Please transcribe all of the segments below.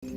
What's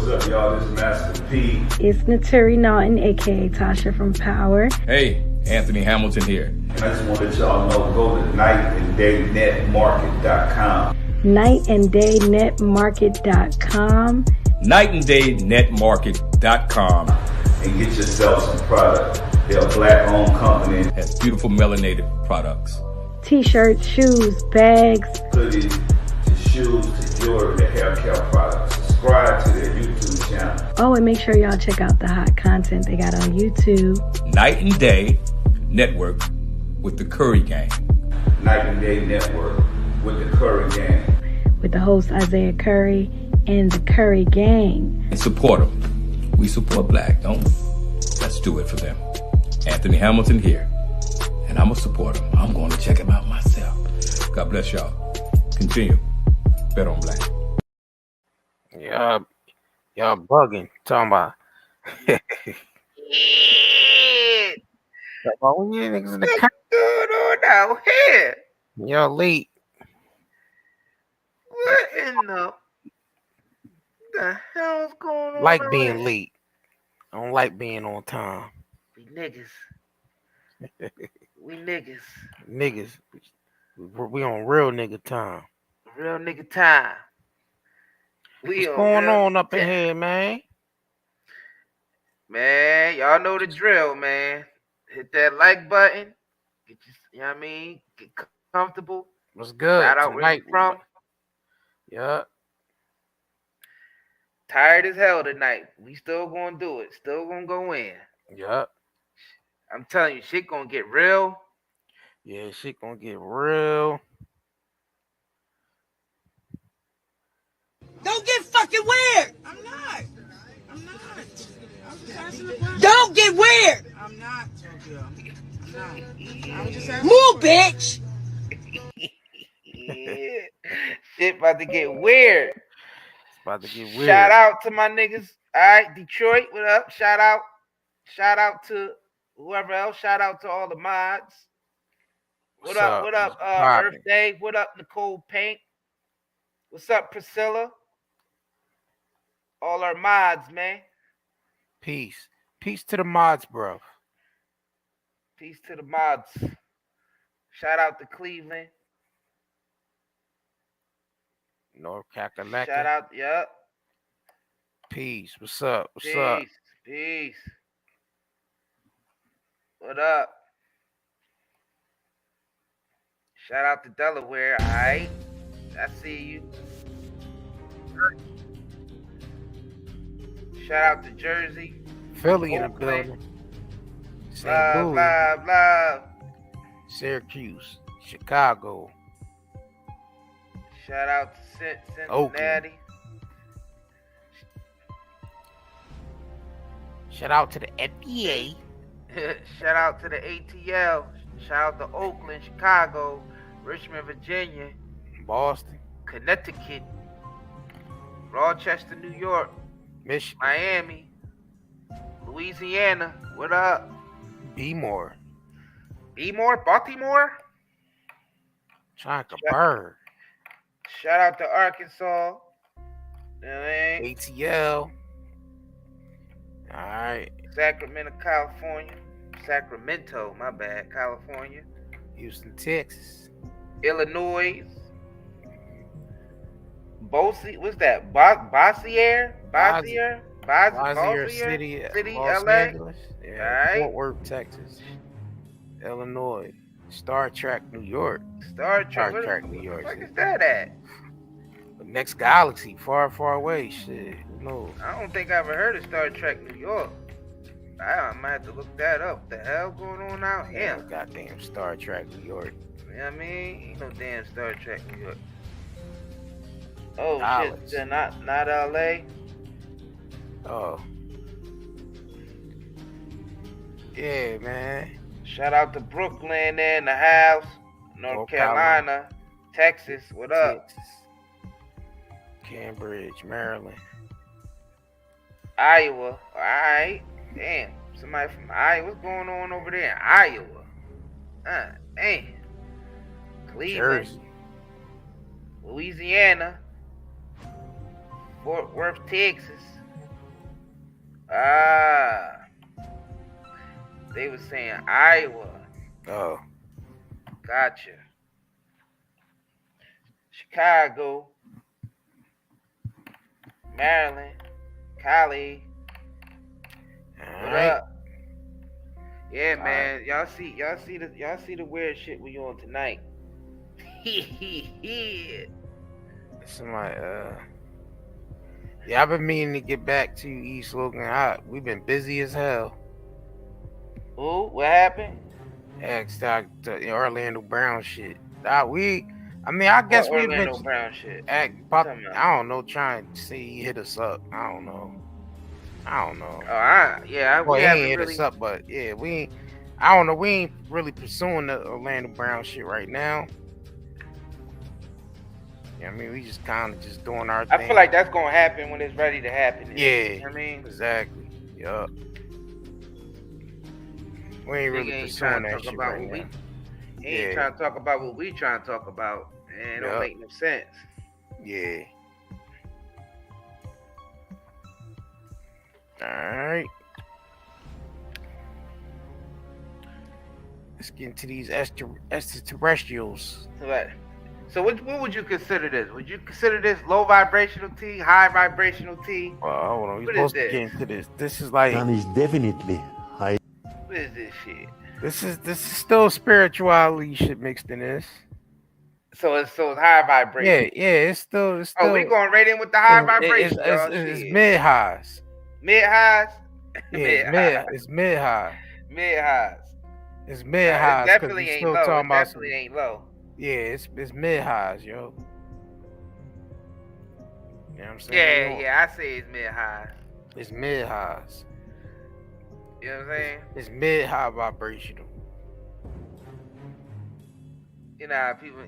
up, y'all? This is Master P. It's Naturi Naughton, aka Tasha from Power. Hey, Anthony Hamilton here. And I just want to let y'all know, go to nightanddayNetmarket.com. NightanddayNetmarket.com. NightanddayNetmarket.com. And get yourself some product. They're a black-owned company. Has beautiful melanated products. T-shirts, shoes, bags, hoodies, to shoes, to jewelry, to hair care products. Subscribe to their YouTube channel. Oh, and make sure y'all check out the hot content they got on YouTube. Night and Day Network with the Curry Gang. Night and Day Network with the Curry Gang. With the host Isaiah Curry and the Curry Gang. And support them. We support black, don't we? Let's do it for them. Anthony Hamilton here. And I'm going to support him. I'm going to check him out myself. God bless y'all. Continue. Bet on black. Y'all bugging. Talking about. All you niggas in the What's going on out here? Y'all late. What in the hell's going on? Like out being here? late. I don't like being on time. We niggas. We niggas. Niggas. We on real nigga time. Real nigga time. We What's on going real on up in time. here, man? Man, y'all know the drill, man. Hit that like button. Get you know what I mean? Get comfortable. What's good? Shout out where you from. Yeah. Tired as hell tonight. We still gonna do it. Still gonna go in. Yeah. I'm telling you, shit gonna get real. Yeah, shit gonna get real. Don't get fucking weird. I'm not. Don't get weird. I'm not, Tokyo. I'm just asking. Move, bitch. Yeah. Shit about to get weird. It's about to get weird. Shout out to my niggas. All right, Detroit, what up? Shout out to whoever else. Shout out to all the mods. What up? What up, Earth Day? What up, Nicole Paint? What's up, Priscilla? All our mods, man. Peace. Peace to the mods, bro. Peace to the mods. Shout out to Cleveland. North Kakalaka. Shout out, yup. Peace. What's up? What's up? Peace. What up? Shout out to Delaware, all right? I see you. Shout out to Jersey. Philly in the Oakland. building. St. Louis. Love. Syracuse. Chicago. Shout out to Cincinnati. Oakland. Shout out to the NBA. Shout out to the ATL. Shout out to Oakland, Chicago, Richmond, Virginia, Boston. Connecticut, Rochester, New York, Michigan. Miami, Louisiana. What up? Baltimore. Baltimore? Chickaburg. Shout out to Arkansas. You know what I mean? ATL. Alright. Sacramento, California. Sacramento, my bad, California. Houston, Texas. Illinois. What's that? Bossier? Bosnia City, LA. Los Angeles. Yeah. Right. Fort Worth, Texas. Illinois. Star Trek, New York. Star Trek, New York. Where the fuck is that at? The next galaxy, far, far away. Shit, who knows? I don't think I ever heard of Star Trek New York. I might have to look that up. What the hell going on out here? Goddamn Star Trek New York. You know what I mean? Ain't no damn Star Trek New York. Oh shit, they're not LA. Oh. Yeah, man. Shout out to Brooklyn there in the house. North Carolina. Texas, what up? Texas. Cambridge, Maryland. Iowa. Alright. Damn. Somebody from Iowa. What's going on over there in Iowa? Damn. Cleveland. Jersey. Louisiana. Fort Worth, Texas. They was saying Iowa. Oh. Gotcha. Chicago. Maryland. Cali. What up? Yeah, man. Y'all see the weird shit we on tonight. Somebody, yeah, I've been meaning to get back to East Logan. We've been busy as hell. Ooh, what happened? The Orlando Brown shit. I guess we've been Orlando Brown shit. I don't know, trying to see he hit us up. I don't know. Oh, he ain't hit us up, but yeah, I don't know. We ain't really pursuing the Orlando Brown shit right now. Yeah, I mean, we just kind of just doing our thing. I feel like that's gonna happen when it's ready to happen. Yeah, you know what I mean, exactly. Yup. We ain't really pursuing that shit right now. He ain't trying to talk about what we trying to talk about, and it don't make no sense. Yeah. All right. Let's get into these extraterrestrials. So what would you consider this? Would you consider this low vibrational tea, high vibrational tea? Hold on. We're supposed to get into this. This is like. And it's definitely high. What is this shit? This is still spirituality shit mixed in this. So it's high vibration. Yeah. It's still. Oh, we going right in with the high vibration. It's mid highs. Mid highs. Yeah, it's mid high. Mid highs. It's mid highs. It definitely ain't low. It definitely ain't low. Yeah, it's mid highs, yo. You know what I'm saying? Yeah, I say it's mid highs. It's mid highs. You know what I'm saying? It's mid high vibrational. You know, people,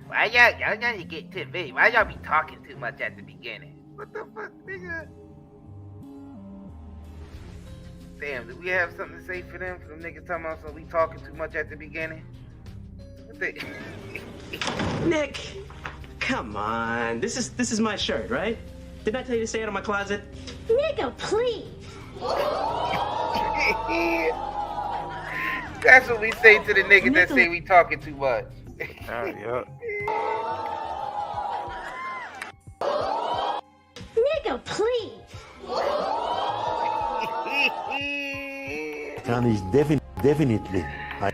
why y'all need to get to the why y'all be talking too much at the beginning? What the fuck, nigga? Damn, do we have something to say for them? For them niggas talking about we talking too much at the beginning? Nick, come on. This is my shirt, right? Didn't I tell you to stay out of my closet? Nigga, please. That's what we say to the niggas that say we talking too much. Nigga, please. And it's definitely high.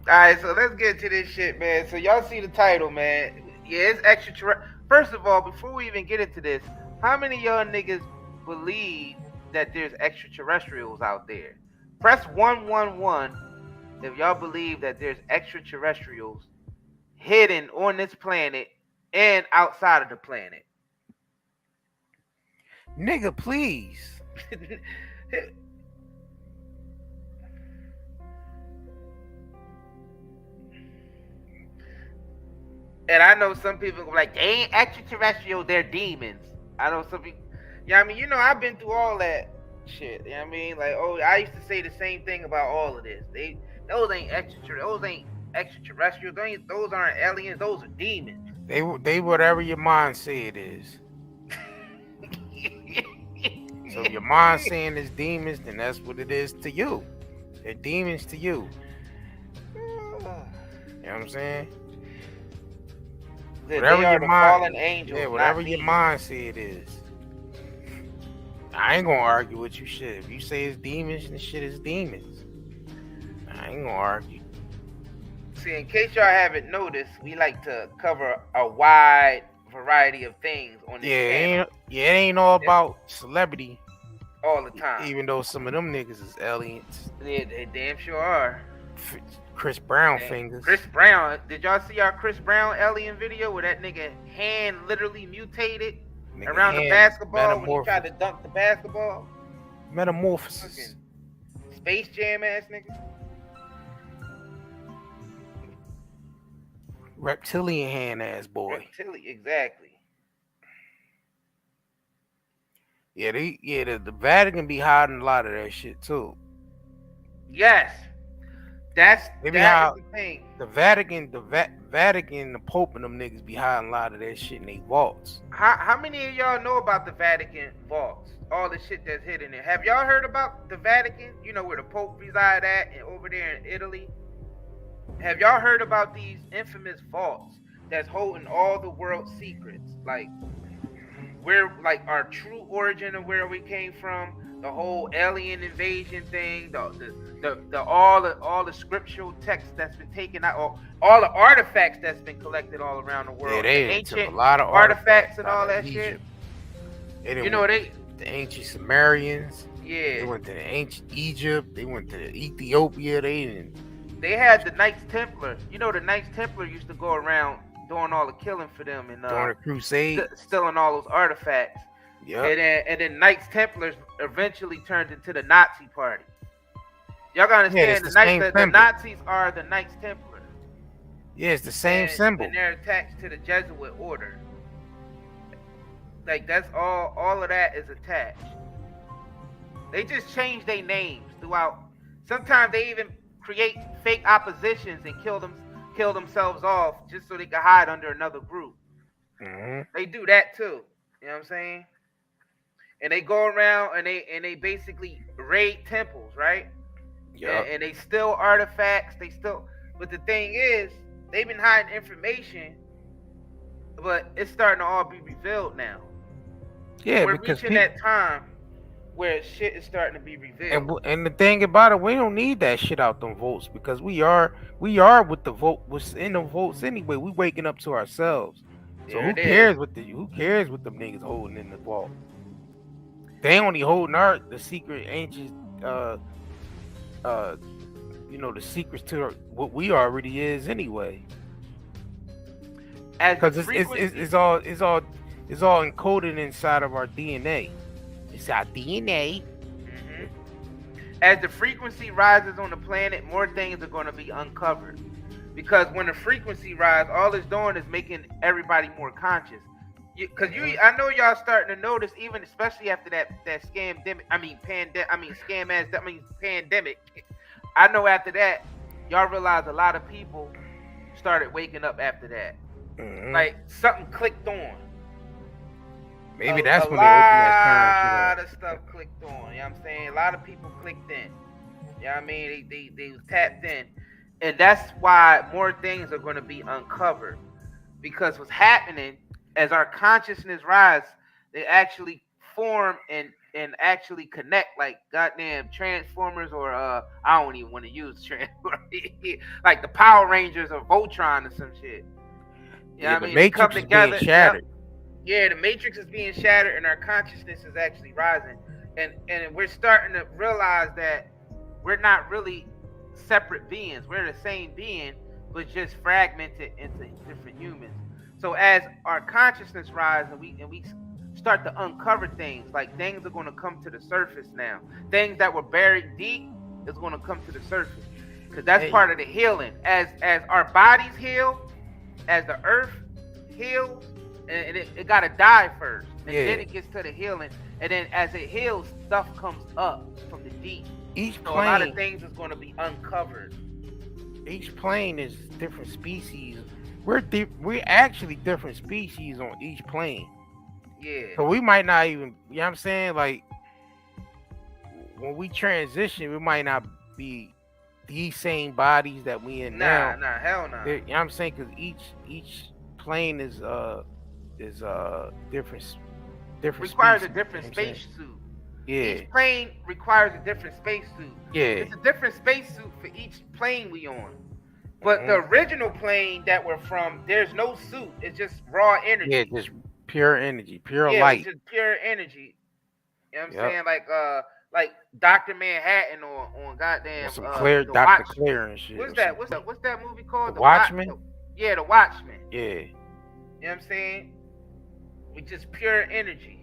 Alright, so let's get to this shit, man. So y'all see the title, man. Yeah, it's extraterrestrial. First of all, before we even get into this, how many of y'all niggas believe that there's extraterrestrials out there? Press 111 if y'all believe that there's extraterrestrials hidden on this planet and outside of the planet. Nigga, please. And I know some people go like, they ain't extraterrestrial, they're demons. I know some people, yeah, I mean, you know, I've been through all that shit. You know what I mean? Like, oh, I used to say the same thing about all of this. Those ain't extraterrestrial. Those aren't aliens. Those are demons. They whatever your mind say it is. So if your mind saying it's demons, then that's what it is to you. They're demons to you. You know what I'm saying? Whatever your mind, fallen angels, yeah, whatever your mind say it is. I ain't gonna argue with you. Shit, if you say it's demons, then shit is demons. I ain't gonna argue. See, in case y'all haven't noticed, we like to cover a wide variety of things on this channel. It ain't all about celebrity all the time. Even though some of them niggas is aliens. Yeah, they damn sure are. Chris Brown fingers. Chris Brown. Did y'all see our Chris Brown alien video where that nigga hand literally mutated around the basketball when he tried to dunk the basketball? Metamorphosis. Fucking Space Jam ass nigga. Reptilian hand ass boy. Exactly. Yeah, the Vatican be hiding a lot of that shit too. Yes. That's the thing. The Vatican, the Pope and them niggas be hiding a lot of that shit in they vaults. How many of y'all know about the Vatican vaults? All the shit that's hidden there. Have y'all heard about the Vatican? You know where the Pope reside at and over there in Italy? Have y'all heard about these infamous vaults that's holding all the world's secrets? Like where our true origin of where we came from, the whole alien invasion thing, all the scriptural texts that's been taken out, all the artifacts that's been collected all around the world. Yeah, they ancient took a lot of artifacts and all that shit. The ancient Sumerians. Yeah. They went to the ancient Egypt. They went to Ethiopia. They had the Knights Templar. You know, the Knights Templar used to go around doing all the killing for them and during the crusade, stealing all those artifacts. Yeah. And then Knights Templars eventually turned into the Nazi party. Y'all gotta understand the Nazis are the Knights Templar. Yeah, it's the same symbol. And they're attached to the Jesuit order. Like that's all of that is attached. They just change their names throughout. Sometimes they even create fake oppositions and kill themselves off just so they can hide under another group. Mm-hmm. They do that too. You know what I'm saying? And they go around and they basically raid temples, right? Yeah. And they steal artifacts. But the thing is, they've been hiding information, but it's starting to all be revealed now. Yeah, we're reaching that time where shit is starting to be revealed. And the thing about it, we don't need that shit out them votes because we are with the vote. What's in the votes anyway? We waking up to ourselves. So who cares what them niggas holding in the vault? They only holding the secret ancient the secrets to what we already is anyway. Because it's all encoded inside of our DNA. It's our DNA. Mm-hmm. As the frequency rises on the planet, more things are going to be uncovered. Because when the frequency rises, all it's doing is making everybody more conscious. I know y'all starting to notice, even especially after that pandemic. I know after that, y'all realize a lot of people started waking up after that. Mm-hmm. Like something clicked on. Maybe that's when they open that A lot of stuff clicked on. You know what I'm saying? A lot of people clicked in. You know what I mean? They tapped in. And that's why more things are going to be uncovered. Because what's happening, as our consciousness rises, they actually form and actually connect like goddamn Transformers or I don't even want to use Transformers. Like the Power Rangers or Voltron or some shit. You know what I mean? The Matrix is being shattered. Yeah, the Matrix is being shattered and our consciousness is actually rising. And we're starting to realize that we're not really separate beings. We're the same being, but just fragmented into different humans. So as our consciousness rises and we start to uncover things, like things are going to come to the surface now. Things that were buried deep is going to come to the surface. Because that's part of the healing. As our bodies heal, as the earth heals, and it got to die first. And then it gets to the healing. And then as it heals, stuff comes up from the deep. A lot of things is going to be uncovered. Each plane is different species. We're actually different species on each plane. Yeah. So we might not even, you know what I'm saying? Like, when we transition, we might not be these same bodies that we in now. Nah, hell no. You know what I'm saying? Because each plane is different requires species, a different space suit. Each plane requires a different spacesuit. It's a different spacesuit for each plane we on. But the original plane that we're from, there's no suit. It's just raw energy. Yeah, just pure energy, pure light. Yeah, just pure energy. You know what I'm saying? Like Dr. Manhattan on goddamn some Dr. Claire and shit. What's that movie called? The Watchmen? The Watchmen. Yeah. You know what I'm saying? We just pure energy.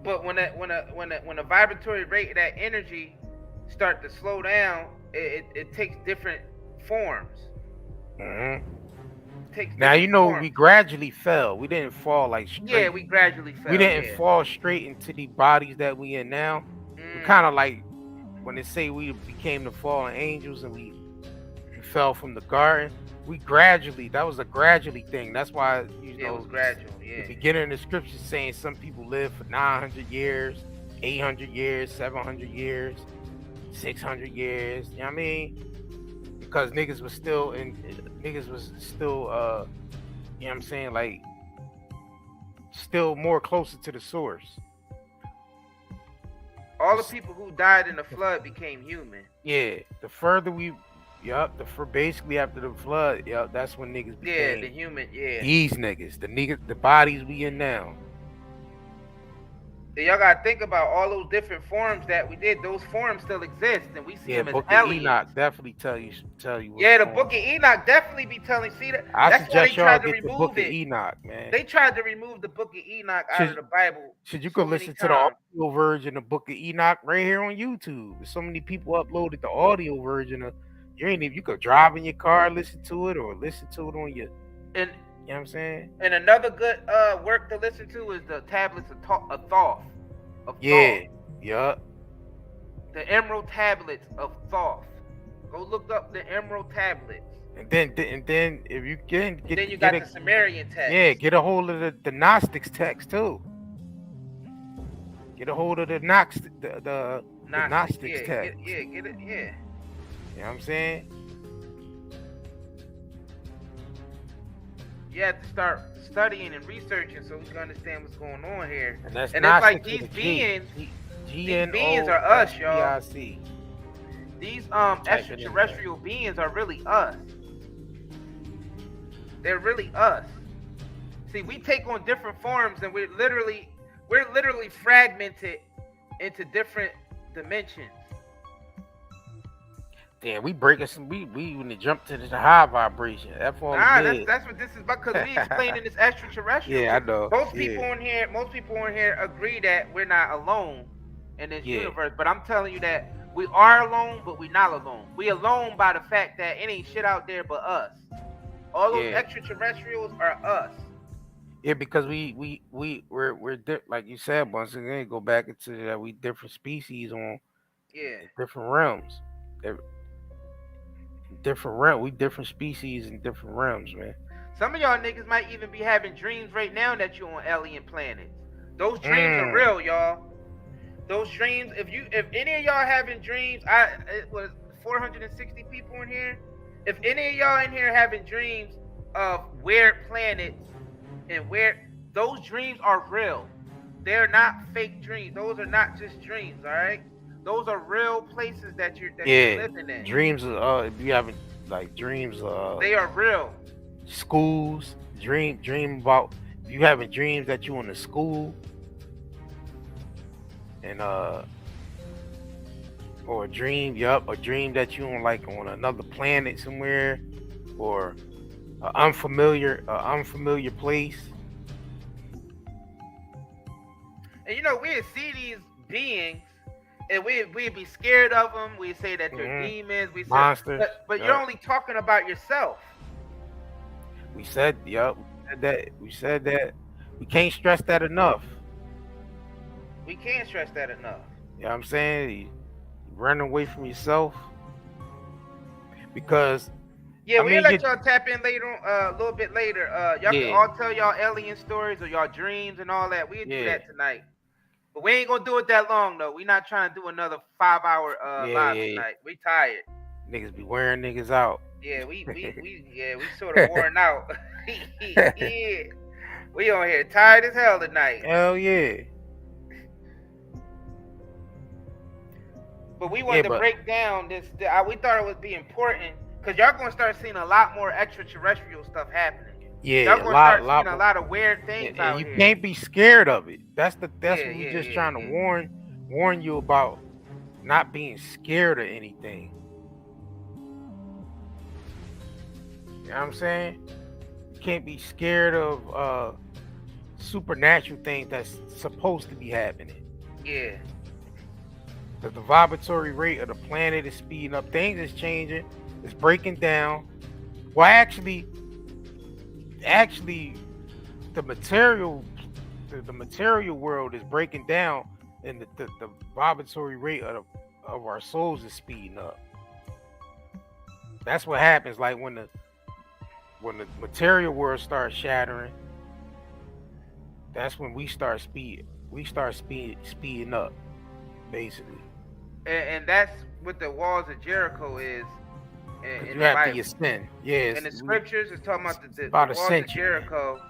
But when a vibratory rate of that energy start to slow down, it takes different forms. Now you know we gradually fell. We didn't fall like straight. Yeah, we gradually fell. We didn't fall straight into the bodies that we in now. We kind of like when they say we became the fallen angels and we fell from the garden. That was a gradually thing. That's why it was gradual. Yeah. The beginning of the scripture saying some people live for 900 years, 800 years, 700 years, 600 years. You know what I mean? Because niggas was still you know what I'm saying, like still more closer to the source. All the people who died in the flood became human. Yeah, the further we basically after the flood, that's when niggas became the human, these niggas, the bodies we in now. Y'all gotta think about all those different forms that we did. Those forms still exist, and we see them as Book aliens. Of Enoch definitely tell you. The Book of Enoch definitely be telling. See that? That's why they tried to remove the Book of Enoch, man. They tried to remove the Book of Enoch out of the Bible. You could listen to the audio version of Book of Enoch right here on YouTube. So many people uploaded the audio version of. You could drive in your car, listen to it, or listen to it on your. You know what I'm saying? And another good work to listen to is the Tablets of Thoth. Yeah. The Emerald Tablets of Thoth. Go look up the Emerald Tablets. And then if you can get, then you got the Sumerian text. Yeah, get a hold of the Gnostics text too. Get a hold of the Gnostics text. Get it. Yeah. You know what I'm saying? You have to start studying and researching so we can understand what's going on here. And it's like these beings, are us, y'all. These extraterrestrial beings are really us. They're really us. See, we take on different forms, and we're literally fragmented into different dimensions. Damn, we breaking some. We when it jump to the high vibration. That's what this is about, because we explaining this extraterrestrial. Yeah, I know. Most people on here agree that we're not alone in this universe. But I'm telling you that we are alone, but we're not alone. We alone by the fact that it ain't shit out there but us. All those extraterrestrials are us. Yeah, because we're like you said, once again, go back into that we different species on different realms. We different species in different realms, man. Some of y'all niggas might even be having dreams right now that you're on alien planets. Those dreams are real, y'all. Those dreams, if any of y'all having dreams, it was 460 people in here. If any of y'all in here having dreams of weird planets and those dreams are real. They're not fake dreams. Those are not just dreams, all right? Those are real places that you're living in. Dreams, if you having like dreams, they are real. Schools, dream about if you having dreams that you in a school, and or a dream that you on another planet somewhere, or an unfamiliar place. And we'd see these beings. And we'd be scared of them. We'd say that they're demons. We monsters. But you're only talking about yourself. We said that. We said that. We can't stress that enough. We can't stress that enough. You know what I'm saying? You run away from yourself. Because we'll let y'all tap in later on, a little bit later. Y'all can all tell y'all alien stories or y'all dreams and all that. We'll do that tonight. But we ain't gonna do it that long though. We not trying to do another 5-hour live tonight. We tired. Niggas be wearing niggas out. Yeah, we sort of worn out. Yeah. We on here tired as hell tonight. Hell yeah. But we wanted to break down this. We thought it would be important because y'all gonna start seeing a lot more extraterrestrial stuff happening. Yeah, y'all gonna start seeing a lot of weird things out here. You can't be scared of it. That's what we're just trying to warn you about, not being scared of anything. You know what I'm saying? You can't be scared of supernatural things that's supposed to be happening. Yeah. The vibratory rate of the planet is speeding up. Things is changing. It's breaking down. Well, actually, the material world is breaking down, and the vibratory rate of our souls is speeding up. That's what happens. Like when the material world starts shattering, that's when we start speeding up, basically. And that's what the walls of Jericho is. You have to ascend. Yes. In the scriptures, it's talking about the walls of Jericho.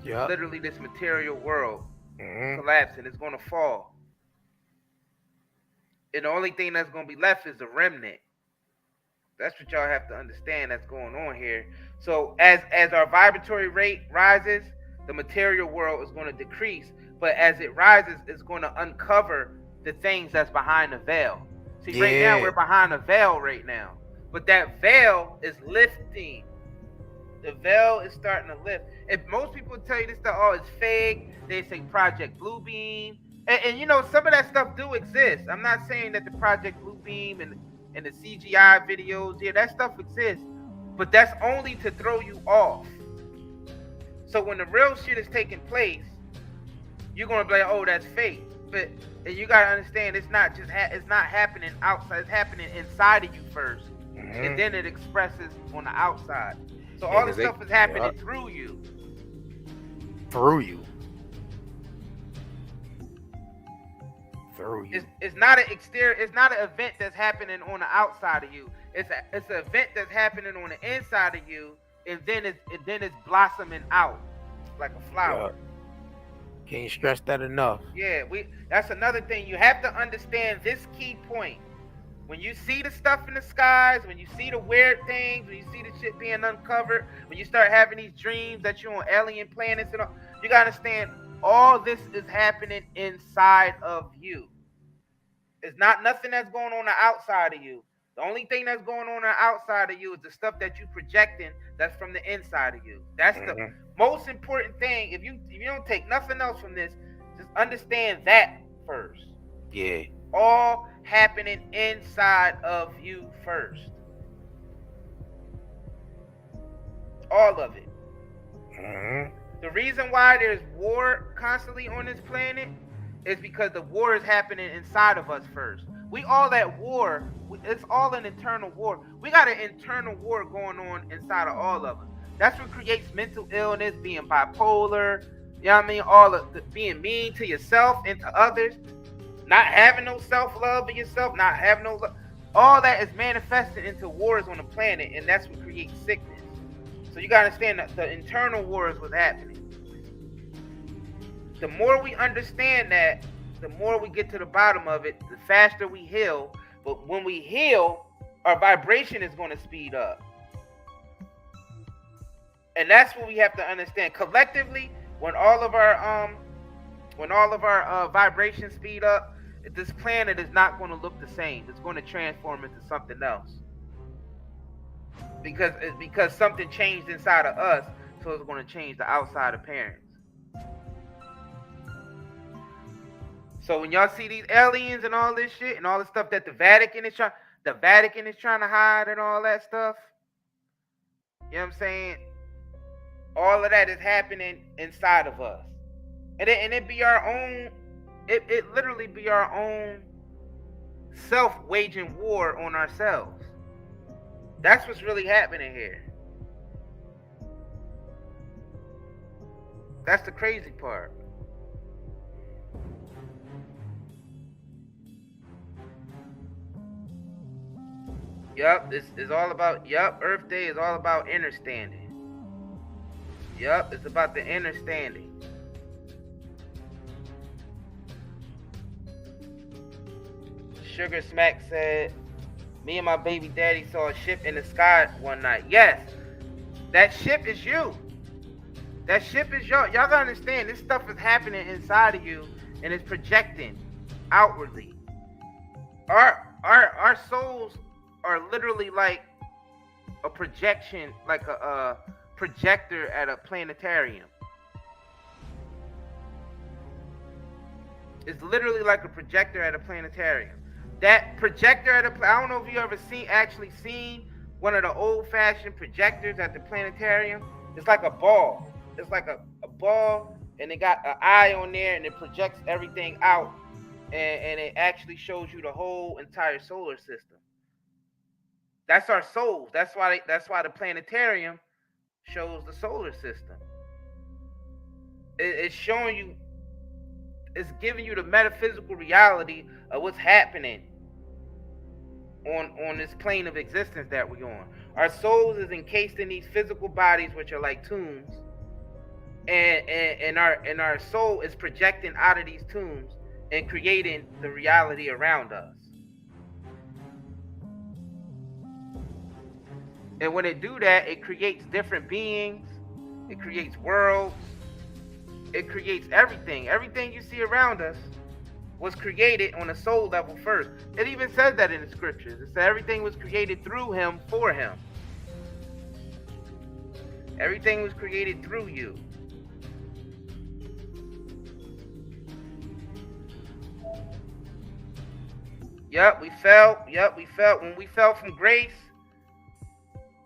Yeah. Literally, this material world collapsing. It's going to fall. And the only thing that's going to be left is the remnant. That's what y'all have to understand that's going on here. So as our vibratory rate rises, the material world is going to decrease. But as it rises, it's going to uncover the things that's behind the veil. See, right now, we're behind a veil right now. But that veil is lifting. The veil is starting to lift. If most people tell you this stuff, oh, it's fake, they say Project Bluebeam. And you know, some of that stuff do exist. I'm not saying that the Project Bluebeam and the CGI videos, that stuff exists. But that's only to throw you off. So when the real shit is taking place, you're going to be like, oh, that's fake. But you got to understand, it's not just it's not happening outside. It's happening inside of you first. And then it expresses on the outside. So all this stuff is happening through you. Through you. It's not an exterior. It's not an event that's happening on the outside of you. It's an event that's happening on the inside of you, and then it's blossoming out like a flower. Yeah. Can't stress that enough. Yeah, that's another thing. You have to understand this key point. When you see the stuff in the skies, when you see the weird things, when you see the shit being uncovered, when you start having these dreams that you're on alien planets and all, you gotta understand all this is happening inside of you. It's not nothing that's going on the outside of you. The only thing that's going on the outside of you is the stuff that you projecting that's from the inside of you. That's the most important thing. If you don't take nothing else from this, just understand that first. Yeah. All happening inside of you first. All of it. The reason why there's war constantly on this planet is because the war is happening inside of us first. We all at war. It's all an internal war. We got an internal war going on inside of all of us. That's what creates mental illness, being bipolar, you know what I mean? All of being mean to yourself and to others. Not having no self-love of yourself, not having no love. All that is manifested into wars on the planet, and that's what creates sickness. So you gotta understand that the internal war is what's happening. The more we understand that, the more we get to the bottom of it, the faster we heal. But when we heal, our vibration is going to speed up. And that's what we have to understand. Collectively, when all of our vibrations speed up, this planet is not going to look the same. It's going to transform into something else. Because something changed inside of us, so it's going to change the outside appearance. So when y'all see these aliens and all this shit and all the stuff that the Vatican is trying to hide and all that stuff, you know what I'm saying? All of that is happening inside of us. And it be our own, it literally be our own self waging war on ourselves. That's what's really happening here. That's the crazy part. Yup, it's all about, Earth Day is all about understanding. Yup, it's about the understanding. Sugar Smack said, me and my baby daddy saw a ship in the sky one night. Yes, that ship is you. That ship is y'all. Y'all gotta understand, this stuff is happening inside of you and it's projecting outwardly. Our souls are literally like a projection, like a projector at a planetarium. It's literally like a projector at a planetarium. That projector at I don't know if you ever actually seen one of the old-fashioned projectors at the planetarium. It's like a ball. It's like a ball, and it got an eye on there, and it projects everything out, and it actually shows you the whole entire solar system. That's our souls. That's why the planetarium shows the solar system. It's showing you. It's giving you the metaphysical reality of what's happening on this plane of existence that we're on. Our souls is encased in these physical bodies, which are like tombs, and our soul is projecting out of these tombs and creating the reality around us. And when it do that, it creates different beings, it creates worlds, it creates everything. Everything you see around us was created on a soul level first. It even says that in the scriptures. It says everything was created through him, for him. Everything was created through you. Yep, we fell. When we fell from grace,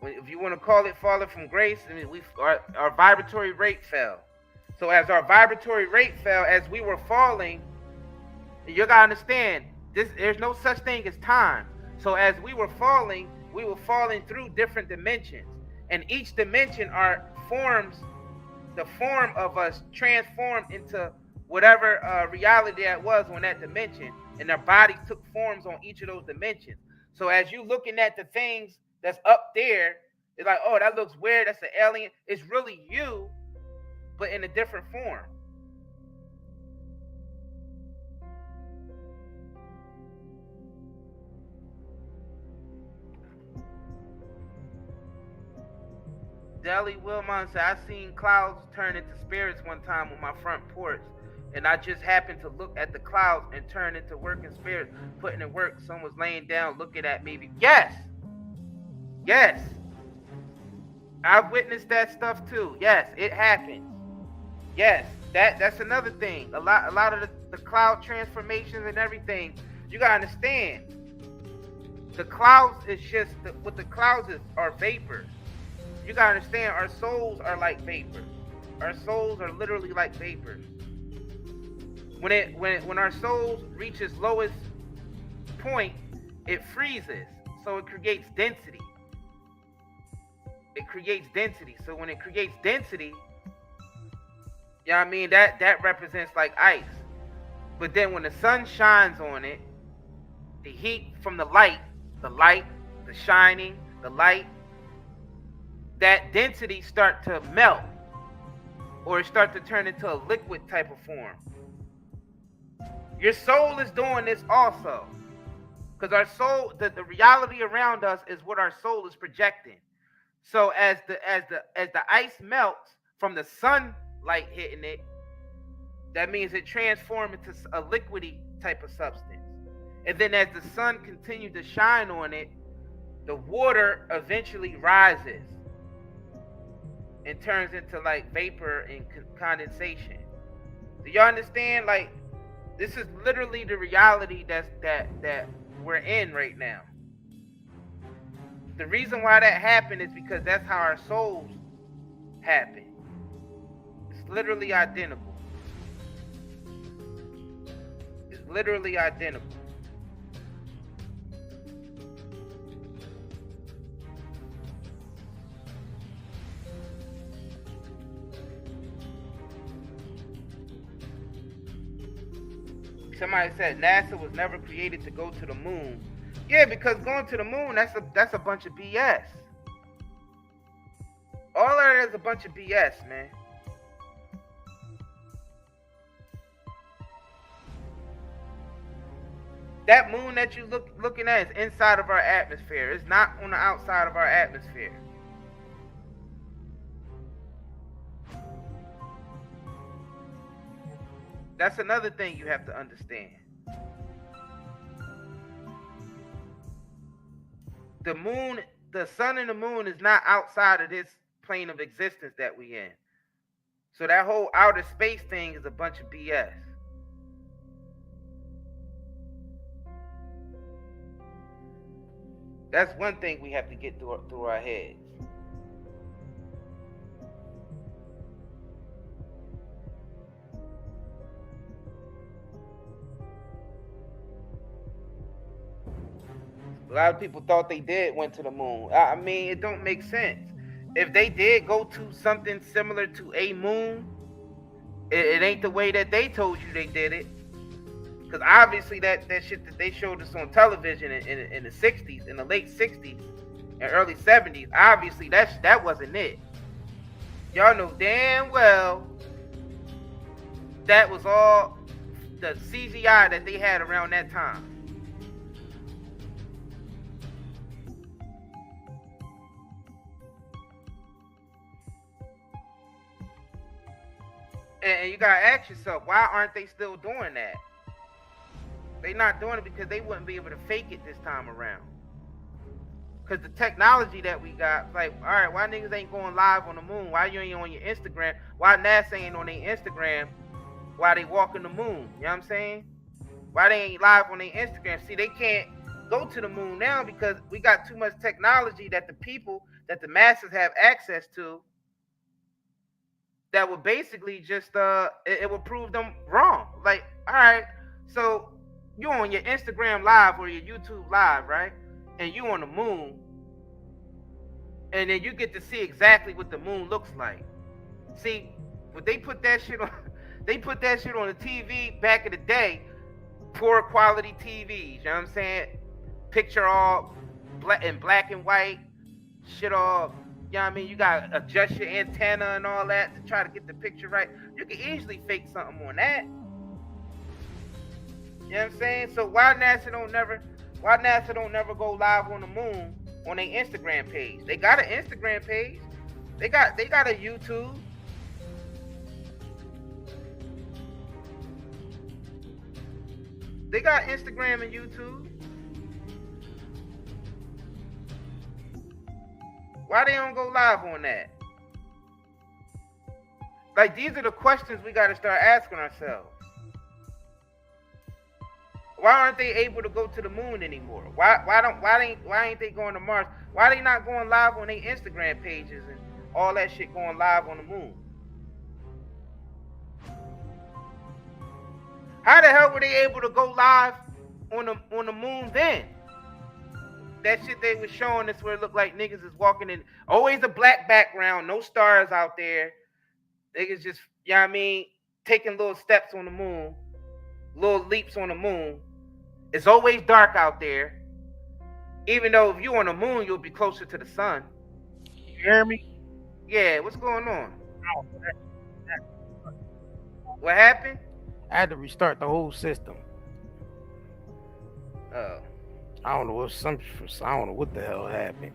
if you want to call it falling from grace, I mean, our vibratory rate fell. So as our vibratory rate fell, as we were falling, you gotta understand, there's no such thing as time. So as we were falling through different dimensions. And each dimension the form of us transformed into whatever reality that was on that dimension. And our bodies took forms on each of those dimensions. So as you looking at the things that's up there, it's like, oh, that looks weird, that's an alien. It's really you, but in a different form. Deli Wilmon said, I seen clouds turn into spirits one time on my front porch, and I just happened to look at the clouds and turn into working spirits, putting in work. Someone was laying down looking at me. Yes. I've witnessed that stuff too. Yes, it happens. Yes, that's another thing. A lot of the cloud transformations and everything, you gotta understand. The clouds is just what the clouds are vapors. You gotta understand, our souls are like vapors. Our souls are literally like vapors. When our souls reach its lowest point, it freezes, so it creates density. So when it creates density, you know what I mean? That represents like ice. But then when the sun shines on it, the heat from the light, the shining, the light, that density start to melt, or it start to turn into a liquid type of form. Your soul is doing this also, because our soul, the reality around us is what our soul is projecting. So as the ice melts from the sunlight hitting it, that means it transforms into a liquidy type of substance. And then as the sun continues to shine on it, the water eventually rises and turns into like vapor and condensation. Do y'all understand? Like, this is literally the reality that we're in right now. The reason why that happened is because that's how our souls happen. It's literally identical. It's literally identical. Somebody said NASA was never created to go to the moon. Yeah, because going to the moon, that's a bunch of BS. All of that is a bunch of BS, man. That moon that you looking at is inside of our atmosphere. It's not on the outside of our atmosphere. That's another thing you have to understand. The moon, the sun and the moon is not outside of this plane of existence that we in. So that whole outer space thing is a bunch of BS. That's one thing we have to get through our heads. A lot of people thought they went to the moon. I mean, it don't make sense. If they did go to something similar to a moon, it ain't the way that they told you they did it. Because obviously that shit that they showed us on television in the 60s, in the late 60s and early 70s, obviously that wasn't it. Y'all know damn well that was all the CGI that they had around that time. And you gotta ask yourself, why aren't they still doing that? They not doing it because they wouldn't be able to fake it this time around. Because the technology that we got, like, all right, why niggas ain't going live on the moon? Why you ain't on your Instagram? Why NASA ain't on their Instagram while they walking the moon? You know what I'm saying? Why they ain't live on their Instagram? See, they can't go to the moon now because we got too much technology that the people, that the masses have access to, that would basically just, it would prove them wrong. Like, all right, so you on your Instagram live or your YouTube live, right? And you on the moon, and then you get to see exactly what the moon looks like. See, when they put that shit on, they put that shit on the TV back in the day, poor quality TVs, you know what I'm saying? Picture all black and white, shit all, you know what I mean? You got to adjust your antenna and all that to try to get the picture right. You can easily fake something on that. You know what I'm saying? So why NASA don't never go live on the moon on their Instagram page? They got an Instagram page. They got a YouTube. They got Instagram and YouTube. Why they don't go live on that? Like, these are the questions we got to start asking ourselves. Why aren't they able to go to the moon anymore? Why ain't they going to Mars? Why they not going live on their Instagram pages and all that shit going live on the moon? How the hell were they able to go live on the moon then? That shit they was showing us where it looked like niggas is walking in, always a black background, no stars out there. Niggas just, you know what I mean, taking little steps on the moon, little leaps on the moon. It's always dark out there. Even though if you're on the moon, you'll be closer to the sun. You hear me? Yeah, what's going on? What happened? I had to restart the whole system. Oh. I don't know what the hell happened.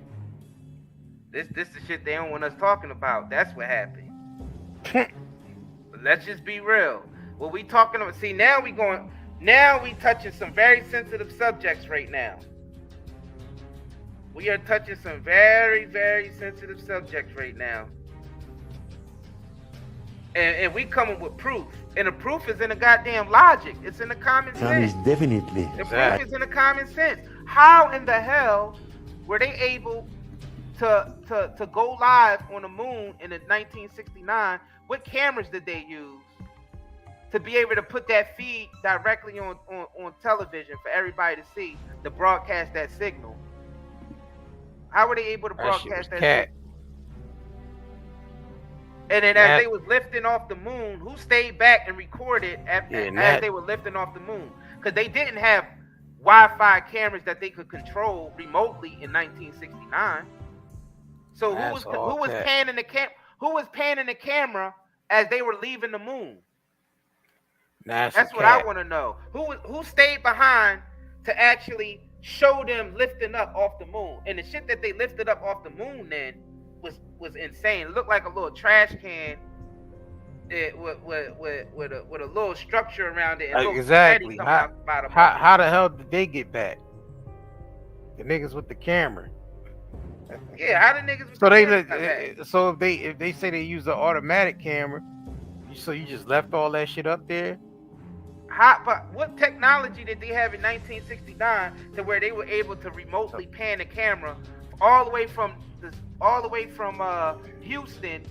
This the shit they don't want us talking about. That's what happened. But let's just be real. What we talking about? See, now we touching some very sensitive subjects right now. We are touching some very, very sensitive subjects right now. And we coming with proof. And the proof is in the goddamn logic. It's in the common sense. Definitely. The proof is in the common sense. How in the hell were they able to go live on the moon in 1969? What cameras did they use to be able to put that feed directly on television for everybody to see, to broadcast that signal? How were they able to broadcast that signal? And then as they was lifting off the moon, who stayed back and recorded as they were lifting off the moon? Because they didn't have Wi-Fi cameras that they could control remotely in 1969. So who was panning the camera as they were leaving the moon? That's what I want to know. Who stayed behind to actually show them lifting up off the moon. And the shit that they lifted up off the moon then was insane. It looked like a little trash can with a little structure around it. And exactly. How the hell did they get back? The niggas with the camera. Yeah, how the niggas with the camera got back? So if they say they use the automatic camera, so you just left all that shit up there? But what technology did they have in 1969 to where they were able to remotely pan the camera all the way from Houston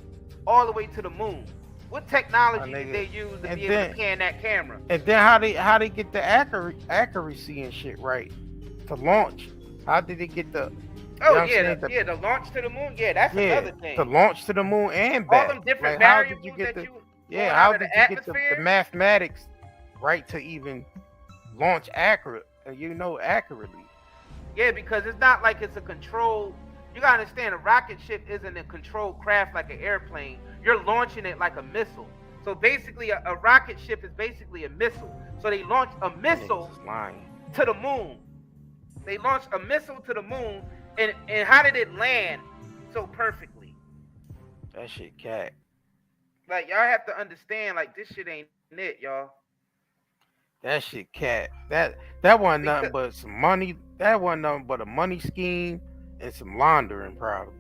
all the way to the moon? What technology did they use to be able to pan that camera? And then how they get the accuracy and shit right to launch? How did they get the? The launch to the moon. Yeah, that's another thing. The launch to the moon and back. All them different variables how did you get the mathematics right to even launch accurately? Yeah, because it's not like it's a control. You gotta understand, a rocket ship isn't a controlled craft like an airplane. You're launching it like a missile. So basically, a rocket ship is basically a missile. So they launched a missile to the moon. They launched a missile to the moon, and how did it land so perfectly? That shit cat. Like, y'all have to understand, like, this shit ain't it, y'all. That shit cat. That wasn't nothing but some money. That wasn't nothing but a money scheme and some laundering, probably.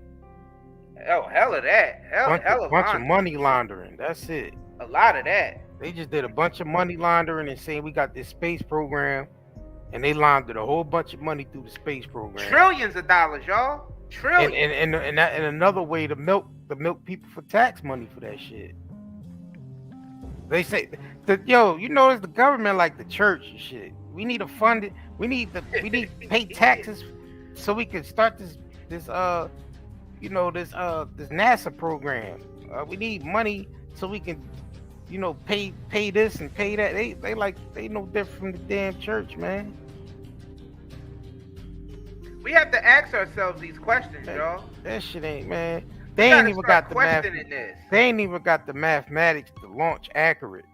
Oh, hell of that. Hell of bunch of money laundering. That's it. A lot of that. They just did a bunch of money laundering and saying we got this space program, and they laundered a whole bunch of money through the space program. Trillions of dollars, y'all. Trillions. And another way to milk people for tax money for that shit. They say you notice the government like the church and shit. We need to fund it. We need to pay taxes so we can start this NASA program. We need money so we can, pay this and pay that. They no different from the damn church, man. We have to ask ourselves these questions, y'all. That shit ain't, man. They ain't even got the They ain't even got the mathematics to launch accurate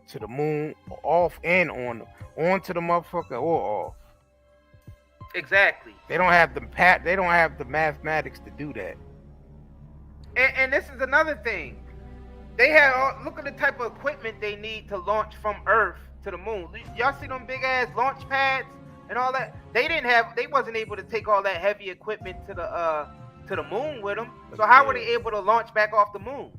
to the moon, off and on to the motherfucker or off. Exactly. They don't have the mathematics to do that. And this is another thing. They have look at the type of equipment they need to launch from Earth to the moon. Y'all see them big ass launch pads and all that? They wasn't able to take all that heavy equipment to the moon with them. So how were they able to launch back off the moon?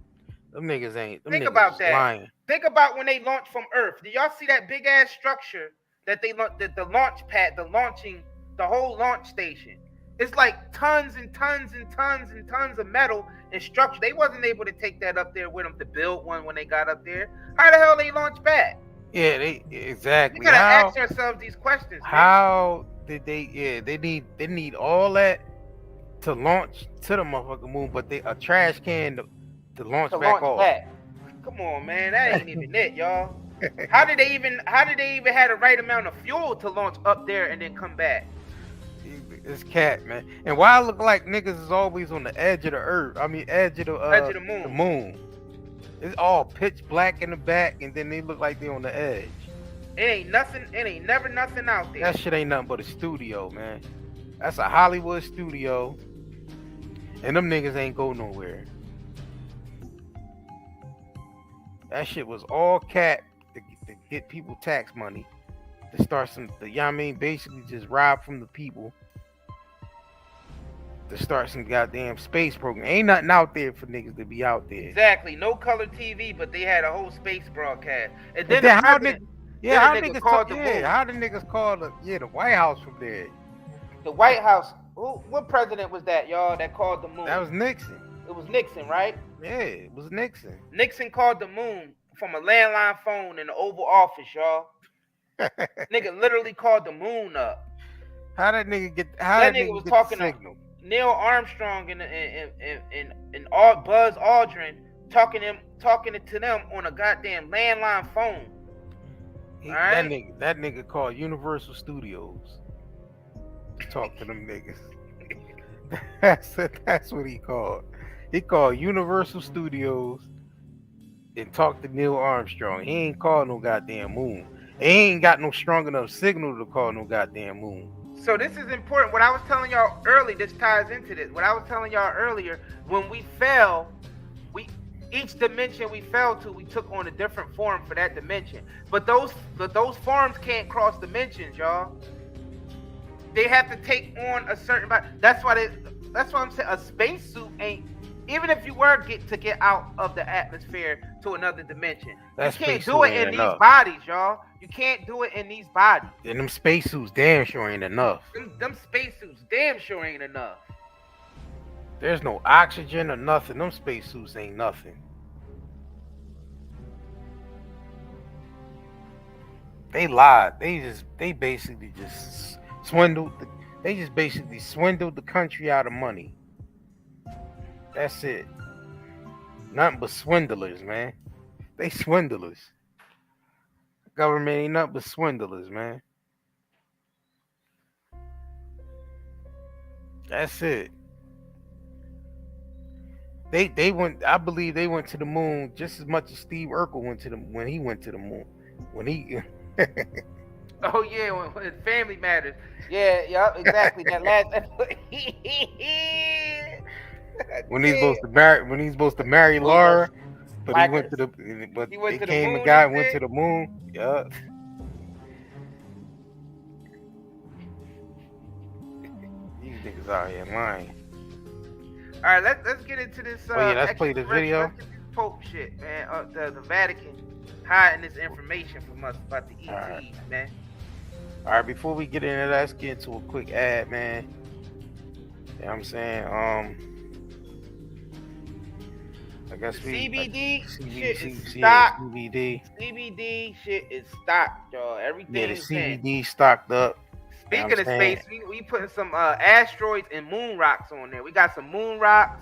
Them niggas ain't. Think about that. Lying. Think about when they launched from Earth. Did y'all see that big ass structure that the launch pad, the whole launch station? It's like tons and tons and tons and tons of metal and structure. They wasn't able to take that up there with them to build one when they got up there. How the hell they launch back? Yeah, exactly. We gotta ask ourselves these questions. How did they? Yeah, they need all that to launch to the motherfucking moon, but a trash can to launch back off. Come on, man, that ain't even it, y'all. How did they even have the right amount of fuel to launch up there and then come back? It's cat, man. And why I look like niggas is always on the edge of the earth? I mean, edge of the moon. The moon. It's all pitch black in the back, and then they look like they on the edge. It ain't nothing. It ain't never nothing out there. That shit ain't nothing but a studio, man. That's a Hollywood studio, and them niggas ain't go nowhere. That shit was all cat to get people tax money, to start basically just rob from the people, to start some goddamn space program. Ain't nothing out there for niggas to be out there. Exactly. No color TV, but they had a whole space broadcast. And then how the niggas call the White House from there? The White House. What president was that, y'all, that called the moon? That was Nixon. It was Nixon, right? Yeah, it was Nixon. Nixon called the moon from a landline phone in the Oval Office, y'all. Nigga literally called the moon up. How that nigga get? That nigga was talking to Neil Armstrong and Buzz Aldrin, talking to them on a goddamn landline phone. That nigga called Universal Studios to talk to them niggas. That's what he called. He called Universal Studios and talked to Neil Armstrong. He ain't called no goddamn moon. They ain't got no strong enough signal to call no goddamn moon. So this is important. What I was telling y'all earlier, this ties into this. What I was telling y'all earlier, when we fell, each dimension we fell to, we took on a different form for that dimension. But those forms can't cross dimensions, y'all. They have to take on a certain. That's why I'm saying a spacesuit ain't. Even if you were to get out of the atmosphere to another dimension, you can't do it in these bodies, y'all. You can't do it in these bodies. And them spacesuits damn sure ain't enough. Them spacesuits damn sure ain't enough. There's no oxygen or nothing. Them spacesuits ain't nothing. They lied. They basically just swindled. They just basically swindled the country out of money. That's it. Nothing but swindlers, man. They swindlers. Government ain't nothing but swindlers, man. That's it. They went. I believe they went to the moon just as much as Steve Urkel went to when he went to the moon. When he. Oh yeah, when Family Matters. Yeah, yup, exactly. That last episode. When he's supposed to marry Laura, but he went to the went to the moon. Yeah. These niggas out here lying. All right, let's get into this. Let's play the video. Pope shit, man. The Vatican hiding this information from us about the ETs, man. All right, before we get into that, let's get into a quick ad, man. You know what I'm saying? I guess CBD shit is stocked. CBD shit is stocked, y'all. Everything. Yeah, the CBD stocked up. Speaking of space, we putting some asteroids and moon rocks on there. We got some moon rocks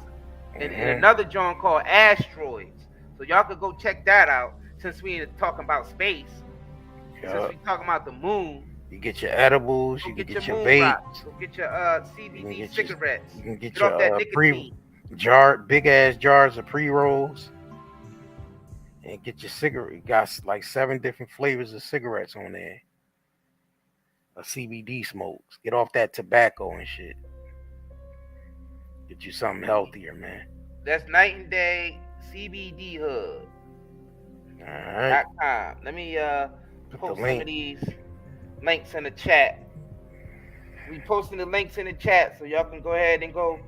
and another joint called asteroids. So y'all could go check that out since we ain't talking about space. Since we talking about the moon. You get your edibles, you can get your vapes. Go get your CBD cigarettes. You can get your big ass jars of pre-rolls. And get your cigarette. You got like 7 different flavors of cigarettes on there. CBD smokes. Get off that tobacco and shit. Get you something healthier, man. That's Night and Day CBD Hub. All right. .com. Let me post some of these links in the chat. We posting the links in the chat so y'all can go ahead and go.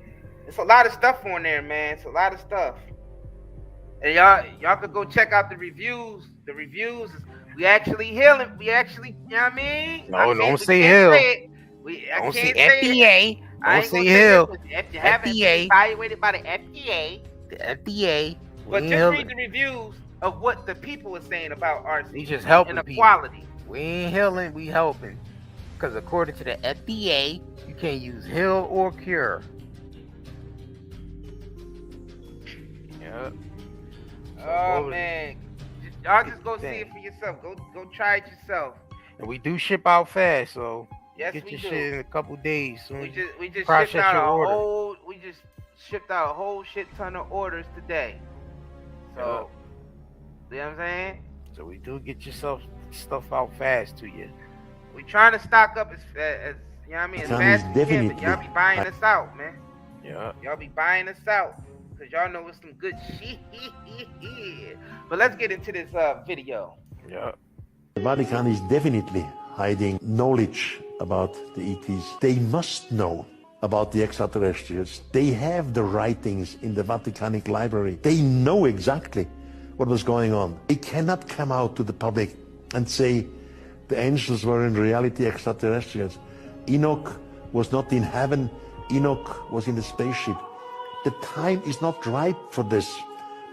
It's a lot of stuff on there, man. It's a lot of stuff. And y'all could go check out the reviews. The reviews is we actually healing. We actually, you know what I mean? No, don't say heal. Don't say FDA. Don't say heal. If you haven't been evaluated by the FDA. The FDA. But just read the reviews of what the people are saying about our just helping inequality. People. We ain't healing, we helping. Because according to the FDA, you can't use heal or cure. Yep. Oh man. Y'all just go see it for yourself. Go try it yourself. And we do ship out fast, so yes, get we your do. shit in a couple days. We just shipped out a whole shit ton of orders today. So you know what I'm saying? So we do get yourself stuff out fast to you. We trying to stock up as you know what I mean, as fast as we can, but y'all be buying us out, man. Yeah. Y'all be buying us out. Cause y'all know it's some good shit. But let's get into this video. Yeah. The Vatican is definitely hiding knowledge about the ETs. They must know about the extraterrestrials. They have the writings in the Vaticanic library. They know exactly what was going on. They cannot come out to the public and say the angels were in reality extraterrestrials. Enoch was not in heaven. Enoch was in the spaceship. The time is not ripe for this.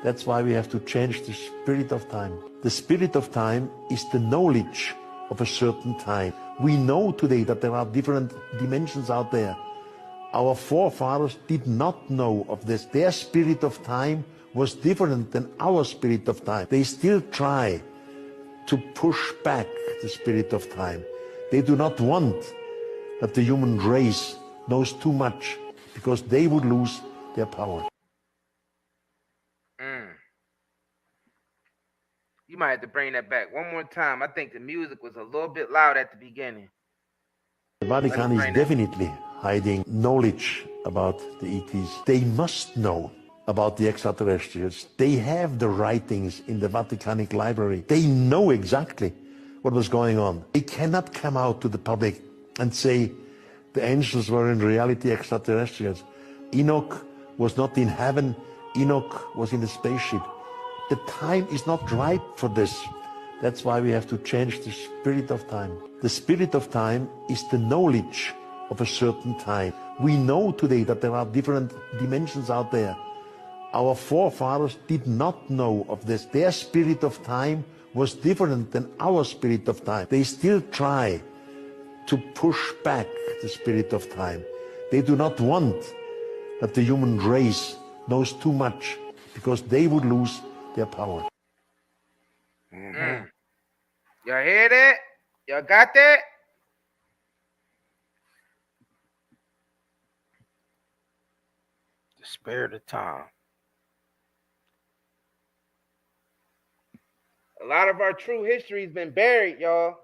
That's why we have to change the spirit of time. The spirit of time is the knowledge of a certain time. We know today that there are different dimensions out there. Our forefathers did not know of this. Their spirit of time was different than our spirit of time. They still try to push back the spirit of time. They do not want that the human race knows too much, because they would lose their power. You might have to bring that back one more time. I think the music was a little bit loud at the beginning. The Vatican is definitely hiding knowledge about the ETs. They must know about the extraterrestrials. They have the writings in the Vaticanic library. They know exactly what was going on. They cannot come out to the public and say the angels were in reality extraterrestrials. Enoch was not in heaven. Enoch was in a spaceship. The time is not ripe for this. That's why we have to change the spirit of time. The spirit of time is the knowledge of a certain time. We know today that there are different dimensions out there. Our forefathers did not know of this. Their spirit of time was different than our spirit of time. They still try to push back the spirit of time. They do not want that the human race knows too much, because they would lose their power. Mm. Y'all hear that? Y'all got that? The spirit of time. A lot of our true history has been buried, y'all.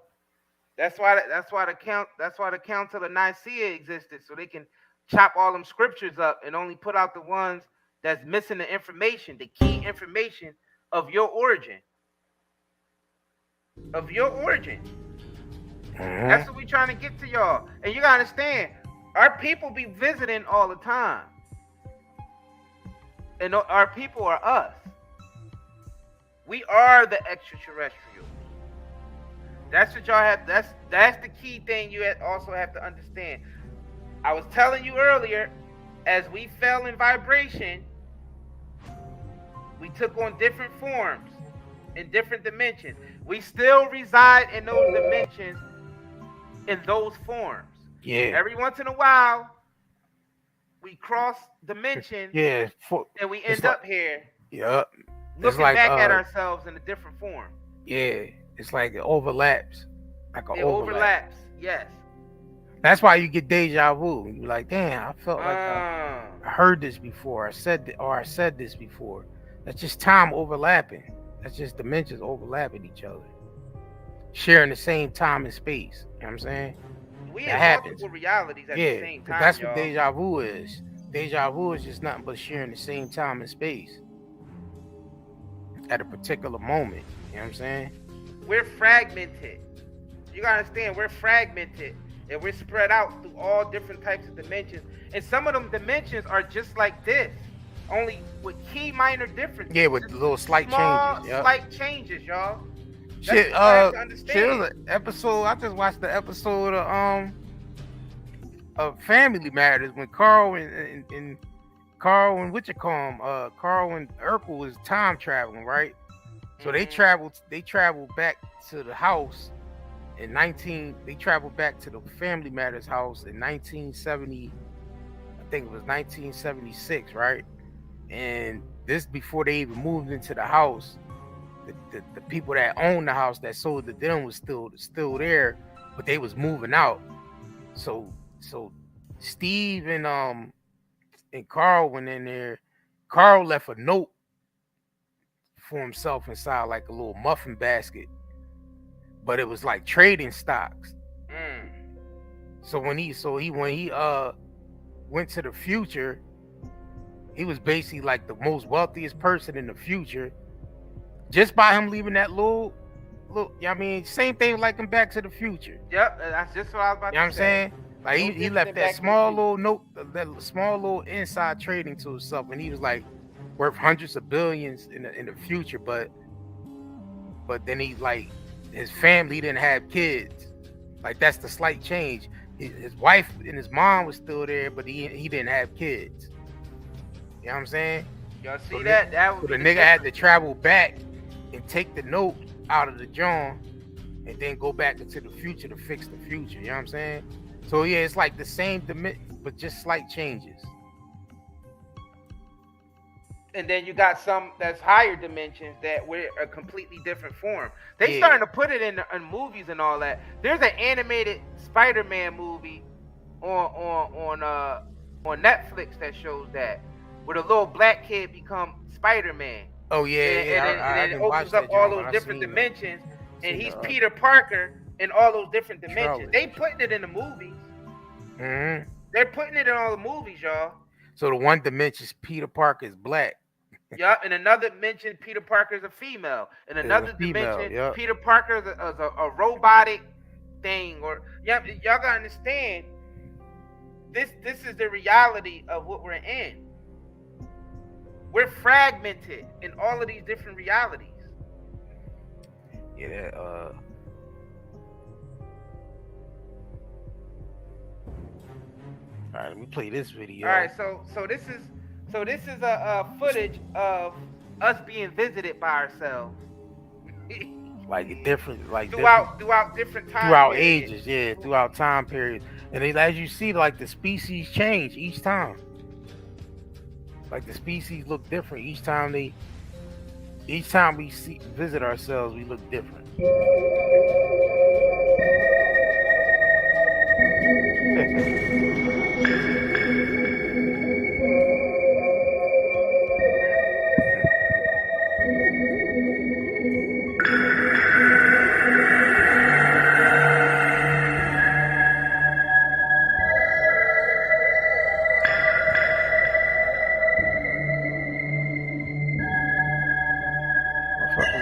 That's why the Council of Nicaea existed, so they can chop all them scriptures up and only put out the ones that's missing the information, the key information of your origin. Of your origin. That's what we're trying to get to y'all. And you gotta understand, our people be visiting all the time. And our people are us. We are the extraterrestrials. That's what y'all have. That's the key thing you also have to understand. I was telling you earlier, as we fell in vibration, we took on different forms in different dimensions. We still reside in those dimensions, in those forms. Yeah. Every once in a while, we cross dimensions. Yeah. And we end up here. Yeah. Looking like, back at ourselves in a different form. Yeah. It's like it overlaps. It overlaps. Yes. That's why you get deja vu. You're like, damn, I felt like I heard this before. I said this before. That's just time overlapping. That's just dimensions overlapping each other, sharing the same time and space. You know what I'm saying? We have multiple realities at the same time. That's what deja vu is. Deja vu is just nothing but sharing the same time and space at a particular moment. You know what I'm saying? We're fragmented. You gotta understand, we're fragmented. And we're spread out through all different types of dimensions. And some of them dimensions are just like this, only with key minor differences. Yeah, with little slight changes. Yep. Slight changes, y'all. Shit, it was an episode. I just watched the episode of Family Matters when Carl and what you call him? Carl and Urkel was time traveling, right? So they traveled back to the house. They traveled back to the Family Matters house in 1970. I think it was 1976, right? And this before they even moved into the house. The people that owned the house that sold to them was still there, but they was moving out. So Steve and Carl went in there. Carl left a note for himself inside like a little muffin basket. But it was like trading stocks. So when he went to the future, he was basically like the most wealthiest person in the future, just by him leaving that little. I mean, same thing like in Back to the Future. Yep, that's just what I was about to say. You know what I'm saying? Like he left that small little note, that small little inside trading to himself, and he was like worth hundreds of billions in the future. But then he like. His family didn't have kids. Like that's the slight change. His wife and his mom was still there, but he didn't have kids. You know what I'm saying? Y'all see that? So the nigga had to travel back and take the note out of the John and then go back into the future to fix the future. You know what I'm saying? So yeah, it's like the same but just slight changes. And then you got some that's higher dimensions that we're a completely different form. They starting to put it in movies and all that. There's an animated Spider-Man movie on Netflix that shows that, where the little black kid become Spider-Man. Oh yeah, and it opens up all those different dimensions, and he's Peter Parker in all those different dimensions. They putting it in the movies. Mm-hmm. They're putting it in all the movies, y'all. So the one dimension is Peter Parker is black. Yup, in another dimension, Peter Parker is a female. In another dimension, Peter Parker is a robotic thing. Or y'all gotta understand, this is the reality of what we're in. We're fragmented in all of these different realities. Yeah. All right, let me play this video. All right, so this is a footage of us being visited by ourselves. throughout different time throughout periods. ages, yeah, throughout time periods, and as you see, like the species change each time. Like the species look different each time we visit ourselves, we look different.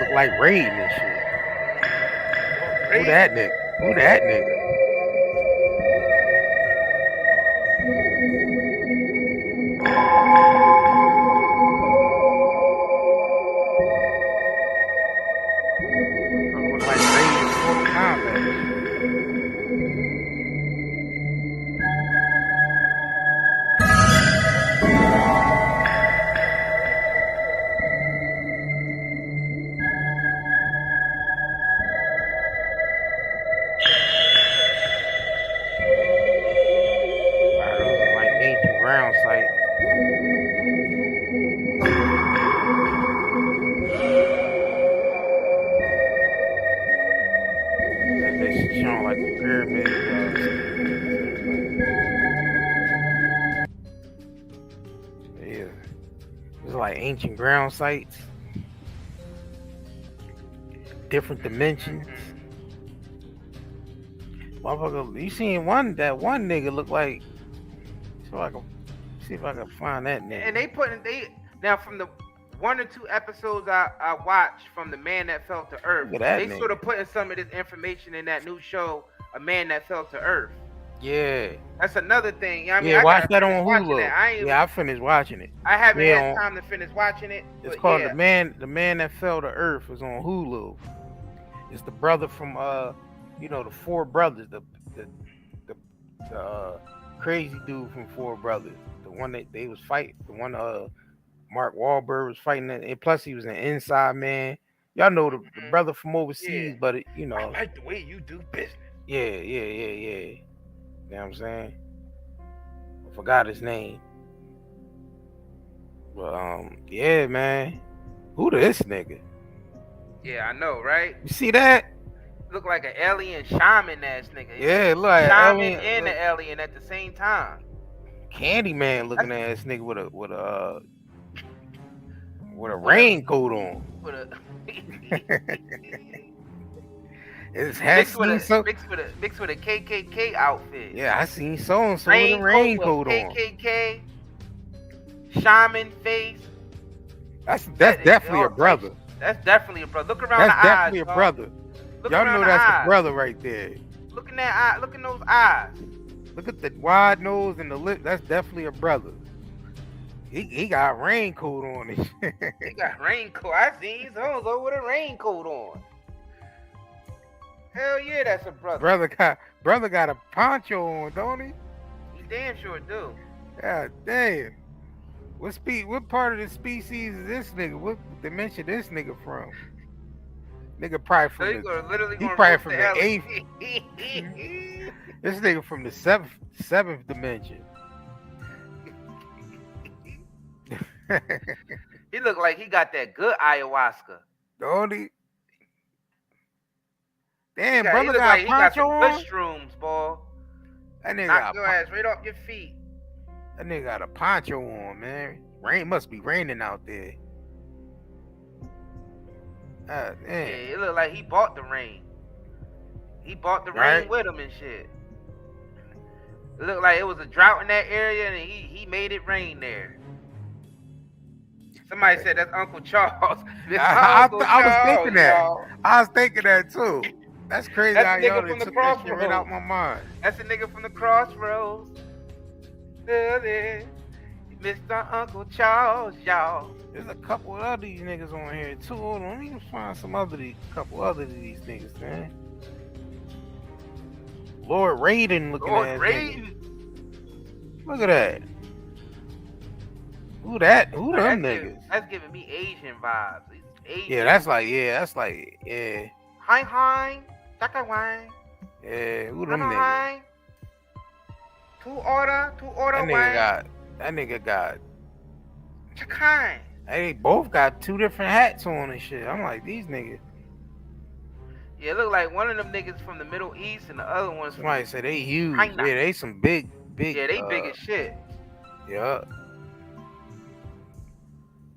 Look like Raiden and shit. Who that nigga? Look like Raiden Mortal Kombat. Ground site. They showing like the pyramid. Yeah, it's like ancient ground sites, different dimensions. Motherfucker, you seen that one nigga look like? So I can see if I can find that nigga. And now from the 1 or 2 episodes I watched from The Man That Fell to Earth, they sort of putting some of this information in that new show, A Man That Fell to Earth. Yeah, that's another thing. You know what I mean, yeah, watch that on Hulu. I finished watching it. I haven't had time to finish watching it. It's called The Man That Fell to Earth. Is on Hulu. It's the brother from the 4 Brothers, the crazy dude from 4 Brothers, the one that they was fighting, the one Mark Wahlberg was fighting, and plus he was an Inside Man. Y'all know the brother from overseas, but I like the way you do business. Yeah. You know what I'm saying? I forgot his name, but yeah, man, who this nigga? Yeah, I know, right? You see that? Look like an alien shaman ass nigga. Yeah, look like shaman and an alien at the same time. Candyman looking ass nigga with a raincoat on. It's mixed with a KKK outfit. Yeah, I seen so with a raincoat on. KKK shaman face. That's definitely a brother. That's definitely a brother. Look around the eyes. That's definitely a brother. Y'all know that's a brother right there. Look in that eye. Look in those eyes. Look at the wide nose and the lip. That's definitely a brother. He got raincoat on it. He got raincoat. I seen so with a raincoat on. Hell yeah, that's a brother. Brother got a poncho on, don't he? He damn sure do. God damn. What part of the species is this nigga? What dimension this nigga from? Nigga probably from the 8th. This nigga from the 7th dimension. He look like he got that good ayahuasca. Don't he? Damn, brother got poncho on. Good shrooms, boy. That nigga knock your ass right off your feet. That nigga got a poncho on, man. Must be raining out there. Yeah, it looked like he bought the ring. He bought the ring with him and shit. It looked like it was a drought in that area, and he made it rain there. Somebody said that's Uncle Charles. I was thinking that. Y'all. I was thinking that too. That's crazy. That's how the nigga y'all from the took Crossroads. that shit right out my mind. That's the nigga from the Crossroads. Mr. Uncle Charles, y'all. There's a couple of other these niggas on here too. Hold on, let me find couple other of these niggas, man. Lord Raiden looking at Raiden. Look at that. Who that? Who them niggas? That's giving me Asian vibes. Asian. Yeah, that's like, Hi, Chaka wine. Yeah, who them niggas? Two order that nigga got. Chakai. They both got two different hats on and shit. I'm like, these niggas. Yeah, it look like one of them niggas from the Middle East and the other one's from. Somebody said they huge. China. Yeah, they some big. Yeah, they big as shit. Yeah.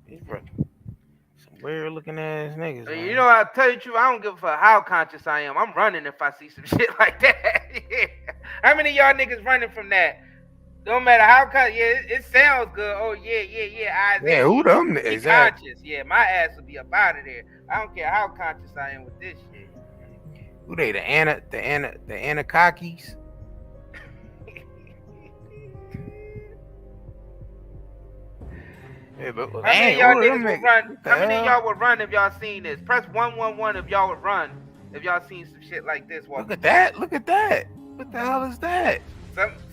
Some weird looking ass niggas. Man. You know, I'll tell you the truth, I don't give a fuck how conscious I am. I'm running if I see some shit like that. Yeah. How many of y'all niggas running from that? Don't matter how conscious. Yeah, it sounds good. Oh, yeah. Yeah, who them niggas? Exactly. Conscious. Yeah, my ass will be up out of there. I don't care how conscious I am with this shit. Who they? The Anakakis? Yeah, but how many of y'all niggas would run? How many of y'all would run if y'all seen this? Press 111 if y'all would run. If y'all seen some shit like this. Look at that. Look at that. What the hell is that?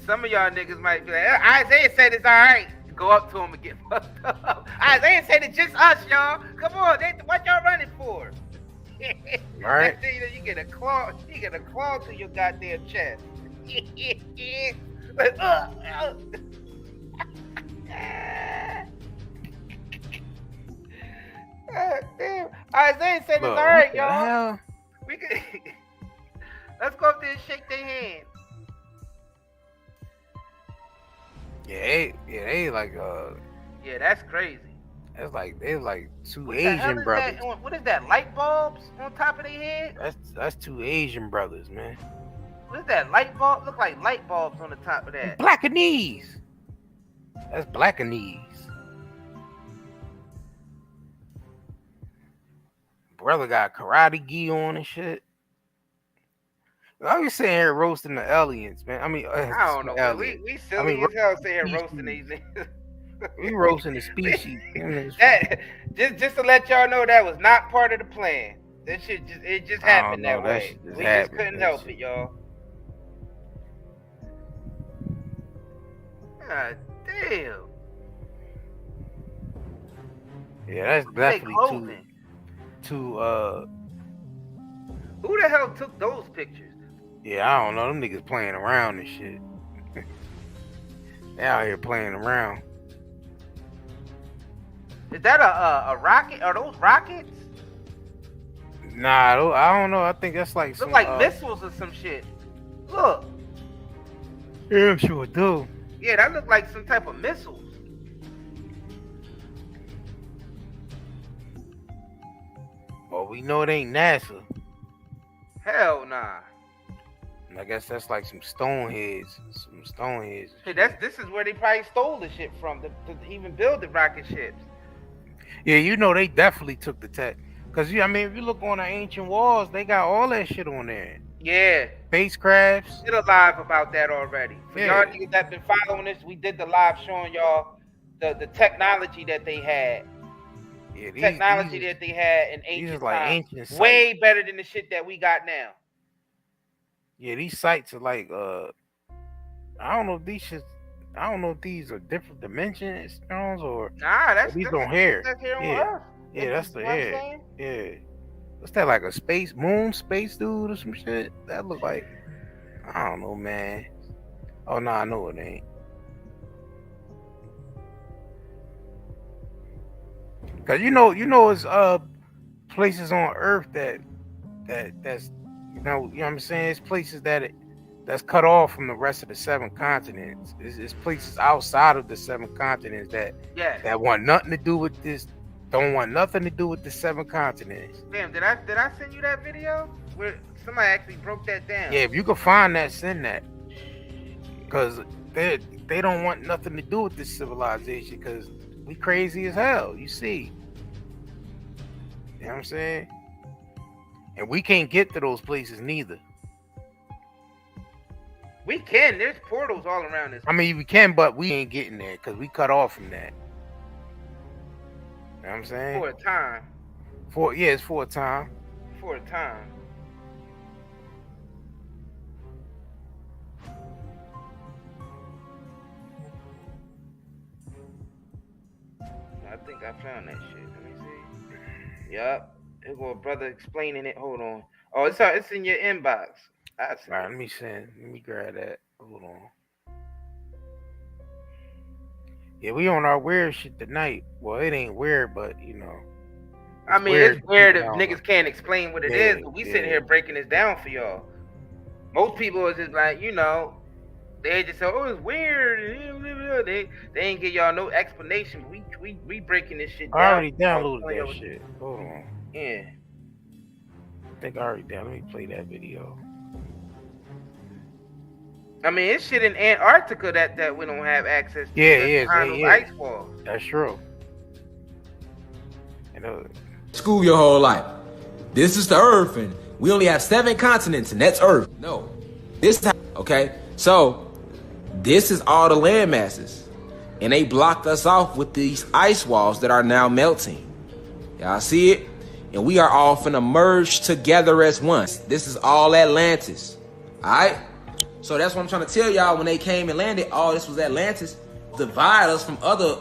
Some of y'all niggas might be like, Isaiah said it's all right. Go up to him and get fucked up. Isaiah said it's just us, y'all. Come on, what y'all running for? All right. You get a claw to your goddamn chest. Like, damn. Isaiah said it's all right, y'all. We could let's go up there and shake their hand. They like yeah, that's crazy. That's like they like two Asian brothers. What is that? Light bulbs on top of their head? That's two Asian brothers, man. What is that? Light bulb? Look like light bulbs on the top of that. Blackanese. That's Blackanese. Brother got karate gi on and shit. I be sitting here roasting the aliens, man. I mean, I don't know. We silly as hell sitting here roasting these niggas. We roasting the species. That just to let y'all know that was not part of the plan. That shit just happened that way. We just couldn't help it, y'all. God damn. Yeah, that's definitely too who the hell took those pictures? Yeah, I don't know. Them niggas playing around and shit. They out here playing around. Is that a rocket? Are those rockets? Nah, I don't know. I think that's like look like missiles or some shit. Look. Yeah, I'm sure it do. Yeah, that look like some type of missiles. Well, we know it ain't NASA. Hell nah. I guess that's like some Stoneheads. Hey, this is where they probably stole the shit from to even build the rocket ships. Yeah, you know they definitely took the tech. Cause I mean, if you look on the ancient walls, they got all that shit on there. Yeah. Spacecrafts. We did a live about that already. For y'all niggas that been following this, we did the live showing y'all the technology that they had. Yeah, that they had in ancient times. Like way better than the shit that we got now. Yeah, these sites are like I don't know if these are different dimension stones or that's these on here. That's here on Earth. Yeah, that's the hair. Yeah. What's that, like a space dude or some shit? That look like, I don't know, man. Oh no, I know it ain't. Cause you know it's places on Earth that's you know what I'm saying? It's places that's cut off from the rest of the 7 continents. It's places outside of the 7 continents that want nothing to do with this Don't want nothing to do with the 7 continents. Damn, did I send you that video? Where somebody actually broke that down. Yeah, if you can find that, send that. Because they don't want nothing to do with this civilization because we crazy as hell, you see. You know what I'm saying? And we can't get to those places neither. We can. There's portals all around this. I mean, we can, but we ain't getting there because we cut off from that. You know what I'm saying? For a time. It's for a time. For a time. I think I found that shit. Let me see. Yup. Here go a brother explaining it. Hold on. Oh, it's in your inbox. All right, let me grab that. Hold on. Yeah, we on our weird shit tonight. Well, it ain't weird, but you know. I mean, it's weird if niggas can't explain what it is, but we sitting here breaking this down for y'all. Most people is just like, you know, they just say, oh, it's weird. They ain't give y'all no explanation. We breaking this shit down. I already downloaded that shit. Hold on. Yeah. I think I already downloaded. Let me play that video. I mean, it's shit in Antarctica that we don't have access to. Yeah. Ice wall. That's true. School your whole life. This is the Earth, and we only have 7 continents, and that's Earth. No. This time, okay? So, this is all the land masses. And they blocked us off with these ice walls that are now melting. Y'all see it? And we are all finna merge together as one. This is all Atlantis. Alright? So that's what I'm trying to tell y'all. When they came and landed, all this was Atlantis. Divide us from other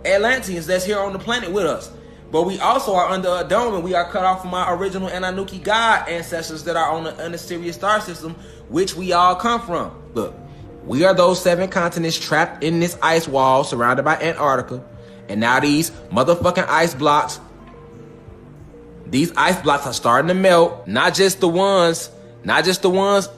Atlanteans that's here on the planet with us. But we also are under a dome, and we are cut off from our original Anunnaki God ancestors that are on the Sirius star system, which we all come from. Look, we are those 7 continents trapped in this ice wall surrounded by Antarctica. And now these motherfucking ice blocks are starting to melt. Not just the ones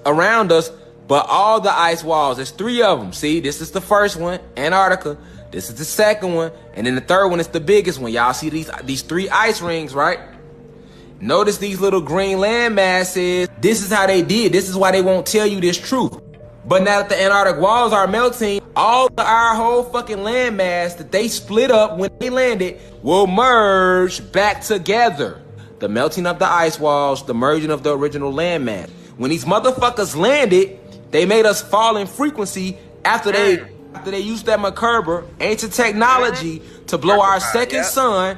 around us, but all the ice walls. There's 3 of them. See, this is the first one, Antarctica. This is the second one, and then the third one is the biggest one. Y'all see these 3 ice rings, right? Notice these little green land masses. This is how they did. This is why they won't tell you this truth. But now that the Antarctic walls are melting, our whole fucking land mass that they split up when they landed will merge back together. The melting of the ice walls, the merging of the original land mass. When these motherfuckers landed, they made us fall in frequency after they used that Merkaba, ancient technology, to blow our second sun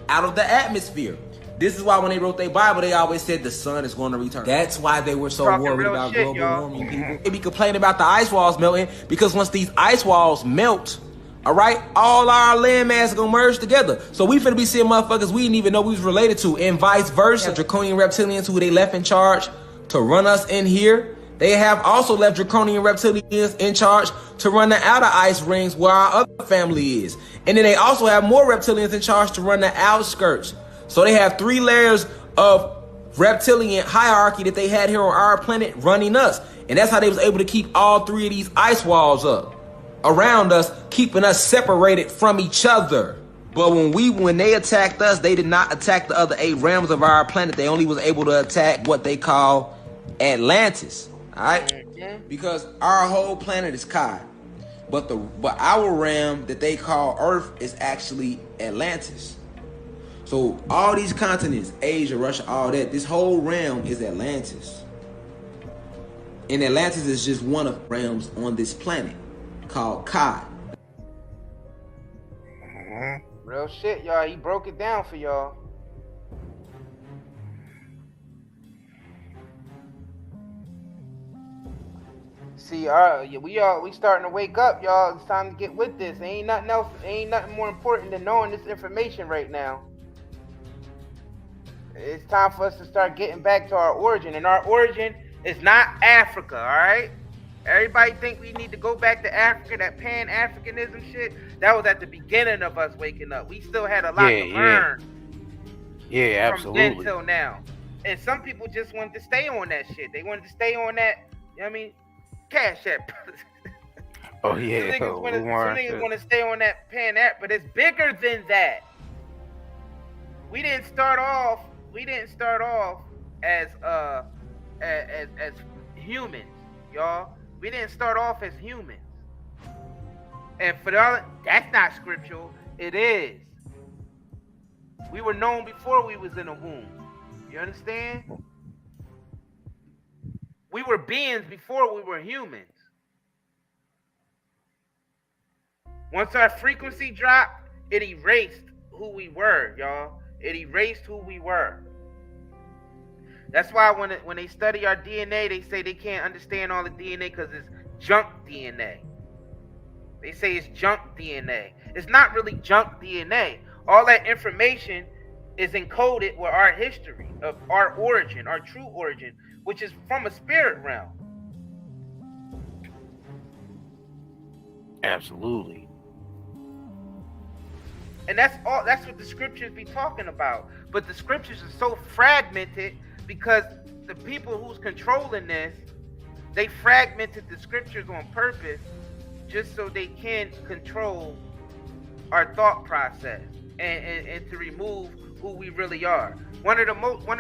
out of the atmosphere. This is why when they wrote their Bible, they always said the sun is going to return. That's why they were so worried about global warming. People they be complaining about the ice walls melting, because once these ice walls melt, all right, all our land mass is going to merge together. So we finna be seeing motherfuckers we didn't even know we was related to, and vice versa. Draconian reptilians who they left in charge to run us in here. They have also left draconian reptilians in charge to run the outer ice rings where our other family is. And then they also have more reptilians in charge to run the outskirts. So they have 3 layers of reptilian hierarchy that they had here on our planet running us. And that's how they was able to keep all 3 of these ice walls up around us, keeping us separated from each other. But when they attacked us, they did not attack the other 8 realms of our planet. They only was able to attack what they call Atlantis. Alright? Because our whole planet is Kai. But our realm that they call Earth is actually Atlantis. So all these continents, Asia, Russia, all that, this whole realm is Atlantis. And Atlantis is just one of the realms on this planet called Kai. Real shit, y'all. He broke it down for y'all. See, we starting to wake up, y'all. It's time to get with this. Ain't nothing more important than knowing this information right now. It's time for us to start getting back to our origin, and our origin is not Africa, all right? Everybody think we need to go back to Africa, that Pan-Africanism shit. That was at the beginning of us waking up. We still had a lot to learn. Yeah, absolutely. From then till now. And some people just wanted to stay on that shit. They wanted to stay on that, you know what I mean? Cash App. Oh, yeah. Some niggas want to stay on that Pan-African, but it's bigger than that. we didn't start off as as humans, y'all. We didn't start off as humans. And for that's not scriptural. It is. We were known before we was in a womb. You understand? We were beings before we were humans. Once our frequency dropped, it erased who we were, y'all. It erased who we were. That's why when they study our DNA, they say they can't understand all the DNA because it's junk DNA. They say it's junk DNA. It's not really junk DNA. All that information is encoded with our history of our origin, our true origin, which is from a spirit realm. Absolutely. And that's what the scriptures be talking about. But the scriptures are so fragmented because the people who's controlling this, they fragmented the scriptures on purpose just so they can control our thought process and to remove who we really are. One of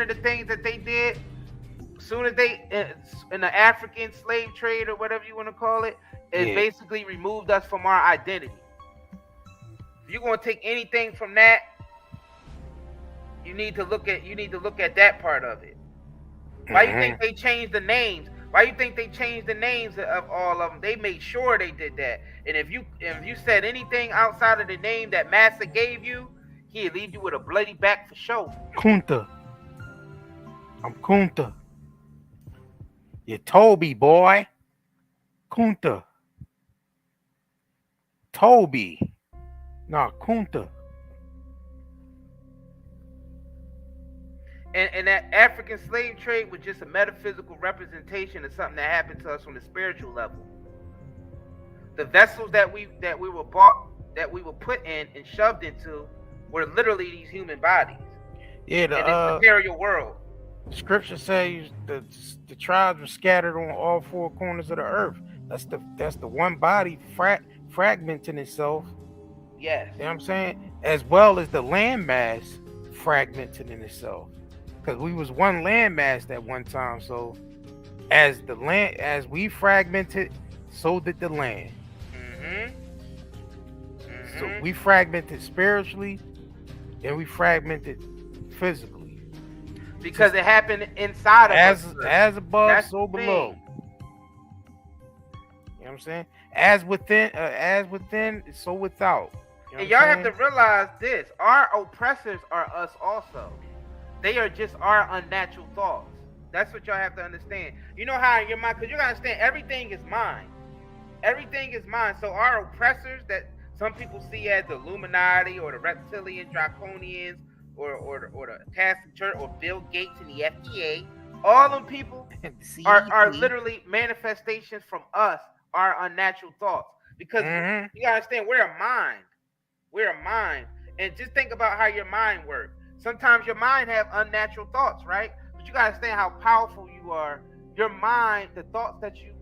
the things that they did, soon as they in the African slave trade or whatever you want to call it, it basically removed us from our identity. If you're going to take anything from that, you need to look at that part of it. Why you think they changed the names? Why you think they changed the names of all of them? They made sure they did that. And if you said anything outside of the name that Massa gave you, he'd leave you with a bloody back for sure. Kunta. I'm Kunta. You Toby, boy. Kunta. Toby. Nah, Kunta. And that African slave trade was just a metaphysical representation of something that happened to us on the spiritual level. The vessels that we were bought, that we were put in and shoved into, were literally these human bodies. Yeah, in this material world. Scripture says the tribes were scattered on all four corners of the earth. That's the one body fragmenting itself. Yes. You know what I'm saying? As well as the landmass fragmenting in itself. Because we was one landmass at one time. So as we fragmented, so did the land. So we fragmented spiritually, and we fragmented physically. Because it happened inside of us. As above, so below. You know what I'm saying? As within, so without. You know and y'all have to realize this. Our oppressors are us also. They are just our unnatural thoughts. That's what y'all have to understand. You know how in your mind, because you gotta understand everything is mind. Everything is mind. So our oppressors that some people see as the Illuminati or the reptilian draconians or the Catholic Church or Bill Gates and the FDA, all them people are literally manifestations from us, our unnatural thoughts. Because you gotta understand, we're a mind. We're a mind. And just think about how your mind works. Sometimes your mind have unnatural thoughts, right? But you gotta understand how powerful you are. Your mind, the thoughts that you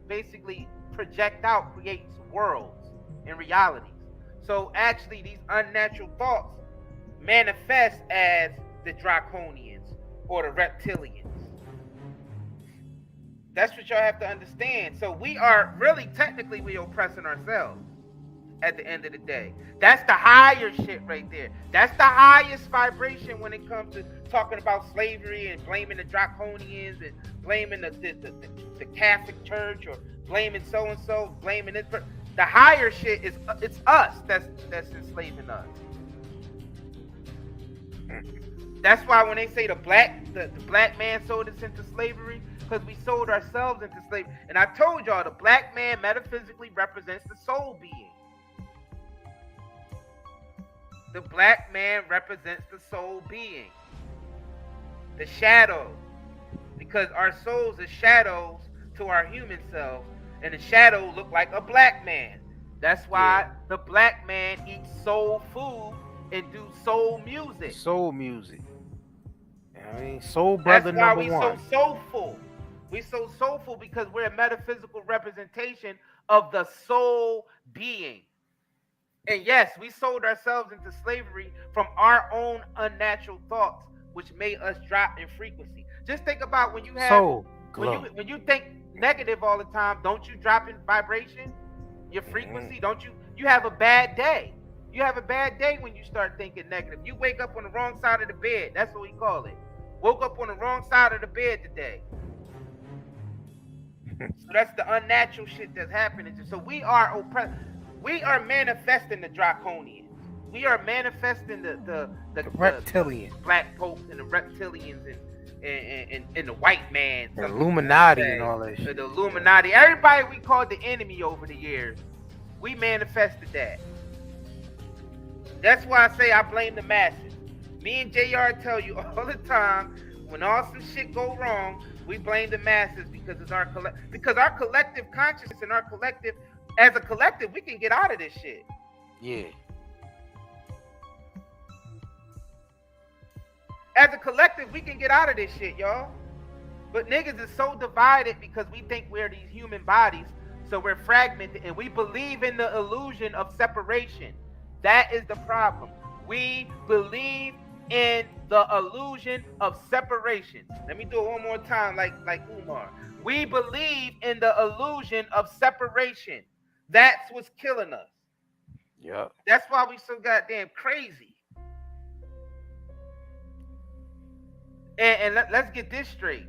basically project out creates worlds and realities. So actually these unnatural thoughts manifest as the draconians or the reptilians. That's what y'all have to understand. So we are really technically we oppressing ourselves at the end of the day. That's the higher shit right there. That's the highest vibration when it comes to talking about slavery and blaming the draconians and blaming the Catholic Church or blaming so and so, blaming this. The higher shit is it's us that's enslaving us. That's why when they say the black man sold us into slavery, because we sold ourselves into slavery. And I told y'all the black man metaphysically represents the soul being. The black man represents the soul being, the shadow, because our souls are shadows to our human selves, and the shadow look like a black man. That's why the black man eats soul food and do soul music. Soul music. I mean, soul brother number one. That's why we so soulful. We so soulful because we're a metaphysical representation of the soul being. And yes, we sold ourselves into slavery from our own unnatural thoughts, which made us drop in frequency. Just think about when you have when you think negative all the time, don't you drop in vibration? Your frequency, don't you? You have a bad day. You have a bad day when you start thinking negative. You wake up on the wrong side of the bed. That's what we call it. Woke up on the wrong side of the bed today. So that's the unnatural shit that's happening. So we are oppressed. We are manifesting the draconians. We are manifesting the reptilians, the black popes and the reptilians and the white man, the Illuminati and all that shit. The Illuminati. Everybody we called the enemy over the years, we manifested that. That's why I say I blame the masses. Me and JR tell you all the time, when all some shit go wrong, we blame the masses because it's our collective consciousness and our collective. As a collective, we can get out of this shit. Yeah. As a collective, we can get out of this shit, y'all. But niggas is so divided because we think we're these human bodies, so we're fragmented, and we believe in the illusion of separation. That is the problem. We believe in the illusion of separation. Let me do it one more time, like Umar. We believe in the illusion of separation. That's what's killing us. Yeah. That's why we so goddamn crazy. And let's get this straight.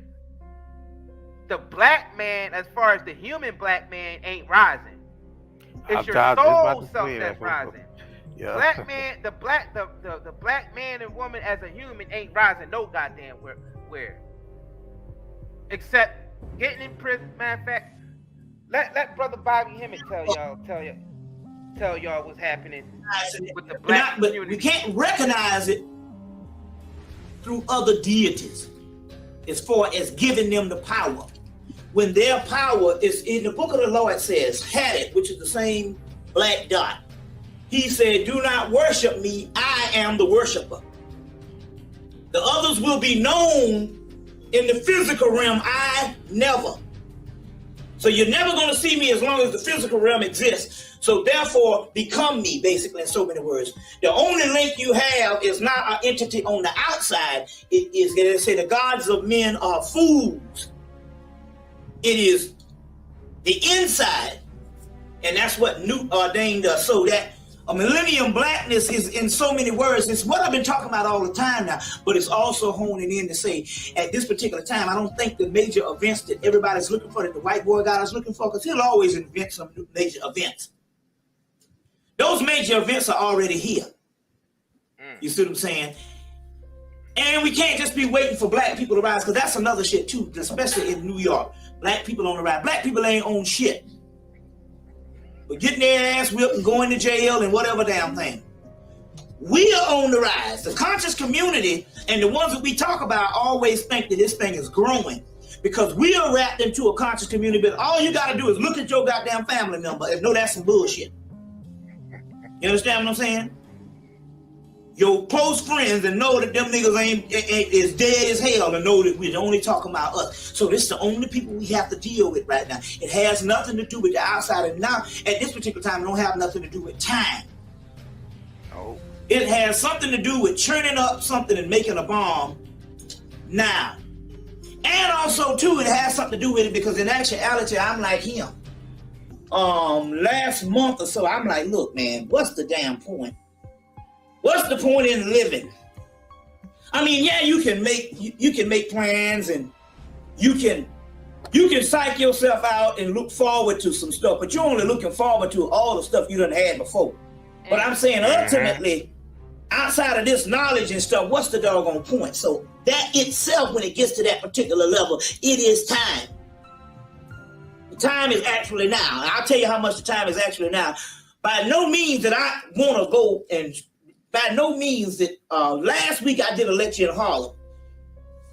The black man, as far as the human black man, ain't rising. It's your soul self that's rising. Yeah. Black man, the black man and woman as a human ain't rising no goddamn where. Except getting in prison. Matter of fact, let Brother Bobby Hemmett tell y'all what's happening with the black community. But we can't recognize it through other deities as far as giving them the power. When their power is in the book of the law, it says, had it, which is the same black dot. He said, do not worship me, I am the worshiper. The others will be known in the physical realm, I never. So you're never going to see me as long as the physical realm exists. So therefore, become me, basically, in so many words. The only link you have is not an entity on the outside. It is, they say, the gods of men are fools. It is the inside. And that's what Newt ordained us. So that a millennium blackness is, in so many words, it's what I've been talking about all the time now, but it's also honing in to say, at this particular time, I don't think the major events that everybody's looking for, that the white boy got us looking for, because he'll always invent some major events. Those major events are already here. You see what I'm saying? And we can't just be waiting for black people to rise, because that's another shit too, especially in New York. Black people on the rise. Black people ain't on shit. But getting their ass whipped and going to jail and whatever damn thing. We are on the rise. The conscious community and the ones that we talk about always think that this thing is growing because we are wrapped into a conscious community. But all you got to do is look at your goddamn family member and know that's some bullshit. You understand what I'm saying? Your close friends and know that them niggas ain't as dead as hell and know that we're only talking about us. So this is the only people we have to deal with right now. It has nothing to do with the outside. And now, at this particular time, it don't have nothing to do with time. Oh. It has something to do with churning up something and making a bomb now. And also, too, it has something to do with it because in actuality, I'm like him. Last month or so, I'm like, look, man, what's the damn point? What's the point in living? I mean, yeah, you can make plans and you can psych yourself out and look forward to some stuff, but you're only looking forward to all the stuff you done had before. But I'm saying ultimately, outside of this knowledge and stuff, what's the doggone point? So that itself, when it gets to that particular level, it is time. The time is actually now. And I'll tell you how much the time is actually now. By no means that I want to go and by no means that last week I did a lecture in Harlem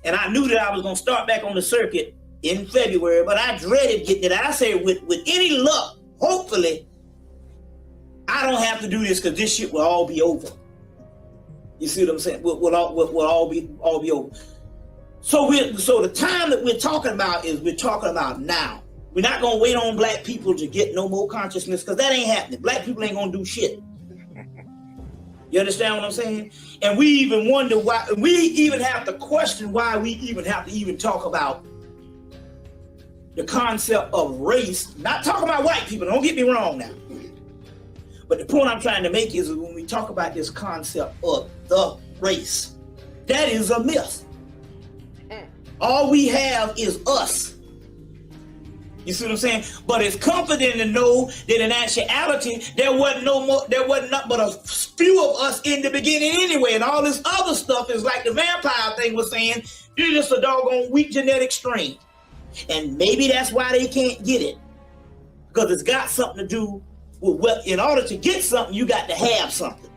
and I knew that I was going to start back on the circuit in February, but I dreaded getting it. I said with any luck, hopefully I don't have to do this because this shit will all be over. You see what I'm saying? We'll all be over. So the time that we're talking about is we're talking about now. We're not going to wait on black people to get no more consciousness because that ain't happening. Black people ain't going to do shit. You understand what I'm saying? And we even wonder why, we even have to question why we even have to even talk about the concept of race. Not talking about white people, don't get me wrong now. But the point I'm trying to make is when we talk about this concept of the race, that is a myth. All we have is us. You see what I'm saying? But it's comforting to know that in actuality, there wasn't nothing but a few of us in the beginning anyway. And all this other stuff is like the vampire thing was saying, you're just a doggone weak genetic strain. And maybe that's why they can't get it. Because it's got something to do with what, in order to get something, you got to have something.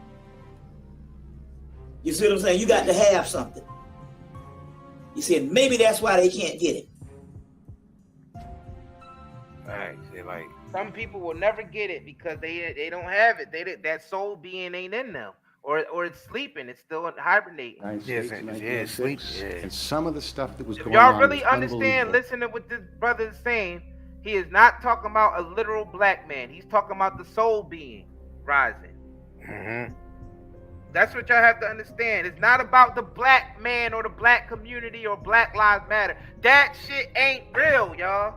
You see what I'm saying? You got to have something. You see, maybe that's why they can't get it. Like some people will never get it because they don't have it. That soul being ain't in them, or it's sleeping. It's still hibernating. It's sleep. And some of the stuff that was going y'all on. Really understand? Listen to what this brother is saying. He is not talking about a literal black man. He's talking about the soul being rising. Mm-hmm. That's what y'all have to understand. It's not about the black man or the black community or Black Lives Matter. That shit ain't real, y'all.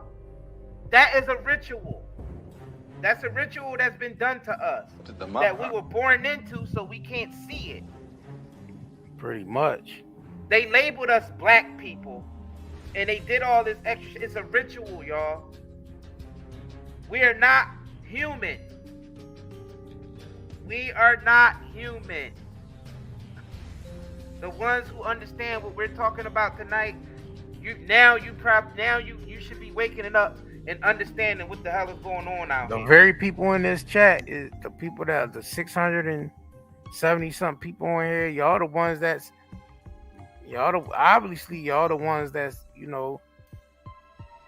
That is a ritual. That's a ritual that's been done to us. That we were born into, so we can't see it. Pretty much. They labeled us black people, and they did all this extra. It's a ritual, y'all. We are not human. We are not human. The ones who understand what we're talking about tonight, you should be waking up and understanding what the hell is going on out here. The very people in this chat is the people that the 670 something people on here. Y'all the ones that's obviously y'all the ones that's, you know,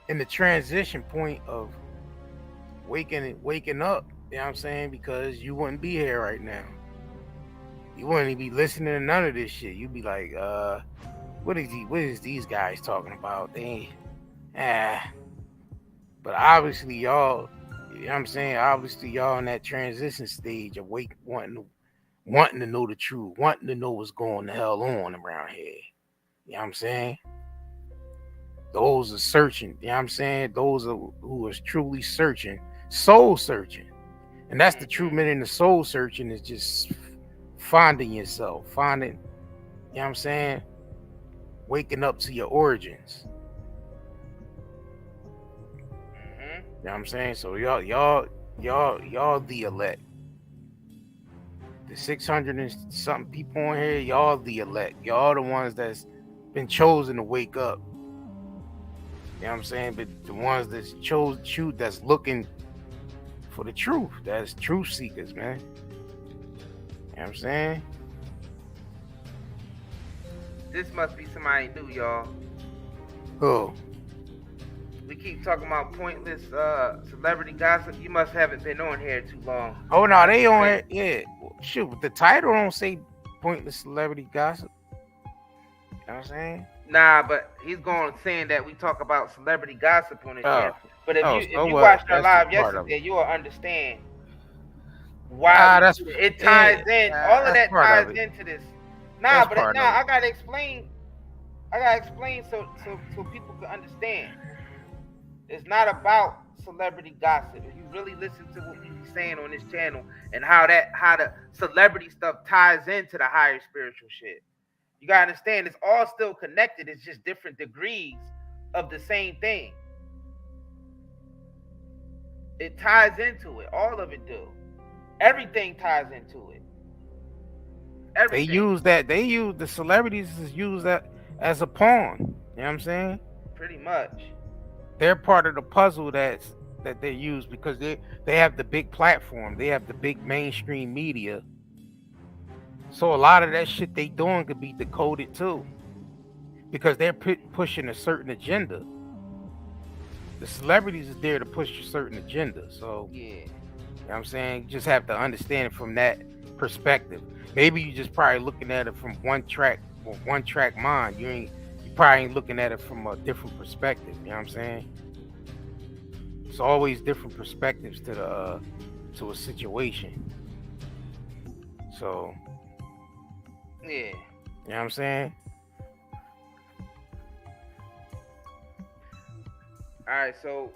in the transition point of waking up. You know what I'm saying? Because you wouldn't be here right now. You wouldn't be listening to none of this shit. You'd be like, what is these guys talking about? But obviously y'all, you know what I'm saying? Obviously y'all in that transition stage of wanting to know the truth, wanting to know what's going the hell on around here. You know what I'm saying? Those are searching, you know what I'm saying? Those are who is truly searching, soul searching. And that's the true meaning of soul searching, is just finding yourself, you know what I'm saying? Waking up to your origins. You know what I'm saying? So y'all the elect. The 600 and something people on here, y'all the elect. Y'all the ones that's been chosen to wake up. You know what I'm saying? But the ones that's that's looking for the truth. That's truth seekers, man. You know what I'm saying? This must be somebody new, y'all. Who? We keep talking about pointless celebrity gossip. You must haven't been on here too long. Oh no, they on here. Yeah, shoot. The title don't say pointless celebrity gossip. You know what I'm saying? Nah, but he's going saying that we talk about celebrity gossip on this channel. But if you watched our live yesterday, you will understand why it ties in. All of that ties into this. I gotta explain. So people can understand. It's not about celebrity gossip. If you really listen to what we be saying on this channel and how the celebrity stuff ties into the higher spiritual shit, you gotta understand it's all still connected. It's just different degrees of the same thing. It ties into it. All of it do. Everything ties into it. Everything. The celebrities use that as a pawn. You know what I'm saying? Pretty much. They're part of the puzzle that they use because they have the big platform. They have the big mainstream media. So a lot of that shit they doing could be decoded too, because they're pushing a certain agenda. The celebrities is there to push a certain agenda. So yeah, you know what I'm saying? You just have to understand it from that perspective. Maybe you just probably looking at it from one track mind. You probably ain't looking at it from a different perspective. You know what I'm saying? It's always different perspectives to a situation. So Yeah. You know what I'm saying? All right, so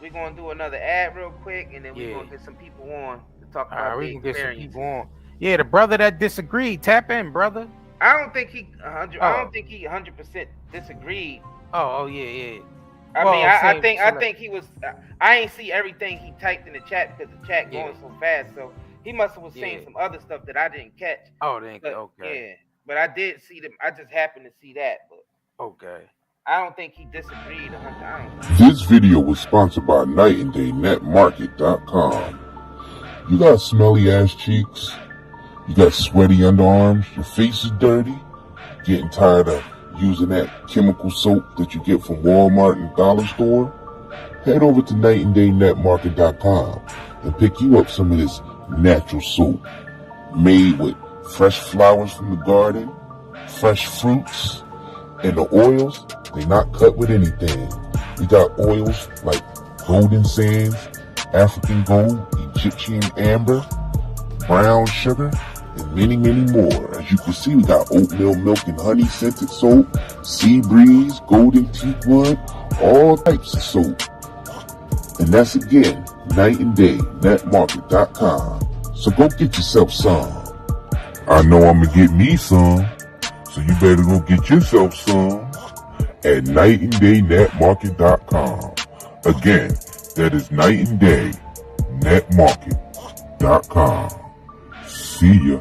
we're gonna do another ad real quick, and then we're gonna get some people on to talk about we the can get some experiences. people on. Yeah, the brother that disagreed, tap in, brother. I don't think he 100. I don't think he 100% disagreed. Oh yeah. I mean, I think he was. I ain't see everything he typed in the chat because the chat going so fast. So he must have was saying some other stuff that I didn't catch. Oh, okay. Yeah, but I did see them. I just happened to see that. But okay. I don't think he disagreed. This video was sponsored by NightandDayNetMarket.com. You got smelly ass cheeks? You got sweaty underarms? Your face is dirty? Getting tired of using that chemical soap that you get from Walmart and Dollar Store? Head over to NightandDayNetMarket.com and pick you up some of this natural soap made with fresh flowers from the garden, fresh fruits, and the oils, they not cut with anything. We got oils like golden sands, African gold, Egyptian amber, brown sugar, and many, many more. As you can see, we got oatmeal milk and honey scented soap, sea breeze, golden teakwood, all types of soap. And that's again, NightandDayNetMarket.com. So go get yourself some. I know I'm gonna get me some, so you better go get yourself some at NightandDayNetMarket.com. Again, that is NightandDayNetMarket.com. See ya.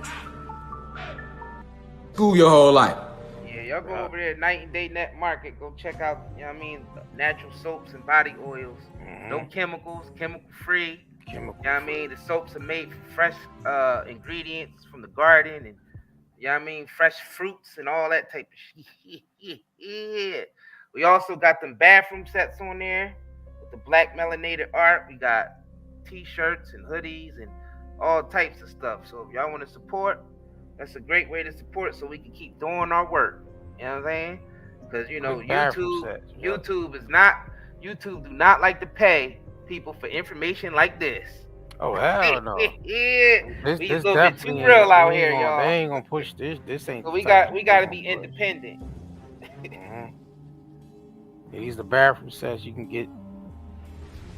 School your whole life. Yeah, y'all go over there at Night and Day Net Market. Go check out, you know what I mean, natural soaps and body oils. No chemicals, chemical free. You know what I mean? The soaps are made from fresh ingredients from the garden, and you know what I mean, fresh fruits and all that type of shit. Yeah. We also got them bathroom sets on there with the black melanated art. We got t-shirts and hoodies and all types of stuff. So if y'all want to support, that's a great way to support so we can keep doing our work. You know what I'm saying? Because you know, YouTube do not like to pay people for information like this. Oh hell no! Yeah, this we a little bit too real out here, y'all. They ain't gonna push this. This ain't. So we got to be independent. These the bathroom sets you can get. You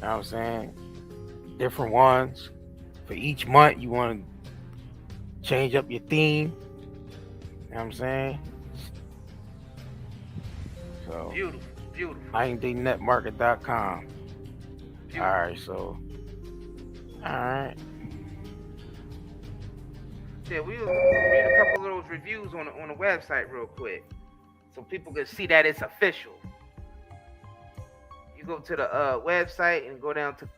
know what I'm saying? Different ones for each month. You want to change up your theme. You know what I'm saying? So beautiful. NightandDayNetMarket.com. All right, so. All right. Yeah, we'll read a couple of those reviews on the website real quick, so people can see that it's official. You go to the website and go down to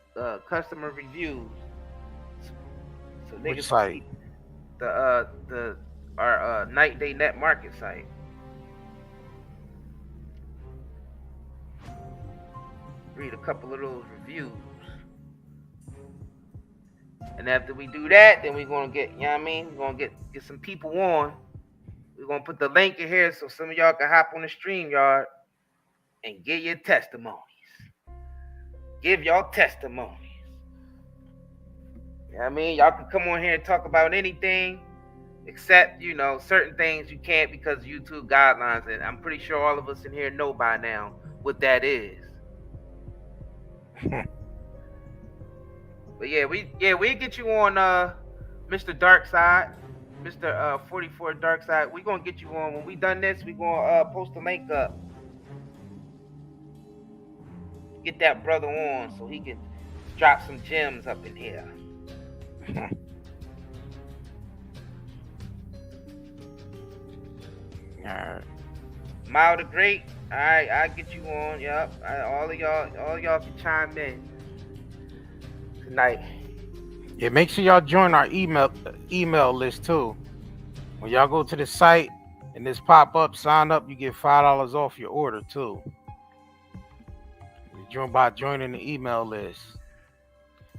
customer reviews. So which site? Our Night and Day Net Market site. Read a couple of those reviews. And after we do that, then we're gonna get, you know what I mean? We're gonna get some people on. We're gonna put the link in here so some of y'all can hop on the StreamYard and give your testimonies. Give y'all testimonies. You know what I mean? Y'all can come on here and talk about anything except, you know, certain things you can't because of YouTube guidelines. And I'm pretty sure all of us in here know by now what that is. But yeah, we get you on Mr. Darkside, Mr. 44 Darkside. We gonna get you on. When we done this, we gonna post the link up. Get that brother on so he can drop some gems up in here. Alright. Mile the Great. Alright, I'll get you on. Yup. All y'all can chime in tonight. Yeah, make sure y'all join our email list too. When y'all go to the site and this pop up, sign up, you get $5 off your order too. You join by joining the email list.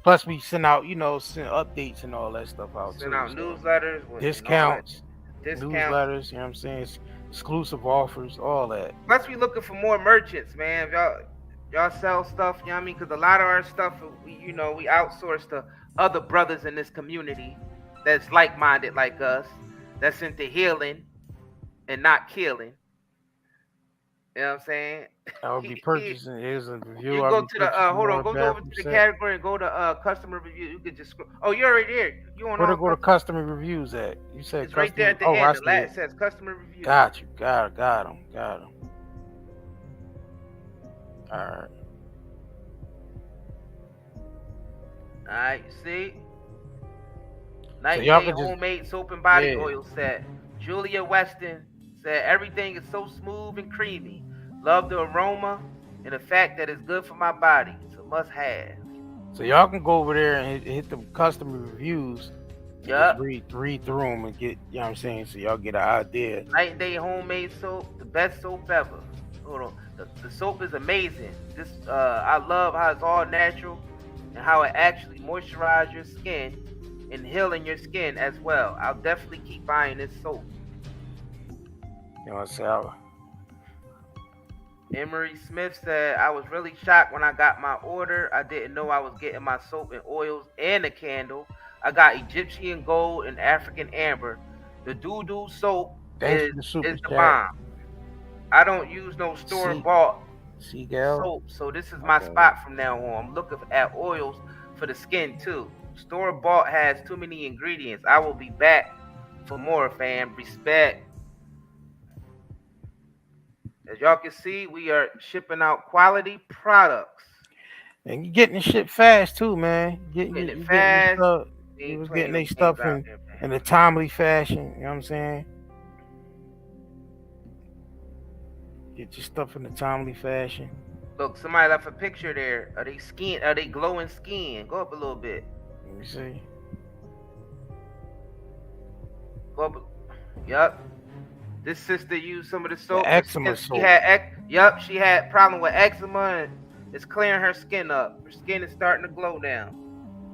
Plus we send out, send updates and all that stuff out. Send out newsletters, discounts, newsletters, you know what I'm saying? Exclusive offers, all that. Plus we looking for more merchants, man. If y'all sell stuff, you know what I mean? Because a lot of our stuff, we outsource to other brothers in this community that's like-minded like us. that's into healing and not killing. You know what I'm saying? I would be purchasing. Here's a review. You go to the hold on, go over to the category and go to customer review. You could just scroll. Oh, you're already there. You on where to all go to customer reviews at? You said it's right there at the end. It says customer review. Got you. Got him. All right, you see? Night Day homemade soap and body oil set. Julia Weston said everything is so smooth and creamy. Love the aroma and the fact that it's good for my body. It's a must have. So y'all can go over there and hit the customer reviews. Yep. Read through them and get, you know what I'm saying, so y'all get an idea. Night Day homemade soap, the best soap ever. Hold on. The soap is amazing. This I love how it's all natural and how it actually moisturizes your skin and healing your skin as well. I'll definitely keep buying this soap. You know what I'm saying? Emery Smith said, I was really shocked when I got my order. I didn't know I was getting my soap and oils and a candle. I got Egyptian gold and African amber. The doo-doo soap is the bomb. I don't use no store-bought soap, so this is my spot from now on. I'm looking at oils for the skin too. Store-bought has too many ingredients. I will be back for more, fam. Respect. As y'all can see, we are shipping out quality products. And you're getting the shit fast too, man. Getting it fast. You was getting their stuff in a timely fashion. You know what I'm saying? Get your stuff in a timely fashion. Look, somebody left a picture there. Are they skin? Are they glowing skin? Go up a little bit. Let me see. Go up. Yup. This sister used some of the soap. Eczema soap. She had problem with eczema and it's clearing her skin up. Her skin is starting to glow down.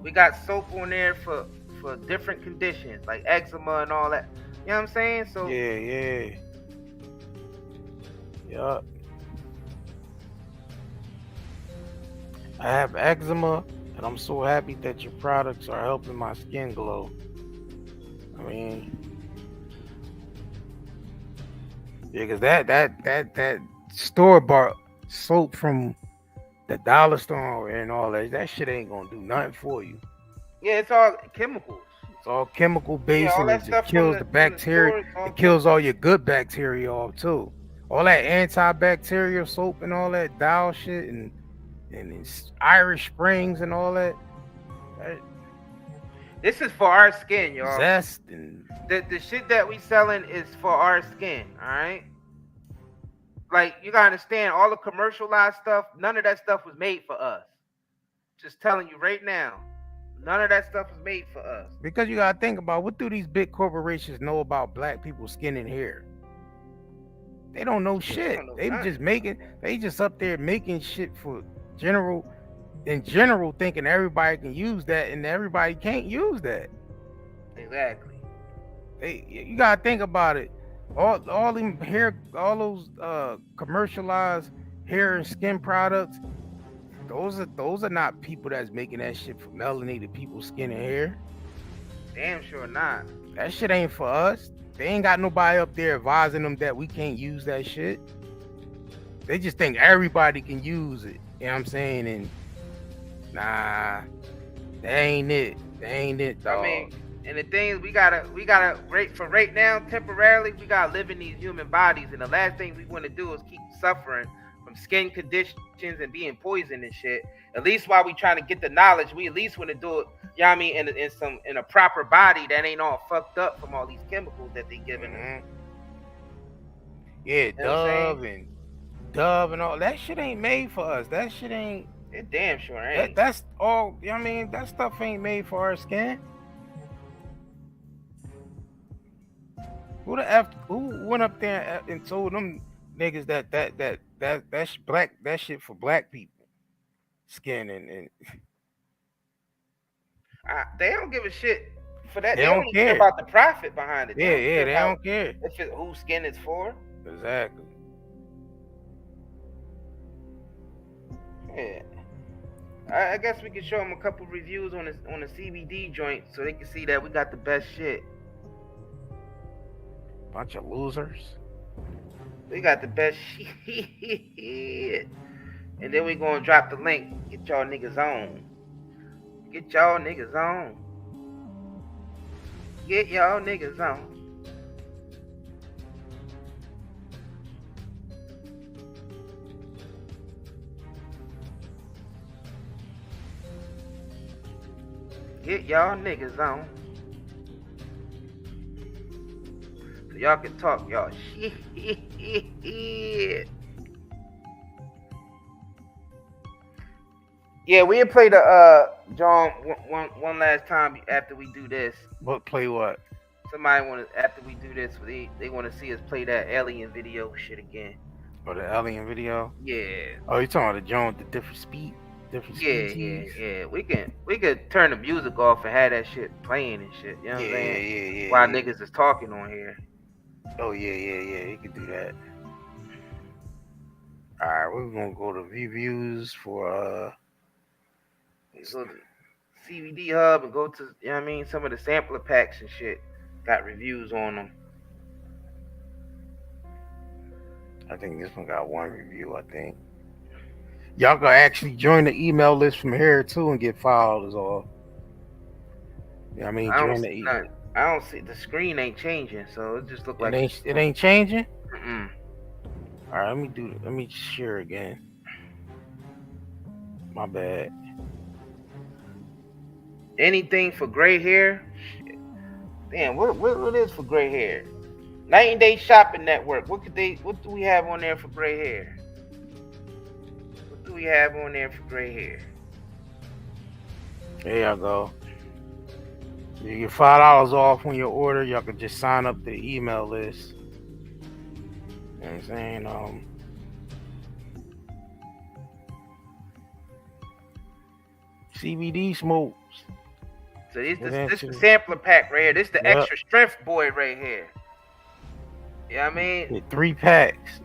We got soap on there for different conditions like eczema and all that. You know what I'm saying? So yeah. Yup. I have eczema, and I'm so happy that your products are helping my skin glow. I mean, yeah, because that store-bought soap from the dollar store and all that shit ain't gonna do nothing for you. Yeah, it's all chemicals. It's all chemical based, and it kills the bacteria. It kills all your good bacteria off too. All that antibacterial soap and all that Dow shit and Irish Springs and all that. This is for our skin, y'all. Zest and the shit that we selling is for our skin, all right? Like, you gotta understand, all the commercialized stuff, none of that stuff was made for us. Just telling you right now, none of that stuff was made for us. Because you gotta think about, what do these big corporations know about black people's skin and hair? They don't know shit. They just up there making shit for in general, thinking everybody can use that, and everybody can't use that. Exactly. You gotta think about it. All them hair, all those commercialized hair and skin products, those are not people that's making that shit for melanated people's skin and hair. Damn sure not. That shit ain't for us. They ain't got nobody up there advising them that we can't use that shit. They just think everybody can use it. You know what I'm saying? And nah, that ain't it, dog. I mean, and the thing is, we gotta right now, temporarily, we gotta live in these human bodies, and the last thing we want to do is keep suffering from skin conditions and being poisoned and shit. At least while we trying to get the knowledge, we at least want to do it, you know what I mean, in a proper body that ain't all fucked up from all these chemicals that they giving us. Yeah, Dove and all that shit ain't made for us. That shit ain't. It damn sure ain't. That's all. You know what I mean, that stuff ain't made for our skin. Who went up there and told them niggas that's black, that shit for black people skin and they don't give a shit for that. They don't care about the profit behind it. They don't care if whose skin it's for. Exactly. Yeah. I guess we can show them a couple reviews on the CBD joint so they can see that we got the best shit. Bunch of losers. We got the best shit. And then we gonna drop the link. Get y'all niggas on. Get y'all niggas on. Get y'all niggas on. Get y'all niggas on. So y'all can talk y'all shit. Yeah, we'll play the John one last time after we do this. What play what? Somebody after we do this, they want to see us play that alien video shit again. Oh, the alien video? Yeah. Oh, you talking about the John with the different speed? Yeah. We could turn the music off and have that shit playing and shit. You know what I'm saying? Yeah. While niggas is talking on here. Oh yeah. You can do that. All right, we're gonna go to reviews for go to CBD Hub and go to, you know what I mean, some of the sampler packs and shit. Got reviews on them. I think this one got one review, I think. Y'all gonna actually join the email list from here too and get filed is all. Yeah, I mean, I don't see the screen ain't changing, so it just look like it ain't changing. Mm-mm. All right, let me share again. My bad. Anything for gray hair? Shit. Damn, what is for gray hair? 90-day shopping network. What do we have on there for gray hair? What do we have on there for gray hair? There y'all go. You get $5 off when you order. Y'all can just sign up to the email list. You know what I'm saying? CBD smokes. So this the sampler pack right here. This the extra strength boy right here. You know what I mean? 3 packs.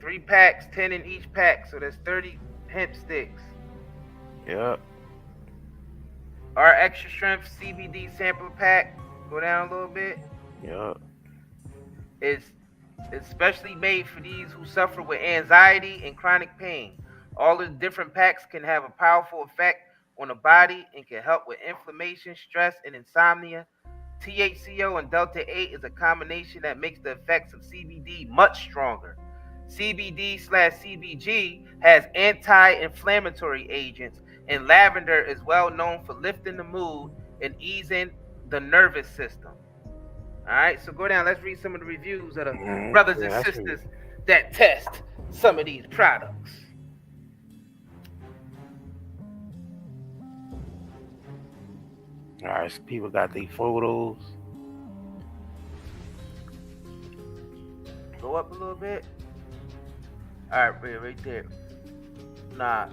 3 packs, 10 in each pack. So that's 30 hemp sticks. Yep. Our extra strength CBD sampler pack. Go down a little bit. Yep. It's especially made for these who suffer with anxiety and chronic pain. All the different packs can have a powerful effect on the body and can help with inflammation, stress, and insomnia. THCO and Delta 8 is a combination that makes the effects of CBD much stronger. CBD/CBG has anti-inflammatory agents, and lavender is well known for lifting the mood and easing the nervous system. All right, so go down. Let's read some of the reviews of the brothers and sisters that test some of these products. All right, so people got their photos. Go up a little bit. All right, right there. Nah,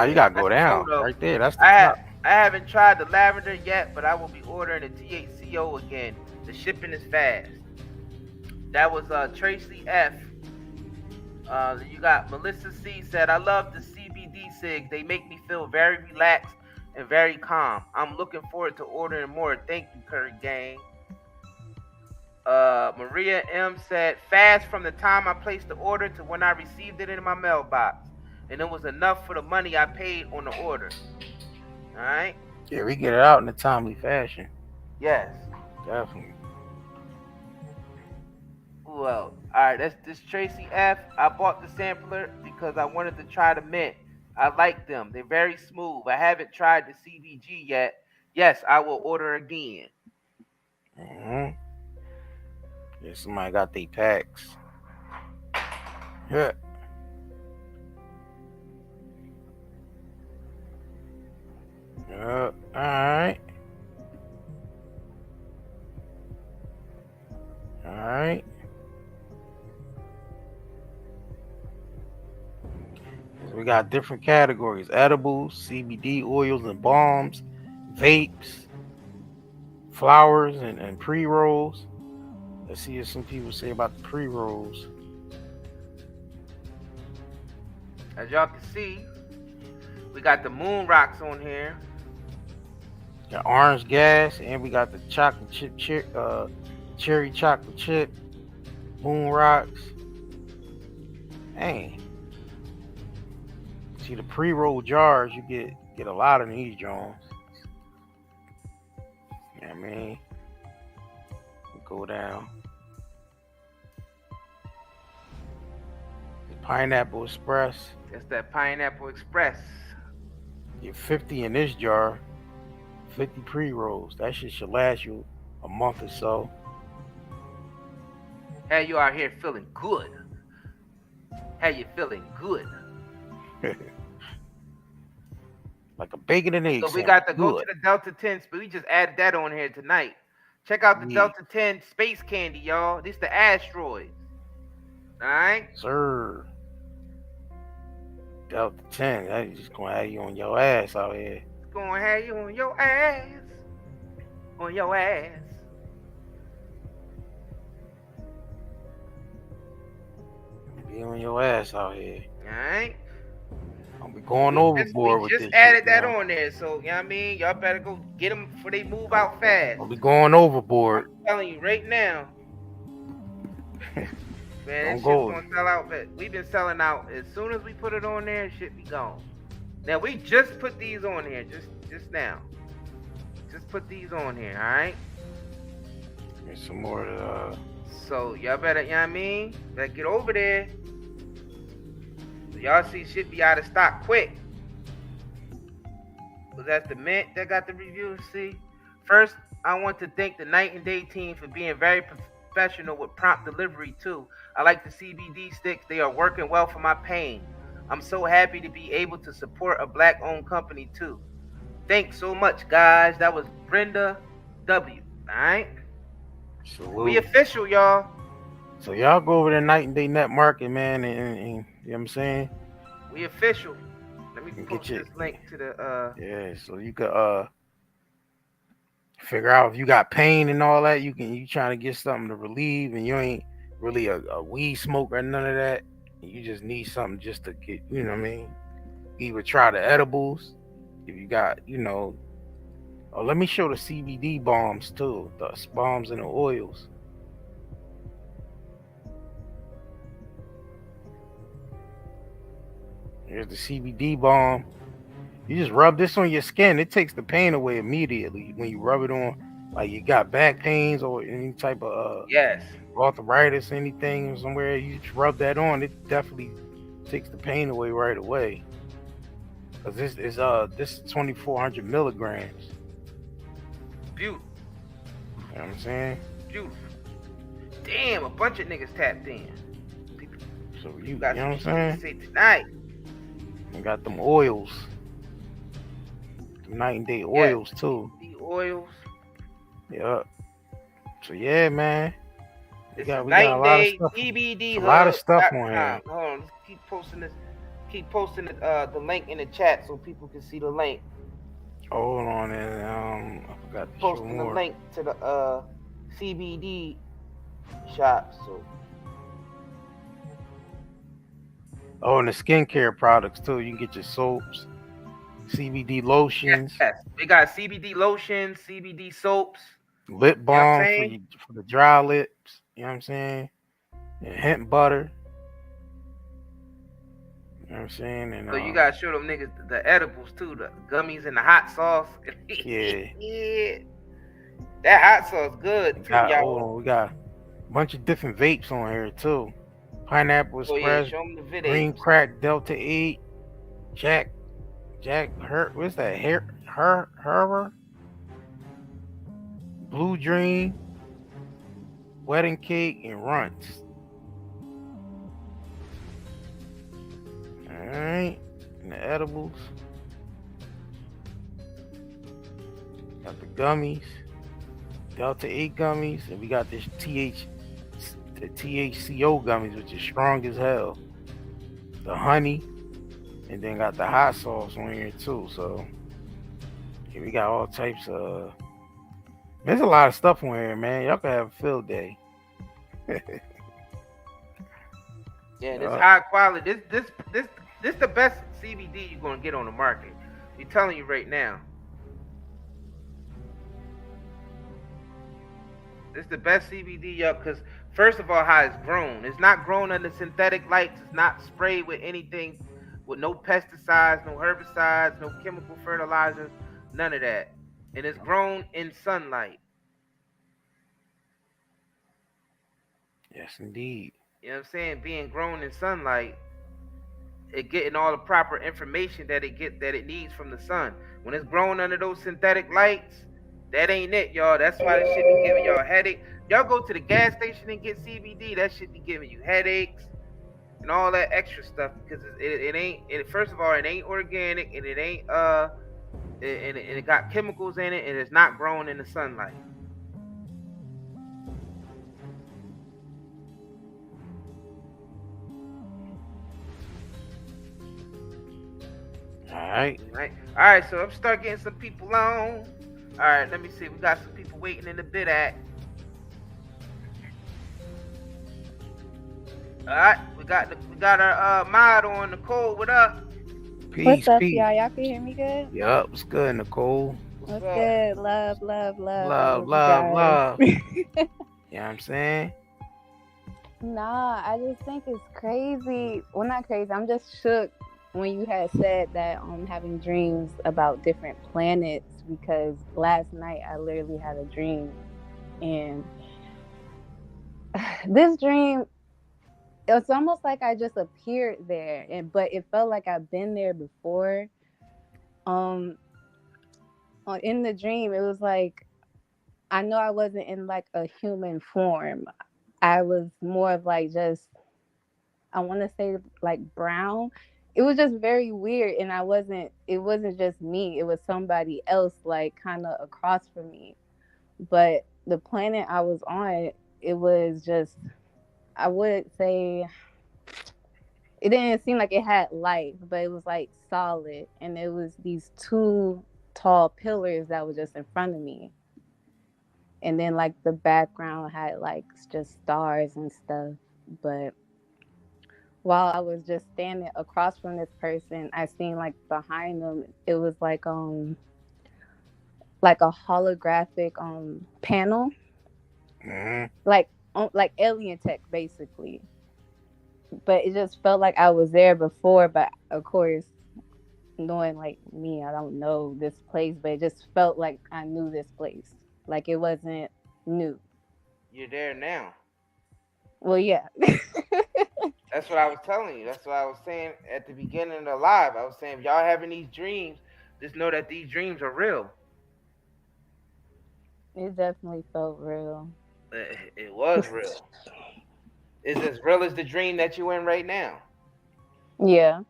you gotta go down right there. That's the top. I haven't tried the lavender yet, but I will be ordering the THCO again. The shipping is fast. That was Tracy F. You got Melissa C said, I love the CBD cigs. They make me feel very relaxed and very calm. I'm looking forward to ordering more. Thank you, Curry Gang. Maria M said, fast from the time I placed the order to when I received it in my mailbox. And it was enough for the money I paid on the order. All right? Yeah, we get it out in a timely fashion. Yes. Definitely. Well, all right, that's this Tracy F. I bought the sampler because I wanted to try the mint. I like them. They're very smooth. I haven't tried the CBG yet. Yes, I will order again. Yeah, somebody got their packs. Yeah. All right. All right. So we got different categories: edibles, CBD oils and balms, vapes, flowers, and pre-rolls. Let's see what some people say about the pre-rolls. As y'all can see, we got the moon rocks on here. Got orange gas, and we got the chocolate chip, cherry chocolate chip. moon rocks. Dang. See the pre-roll jars, you get a lot of these Jones. You know what I mean? Go down. The Pineapple Express. That's that Pineapple Express. Get 50 in this jar. 50 pre-rolls. That shit should last you a month or so. How you out here feeling good? How you feeling good? Like a bacon and eggs. So we got to go to the Delta 10, but we just added that on here tonight. Check out the Delta 10 space candy, y'all. This the asteroids. All right? Sir. Delta 10. That just gonna have you on your ass out here. It's gonna have you on your ass. On your ass. Be on your ass out here. All right? I'll be going overboard with this. We just added that on there, so, you know what I mean? Y'all better go get them before they move out fast. I'll be going overboard. I'm telling you right now. Man, this shit's gonna sell out. We've been selling out. As soon as we put it on there, shit be gone. Now, we just put these on here, just now. Just put these on here, alright? Get some more, So, y'all better, you know what I mean? Better get over there. So y'all see shit be out of stock quick. Was that the Mint that got the review? See? First, I want to thank the Night and Day team for being very professional with prompt delivery, too. I like the CBD sticks. They are working well for my pain. I'm so happy to be able to support a black-owned company, too. Thanks so much, guys. That was Brenda W. Alright? We official, y'all. So y'all go over to Night and Day Net Market, man, and you know what I'm saying? We official. Let me post this link to the yeah, so you could figure out if you got pain and all that. You trying to get something to relieve, and you ain't really a weed smoker or none of that. You just need something just to get, you know what I mean? Either try the edibles if you got, you know. Oh, let me show the CBD bombs too, the bombs and the oils. Here's the CBD bomb. You just rub this on your skin. It takes the pain away immediately when you rub it on. Like you got back pains or any type of arthritis, anything somewhere. You just rub that on. It definitely takes the pain away right away. Cause this is 2,400 milligrams. Beautiful. You know what I'm saying? Beautiful. Damn, a bunch of niggas tapped in. So you know what I'm saying? Say tonight. We got them oils. The Night and Day oils too. The oils. Yeah. So yeah, man. We got a Night lot of Day stuff. CBD Hub. A lot of stuff on here. Hold on, let's keep posting this. Keep posting the link in the chat so people can see the link. Hold on, and I forgot to posting show more. the link to the CBD shop. So. Oh, and the skincare products too. You can get your soaps, CBD lotions. Yes. We got CBD lotions, CBD soaps, lip balm for the dry lips. You know what I'm saying? And hemp butter. You know what I'm saying? And so you gotta show them niggas the edibles too, the gummies and the hot sauce. Yeah. Yeah. That hot sauce good too, y'all. We got a bunch of different vapes on here too. Pineapple Express, Green Crack, Delta 8, Jack, what's that? Herber, Blue Dream, Wedding Cake, and Runts. Alright, and the edibles. Got the gummies, Delta 8 gummies, and we got this the THCO gummies, which is strong as hell. The honey, and then got the hot sauce on here too. So yeah, we got all types of. There's a lot of stuff on here, man. Y'all can have a field day. Yeah, this high quality. This the best CBD you're gonna get on the market. I'm telling you right now. It's the best CBD, yo. Because first of all, how it's grown. It's not grown under synthetic lights. It's not sprayed with anything, with no pesticides, no herbicides, no chemical fertilizers, none of that. And it's grown in sunlight. Yes, indeed. You know what I'm saying? Being grown in sunlight, it getting all the proper information that it needs from the sun. When it's grown under those synthetic lights, that ain't it, y'all. That's why this shit be giving y'all a headache. Y'all go to the gas station and get CBD, that shit be giving you headaches and all that extra stuff because it ain't. First of all, it ain't organic and it ain't and it got chemicals in it and it's not grown in the sunlight. All right. So I'm start getting some people on. All right, let me see. We got some people waiting in the bid act. All right, we got our mod on. Nicole, what up? Peace, what's up, y'all? Y'all can hear me good? Yup, what's good, Nicole? What's good? Love. You know what I'm saying? Nah, I just think it's crazy. Well, not crazy. I'm just shook when you had said that having dreams about different planets, because last night I literally had a dream, and this dream, it's almost like I just appeared there, but it felt like I've been there before. In the dream, it was like I know I wasn't in like a human form. I was more of like just, I want to say like brown. It was just very weird, and it wasn't just me. It was somebody else like kind of across from me. But the planet I was on, it was just, I would say, it didn't seem like it had life, but it was like solid. And it was these two tall pillars that were just in front of me. And then like the background had like just stars and stuff. But while I was just standing across from this person, I seen like behind them, it was like a holographic panel, like alien tech basically. But it just felt like I was there before. But of course, knowing like me, I don't know this place, but it just felt like I knew this place. Like it wasn't new. You're there now. Well, yeah. That's what I was telling you. That's what I was saying at the beginning of the live. I was saying, if y'all having these dreams, just know that these dreams are real. It definitely felt real. It was real. It's as real as the dream that you're in right now. Yeah.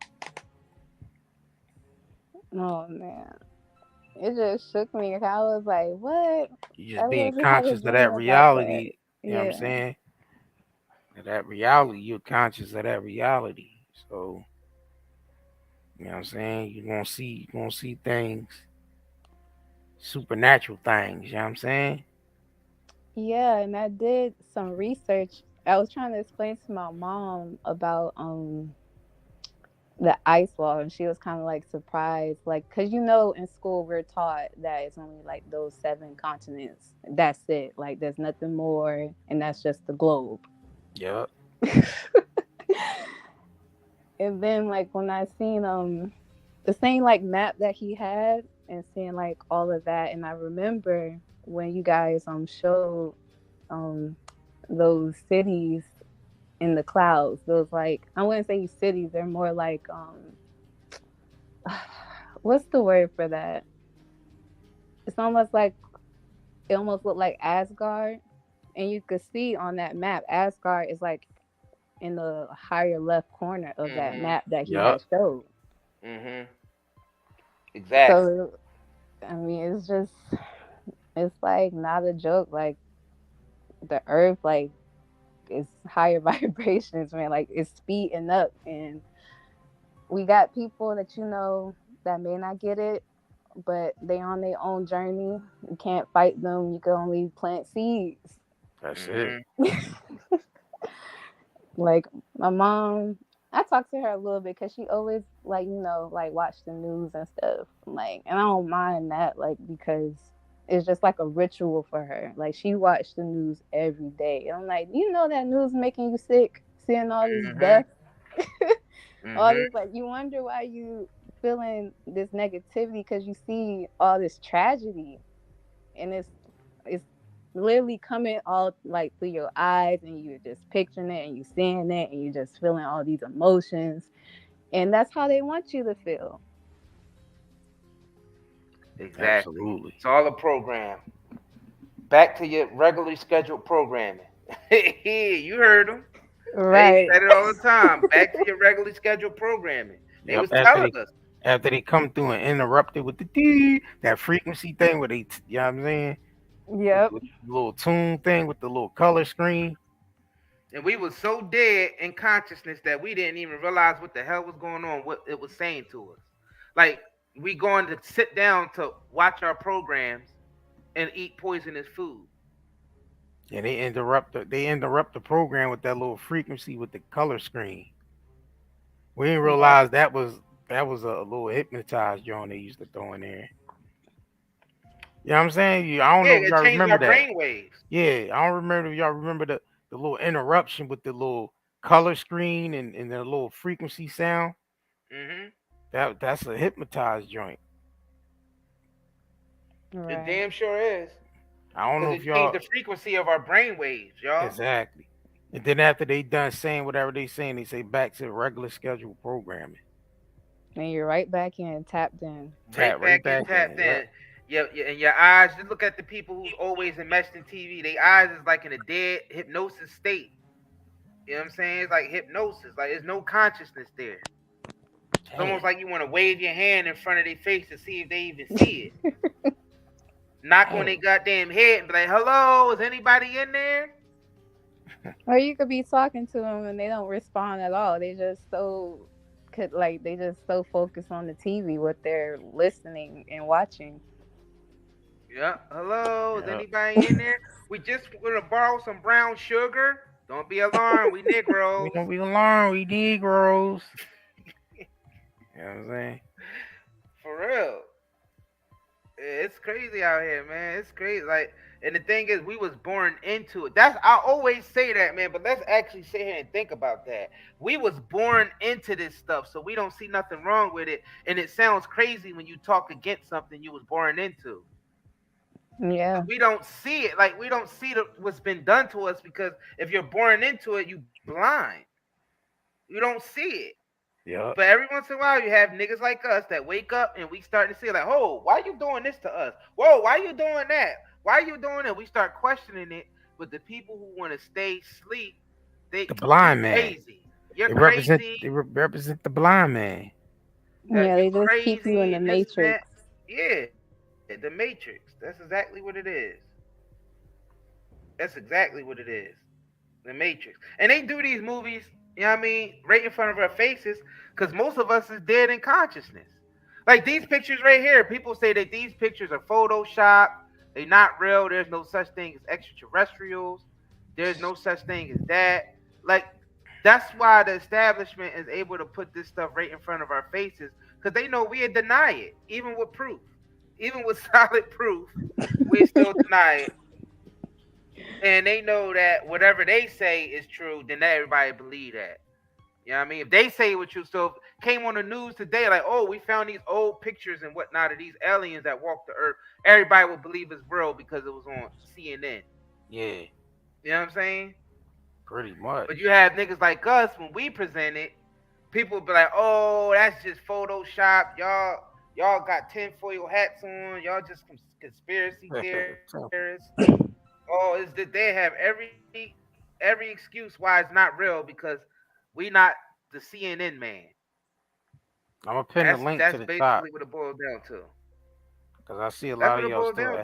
Oh, man. It just shook me. I was like, what? You just being conscious of that reality. You know what I'm saying? That reality, you're conscious of that reality. So, you know what I'm saying? You're gonna see things, supernatural things, you know what I'm saying? Yeah, and I did some research. I was trying to explain to my mom about the ice wall, and she was kind of like surprised, like, because in school we're taught that it's only like those 7 continents. That's it. Like there's nothing more, and that's just the globe. Yep. And then like when I seen the same like map that he had and seeing like all of that, and I remember when you guys showed those cities in the clouds, those like, I wouldn't say cities, they're more like what's the word for that? It's almost like, it almost looked like Asgard, and you could see on that map Asgard is like in the higher left corner of that map that he had showed. Exactly. So I mean, it's like not a joke. Like the earth, like, it's higher vibrations, man. Like it's speeding up, and we got people that that may not get it, but they on their own journey. You can't fight them. You can only plant seeds. That's it. Like my mom, I talked to her a little bit because she always like watch the news and stuff. Like, and I don't mind that, like, because It's just like a ritual for her. Like she watched the news every day. I'm like, you know that news making you sick, seeing all this death, all this. Like you wonder why you feeling this negativity because you see all this tragedy, and it's literally coming all like through your eyes, and you're just picturing it, and you seeing it, and you're just feeling all these emotions, and that's how they want you to feel. Exactly. Absolutely. It's all a program. Back to your regularly scheduled programming. You heard them. Right. They said it all the time. Back to your regularly scheduled programming. They was telling us. After they come through and interrupt it with the that frequency thing where they, you know what I'm saying? Yep. With the little tune thing with the little color screen. And we was so dead in consciousness that we didn't even realize what the hell was going on, what it was saying to us. Like we going to sit down to watch our programs and eat poisonous food. Yeah, they interrupt the program with that little frequency with the color screen. We didn't realize that was a little hypnotized joint they used to throw in there. You know what I'm saying? I don't know if y'all remember that. Brain waves. Yeah, I don't remember if y'all remember the little interruption with the little color screen and the little frequency sound. That's a hypnotized joint. It damn sure is. I don't know if it y'all changed the frequency of our brain waves, y'all. Exactly. And then after they done saying whatever they saying, they say back to regular scheduled programming. And you're right back in, tapped in. Tapped in. Yeah, and your eyes, just look at the people who's always enmeshed in TV. Their eyes is like in a dead hypnosis state. You know what I'm saying? It's like hypnosis. Like there's no consciousness there. It's almost like you want to wave your hand in front of their face to see if they even see it. Knock on their goddamn head and be like, "Hello, is anybody in there?" Or you could be talking to them and they don't respond at all. They just so focused on the TV, what they're listening and watching. Yeah. Hello, is anybody in there? We just gonna borrow some brown sugar. Don't be alarmed. We Negroes. Don't be alarmed. We Negroes. You know what I'm saying? For real. It's crazy out here, man. It's crazy. Like, and the thing is, we was born into it. I always say that, man. But let's actually sit here and think about that. We was born into this stuff, so we don't see nothing wrong with it. And it sounds crazy when you talk against something you was born into. Yeah. We don't see it. Like we don't see what's been done to us because if you're born into it, you blind. You don't see it. Yeah. But every once in a while, you have niggas like us that wake up and we start to see like, oh, why you doing this to us? Whoa, why you doing that? Why you doing it? We start questioning it. But the people who want to stay asleep, the blind man. Crazy. You're crazy. They represent the blind man. Yeah, they just keep you in the matrix. Yeah, the matrix. That's exactly what it is. That's exactly what it is. The Matrix. And they do these movies, you know what I mean, right in front of our faces, because most of us is dead in consciousness. Like these pictures right here, people say that these pictures are Photoshop. They're not real. There's no such thing as extraterrestrials. There's no such thing as that. Like, that's why the establishment is able to put this stuff right in front of our faces, because they know we'd deny it, even with proof. Even with solid proof, we still deny it. And they know that whatever they say is true, then everybody believe that. You know what I mean? If they say what you so came on the news today, like, oh, we found these old pictures and whatnot of these aliens that walk the earth, everybody would believe it's real because it was on CNN. Yeah. You know what I'm saying? Pretty much. But you have niggas like us, when we present it, people be like, oh, that's just Photoshop. Y'all got tinfoil hats on. Y'all just conspiracy theorists. Oh, is that they have every excuse why it's not real because we not the CNN man. I'm gonna pin the link to the top. That's basically what it boils down to. Because I see a lot of y'all still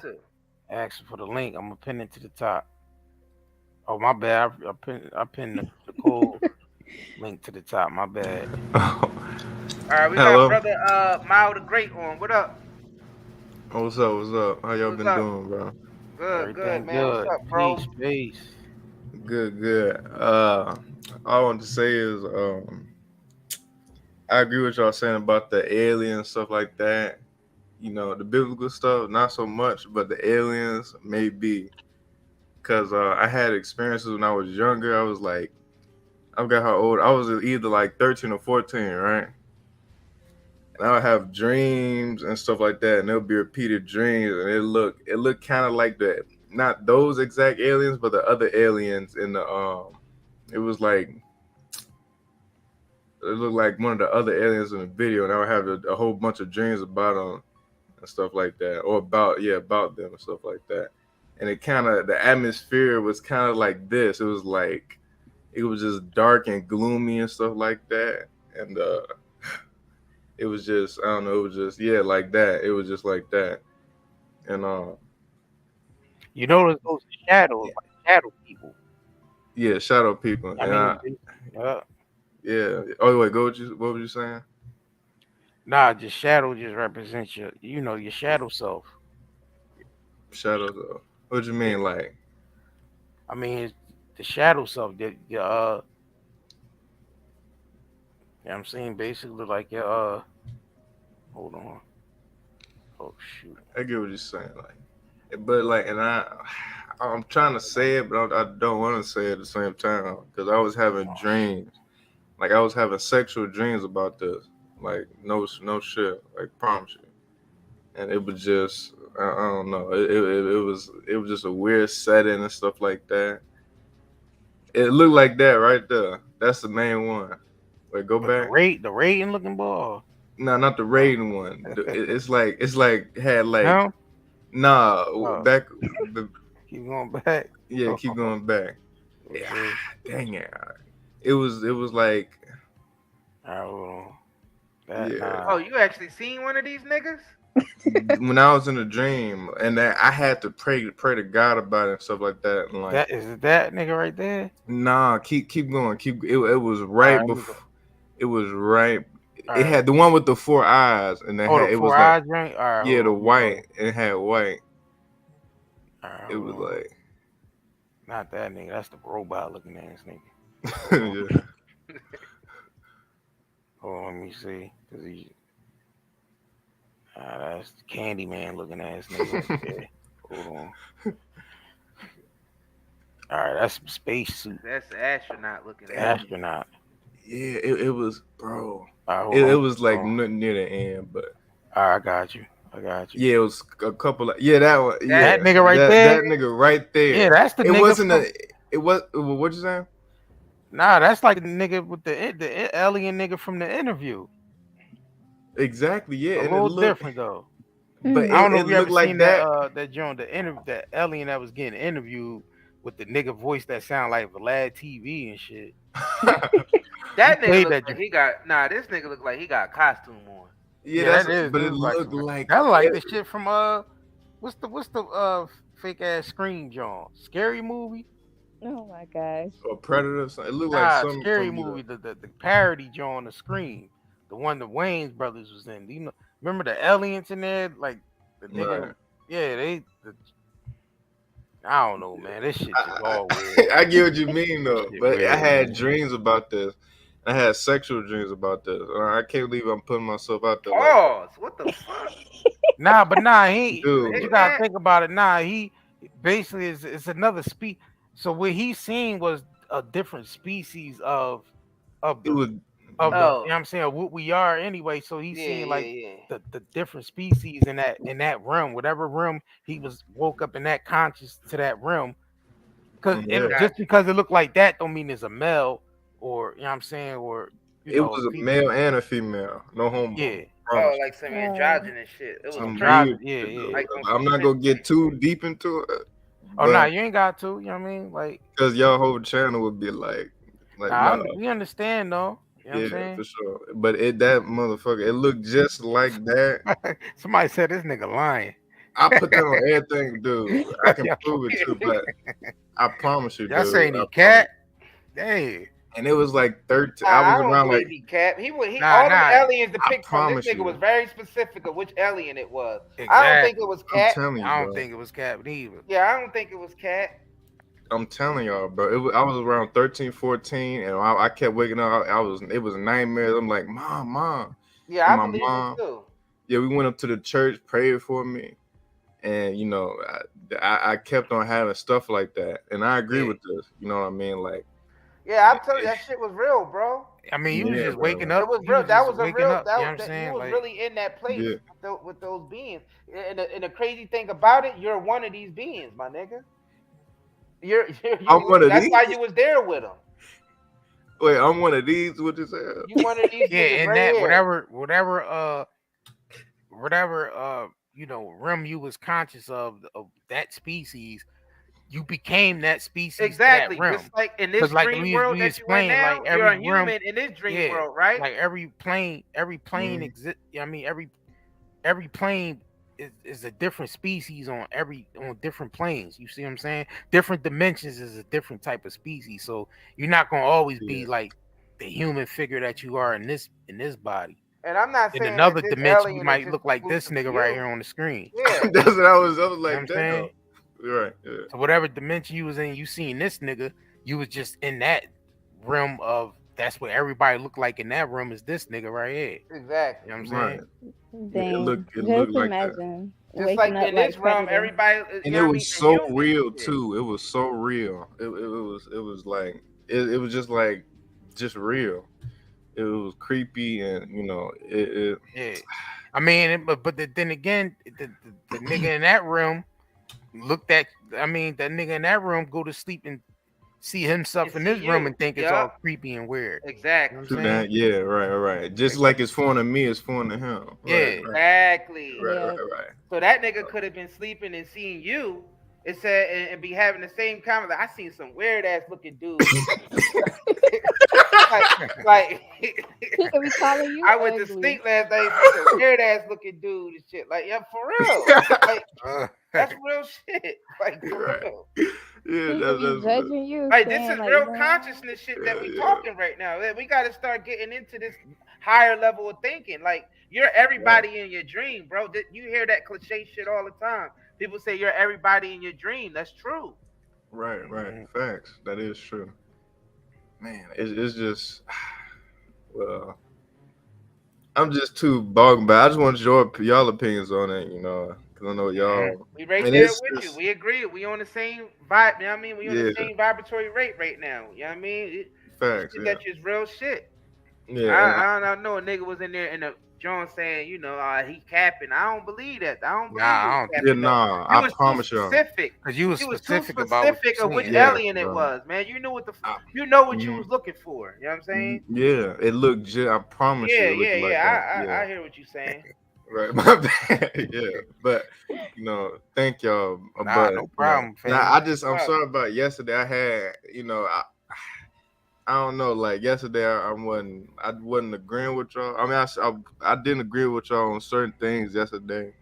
asking for the link. I'm gonna pin it to the top. Oh, my bad. I pinned the cool link to the top. My bad. All right, we got brother Mile the Great on. What up? What's up? How y'all been doing, bro? Good, man. What's up, bro? Peace. Good. All I want to say is I agree with y'all saying about the alien stuff like that. the biblical stuff, not so much, but the aliens maybe. Cause I had experiences when I was younger. I was like, I forgot how old I was. Either like 13 or 14, right? And I would have dreams and stuff like that, and there'll be repeated dreams, and it looked kind of like not those exact aliens, but the other aliens in the It was like it looked like one of the other aliens in the video, and I would have a whole bunch of dreams about them and stuff like that, or about them and stuff like that. And the atmosphere was kind of like this. It was like it was just dark and gloomy and stuff like that, and it was just I don't know. It was just like that. It was just like that, and those shadows, like shadow people. Yeah, shadow people. Yeah. Oh wait, what were you saying? Nah, just shadow just represents your shadow self. Shadow though. What you mean, like? I mean, it's the shadow self. I'm saying basically like your Hold on. Oh shoot. I get what you're saying, but and I'm trying to say it, but I don't want to say it at the same time because I was having dreams, like I was having sexual dreams about this, like no shit, like promise you, and it was just I don't know, it was just a weird setting and stuff like that. It looked like that right there. That's the main one. Wait, go back. The rating looking ball. No, not the rating one. It's like had like back. Keep going back. Yeah, keep going back. Yeah, dang it. It was like. Oh. Yeah. Oh, you actually seen one of these niggas? When I was in a dream, and I had to pray to God about it and stuff like that. And like that nigga right there. Nah, keep going. It was right before. It was right. It had the one with the 4 eyes, and it was like the white. It had white. It was like not that nigga. That's the robot looking ass nigga. Yeah. Hold on, let me see. Cause that's the Candyman looking ass nigga right there. Hold on. All right, that's some space suit. That's the astronaut looking at astronaut. Yeah, it was, bro. It was like near the end, but I got you. Yeah, it was a couple of that one. That nigga right there. That nigga right there. Yeah, that's the. It wasn't It was. What you saying? Nah, that's like the nigga with the alien nigga from the interview. Exactly. Yeah, a little different though. But I don't know if you ever like seen that. That joint, the alien that was getting interviewed with the nigga voice that sound like Vlad TV and shit. That nigga look like he got this nigga look like he got a costume on. Yeah, that is. But it looked like that like the shit from what's the fake ass Scream joint? Scary Movie. Oh my gosh. Or Predator. It looked like some Scary Movie. The parody joint of Scream, the one the Wayans brothers was in. Remember the aliens in there? Like the nigga. Right. Yeah, I don't know, man. This shit is all weird. I get what you mean though, but weird, I had dreams about this. I had sexual dreams about this. I can't believe I'm putting myself out there. Oh, what the fuck? You gotta think about it. He basically it's another species. So what he seen was a different species of you know what I'm saying, what we are anyway. So he's seeing the different species in that realm, whatever realm he woke up in that conscious to that realm. Because just because it looked like that don't mean it's a male, or you know what I'm saying, or it was a male and a female, no homo. Yeah. Oh, like some androgynous shit. It was weird. Yeah. Like, I'm not gonna get too deep into it. Oh no, you ain't got to. You know what I mean? Like, because y'all whole channel would be like we understand though. You know what I'm saying? For sure. But that motherfucker, it looked just like that. Somebody said this nigga lying. I put that on everything, dude. I can prove it too, but I promise you, dude. Y'all saying he cat? Hey. And it was like 13. I was around like he cap. All the aliens depicted from this nigga was very specific of which alien it was. Exactly. I don't think it was cat. I don't think it was cat either. Yeah, I don't think it was cat. I'm telling y'all, bro. I was around 13, 14, and I kept waking up. It was nightmares. I'm like, mom. Yeah, I believe it too. yeah, we went up to the church, prayed for me, and you know, I kept on having stuff like that, and I agree with this. You know what I mean? Like, yeah, I tell you that shit was real, bro. I mean, you was just bro. waking up. It was You real. That just was a waking real. up. You know what I'm That saying? you was Like, really in that place with those beings. And the crazy thing about it, you're one of these beings, my nigga. I'm one of that's these. why you was there with them. Wait, I'm one of these. What you say? You one of these niggas and right that here. whatever you know, realm you was conscious of that species, you became that species. Exactly. To that realm. Just like in this dream world that you in now, like you're a human in this dream world, right? Like every plane exists. I mean, every plane is a different species on different planes. You see what I'm saying? Different dimensions is a different type of species. So you're not gonna always be like the human figure that you are in this body. And I'm not in saying another that this dimension, you alien might look like this nigga right here on the screen. Yeah, that's what I was like. You know what I'm saying? Right. Yeah. So whatever dimension you was in, you seen this nigga, you was just in that realm of. That's what everybody look like in that room is this nigga right here. Exactly. You know what I'm saying? Dang. It looked Just like imagine. That. Just like in this realm, everybody. And it was so real too. It was so real. It was like it was just like real. It was creepy, and you know it. Yeah. I mean, but then again, the nigga in that room looked at. I mean, that nigga in that room go to sleep and see himself in this room and think it's all creepy and weird. Exactly. You know what I'm saying? Yeah. Right. Just like it's foreign to me, it's foreign to him. Yeah. Exactly. Right. So that nigga could have been sleeping and seeing you. It said and be having the same comment. Like, I seen some weird ass looking dude. like he could be calling you. I went to sleep last night. Some weird ass looking dude and shit. Like, yeah, for real. Like, that's real shit. Like, for real. Yeah, that's judging you. Like, this is real consciousness shit that we talking right now. We got to start getting into this higher level of thinking. Like, you're everybody in your dream, bro. You hear that cliche shit all the time. People say you're everybody in your dream. That's true. Right. Facts. That is true. Man, it's just, well, I'm just too bogged by. I just want y'all opinions on it, you know, because I know y'all. We right there with you. We agree. We on the same vibe. You know what I mean? We on the same vibratory rate right now. You know what I mean? Facts. That's just real shit. Yeah. I know a nigga was in there in the John saying, you know, he capping. I don't believe that. I don't believe I promise you. Specific. Because you was specific about of which alien it was, man. You knew what you know what you was looking for. You know what I'm saying? Yeah, it looked. I promise you. I hear what you're saying. Right, my bad. Yeah, but you know, thank y'all. But no problem. You know, I'm sorry about yesterday. I had, you know, I don't know. Like yesterday, I wasn't agreeing with y'all. I mean, I didn't agree with y'all on certain things yesterday,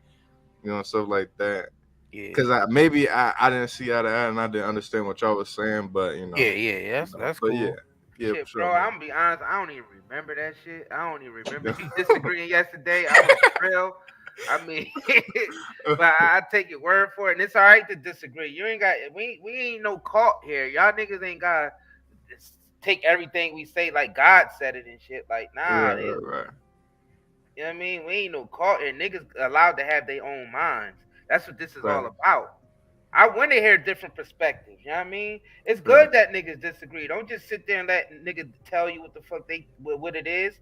you know, stuff like that. Yeah. Because I didn't see eye to eye and I didn't understand what y'all was saying, but you know. Yeah. That's cool. Yeah, shit, for sure, bro. I'm gonna be honest. I don't even remember that shit. I don't even remember you disagreeing yesterday. I was real. I mean, but I take your word for it, and it's all right to disagree. You ain't got we ain't no cult here. Y'all niggas ain't got. Take everything we say like God said it and shit. Like, nah, right. You know what I mean? We ain't no cult here. Niggas allowed to have their own minds. That's what this is all about. I want to hear different perspectives. You know what I mean? It's good that niggas disagree. Don't just sit there and let niggas tell you what the fuck what it is.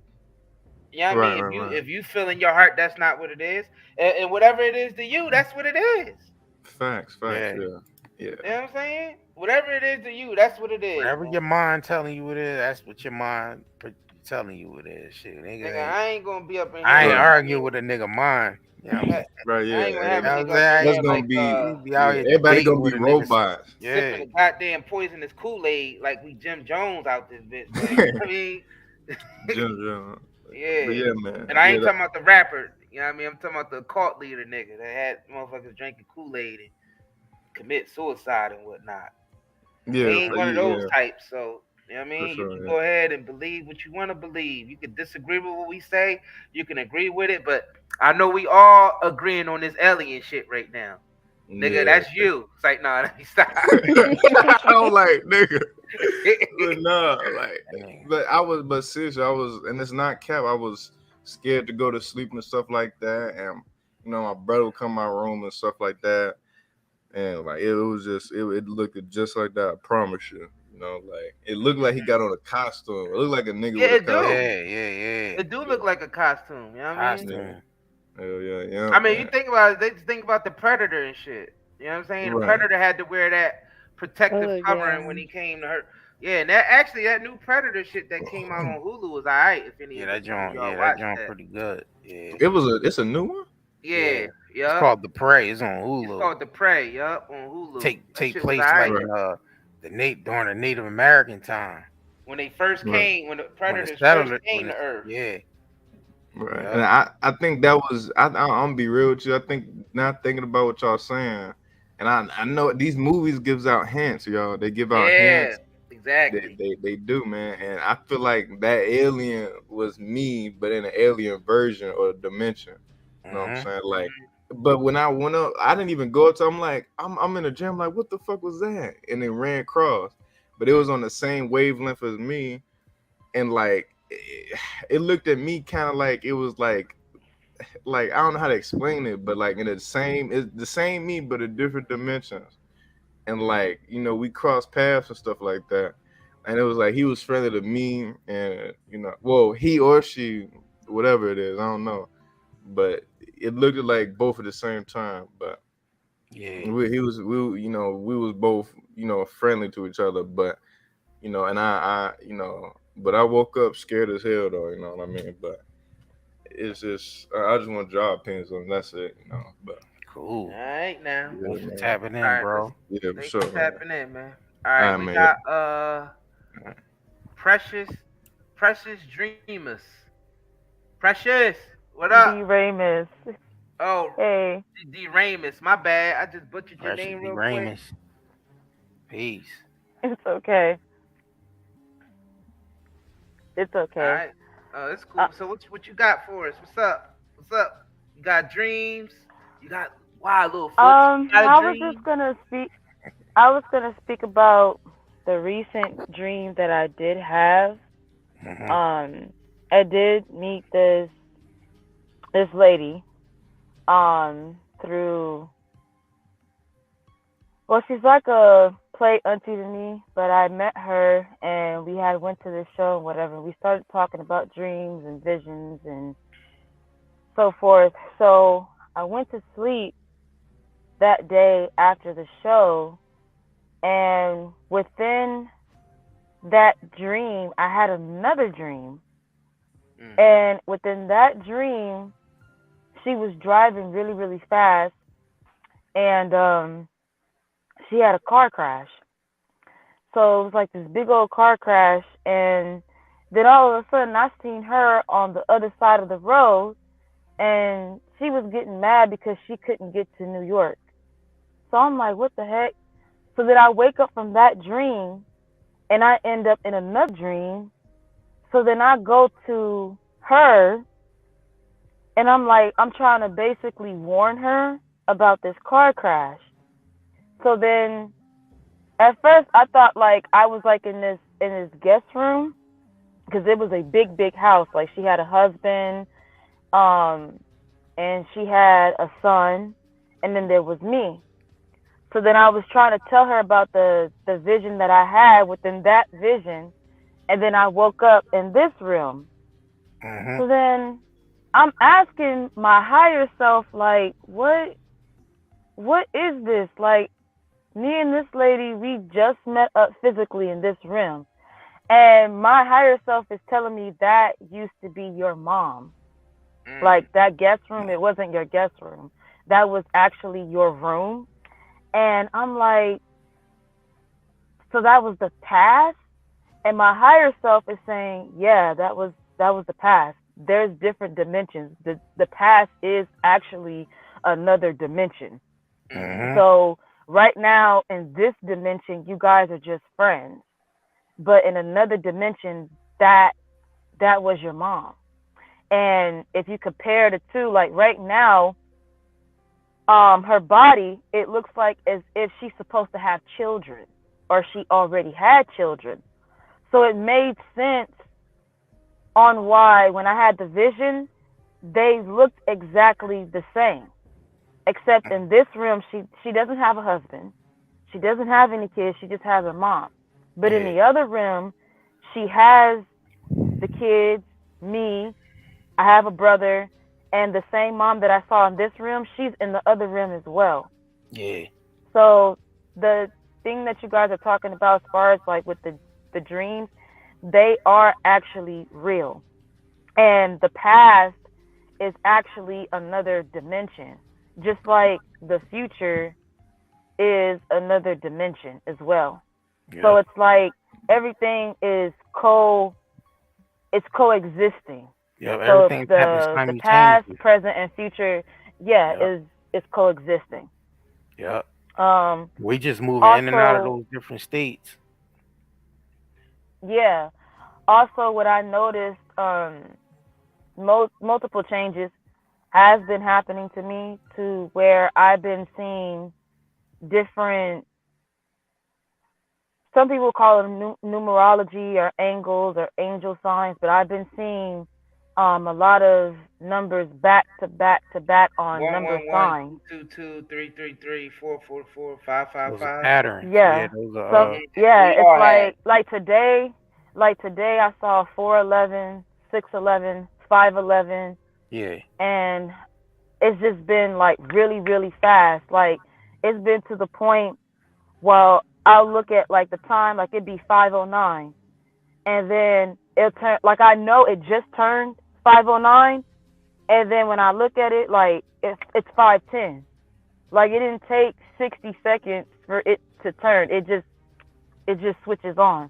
You know what I mean? If you feel in your heart that's not what it is, and whatever it is to you, that's what it is. Facts. Yeah. You know what I'm saying? Whatever it is to you, that's what it is. Whatever your mind telling you it is, that's what your mind telling you it is. Shit, nigga, I ain't gonna be up in here. I ain't arguing with a nigga mind. You know? Right, yeah. I ain't gonna have that's gonna be everybody gonna be robots. Sipping the goddamn poisonous Kool-Aid like we Jim Jones out this bitch. Like, I mean, Jim Jones. Yeah. But yeah, man. And I ain't talking about the rapper. You know what I mean? I'm talking about the cult leader nigga that had motherfuckers drinking Kool-Aid and commit suicide and whatnot. Yeah, he ain't one of those types. So, you know what I mean? Sure, you can go ahead and believe what you want to believe. You can disagree with what we say. You can agree with it. But I know we all agreeing on this alien shit right now. Nigga, that's you. It's like, nah, let me stop. I'm like, nigga. But no, like, but seriously, and it's not cap. I was scared to go to sleep and stuff like that. And you know, my brother would come in my room and stuff like that. And like it was just it looked just like that. I promise you. You know, like it looked like he got on a costume. It looked like a nigga with a costume. Yeah. It do look like a costume. You know what I mean? Costume. Hell yeah. I mean, you think about it. They just think about the Predator and shit. You know what I'm saying? Right. The Predator had to wear that protective covering when he came to her. Yeah, and that new Predator shit that came out on Hulu was alright. If any that joint, pretty good. Yeah. It's a new one. Yeah. It's called The Prey. It's on Hulu. It's called The Prey. Yup, on Hulu. Take place like during the Native American time when they first came, when the Predators first came to Earth. Yeah. Right. And I think that was I'm gonna be real with you. I think not thinking about what y'all saying, and I know these movies gives out hints, y'all. They give out hints. Exactly. They do, man. And I feel like that alien was me, but in an alien version or dimension. You know what I'm saying? Like, but when I went up, I didn't even go up to. I'm like, I'm in the gym. Like, what the fuck was that? And it ran across, but it was on the same wavelength as me, and like, it looked at me kind of like it was like I don't know how to explain it, but like it's the same me, but in different dimensions. And like, you know, we crossed paths and stuff like that. And it was like he was friendly to me, and you know, well, he or she, whatever it is, I don't know. But it looked like both at the same time. But yeah, we was both, you know, friendly to each other. But you know, and I you know, but I woke up scared as hell though, you know what I mean? But it's just I just want to draw opinions on that's it, you know. But cool. All right now. Thanks for tapping in, bro. Yeah, for sure. Tapping in, man. All right, we got Precious Dreamers. Precious, what up? D Ramus. Oh, hey. D Ramus. My bad. I just butchered your name real quick. Peace. It's okay. It's okay. All right. Oh, that's cool. So what you got for us? What's up? You got dreams? You got wild little foot? I was gonna speak about the recent dream that I did have. I did meet this lady through, well, she's like a play auntie to me, but I met her and we went to this show and whatever. We started talking about dreams and visions and so forth. So I went to sleep that day after the show, and within that dream, I had another dream. And within that dream, she was driving really, really fast, and she had a car crash. So it was like this big old car crash, and then all of a sudden I seen her on the other side of the road, and she was getting mad because she couldn't get to New York. So I'm like, what the heck? So then I wake up from that dream, and I end up in another dream. So then I go to her, and I'm like, I'm trying to basically warn her about this car crash. So then at first I thought like I was like in this guest room, because it was a big, big house. Like she had a husband, and she had a son, and then there was me. So then I was trying to tell her about the vision that I had within that vision, and then I woke up in this room. So then I'm asking my higher self, like, what is this? Like, me and this lady, we just met up physically in this room. And my higher self is telling me that used to be your mom. Like, that guest room, it wasn't your guest room. That was actually your room. And I'm like, so that was the past? And my higher self is saying, yeah, that was the past. There's different dimensions. The past is actually another dimension. So right now in this dimension, you guys are just friends. But in another dimension, that was your mom. And if you compare the two, like right now, her body, it looks like as if she's supposed to have children, or she already had children. So it made sense on why, when I had the vision, they looked exactly the same, except in this room, she doesn't have a husband, she doesn't have any kids, she just has her mom. But in the other room, she has the kids, me, I have a brother, and the same mom that I saw in this room, she's in the other room as well. Yeah. So the thing that you guys are talking about as far as like with the dreams, they are actually real. And the past is actually another dimension. Just like the future is another dimension as well. Yep. So it's like everything is coexisting. Yeah, so everything happens the past, present, and future, is coexisting. Yeah. We just moving in and out of those different states. Yeah. Also, what I noticed, multiple changes has been happening to me to where I've been seeing different. Some people call them numerology or angles or angel signs, but I've been seeing a lot of numbers back to back to back on 1, number 1, 1, signs. 2, 2, 3, 3, 3, 4, 4, 4, 5, 5, 5. Patterns. Yeah. Those are, so it's like today I saw 411, 611, 511. Yeah. And it's just been like really, really fast. Like it's been to the point where I'll look at like the time, like it'd be 5:09, and then it'll turn, like I know it just turned 5:09, and then when I look at it, like it's 5:10. Like it didn't take 60 seconds for it to turn. It just switches on.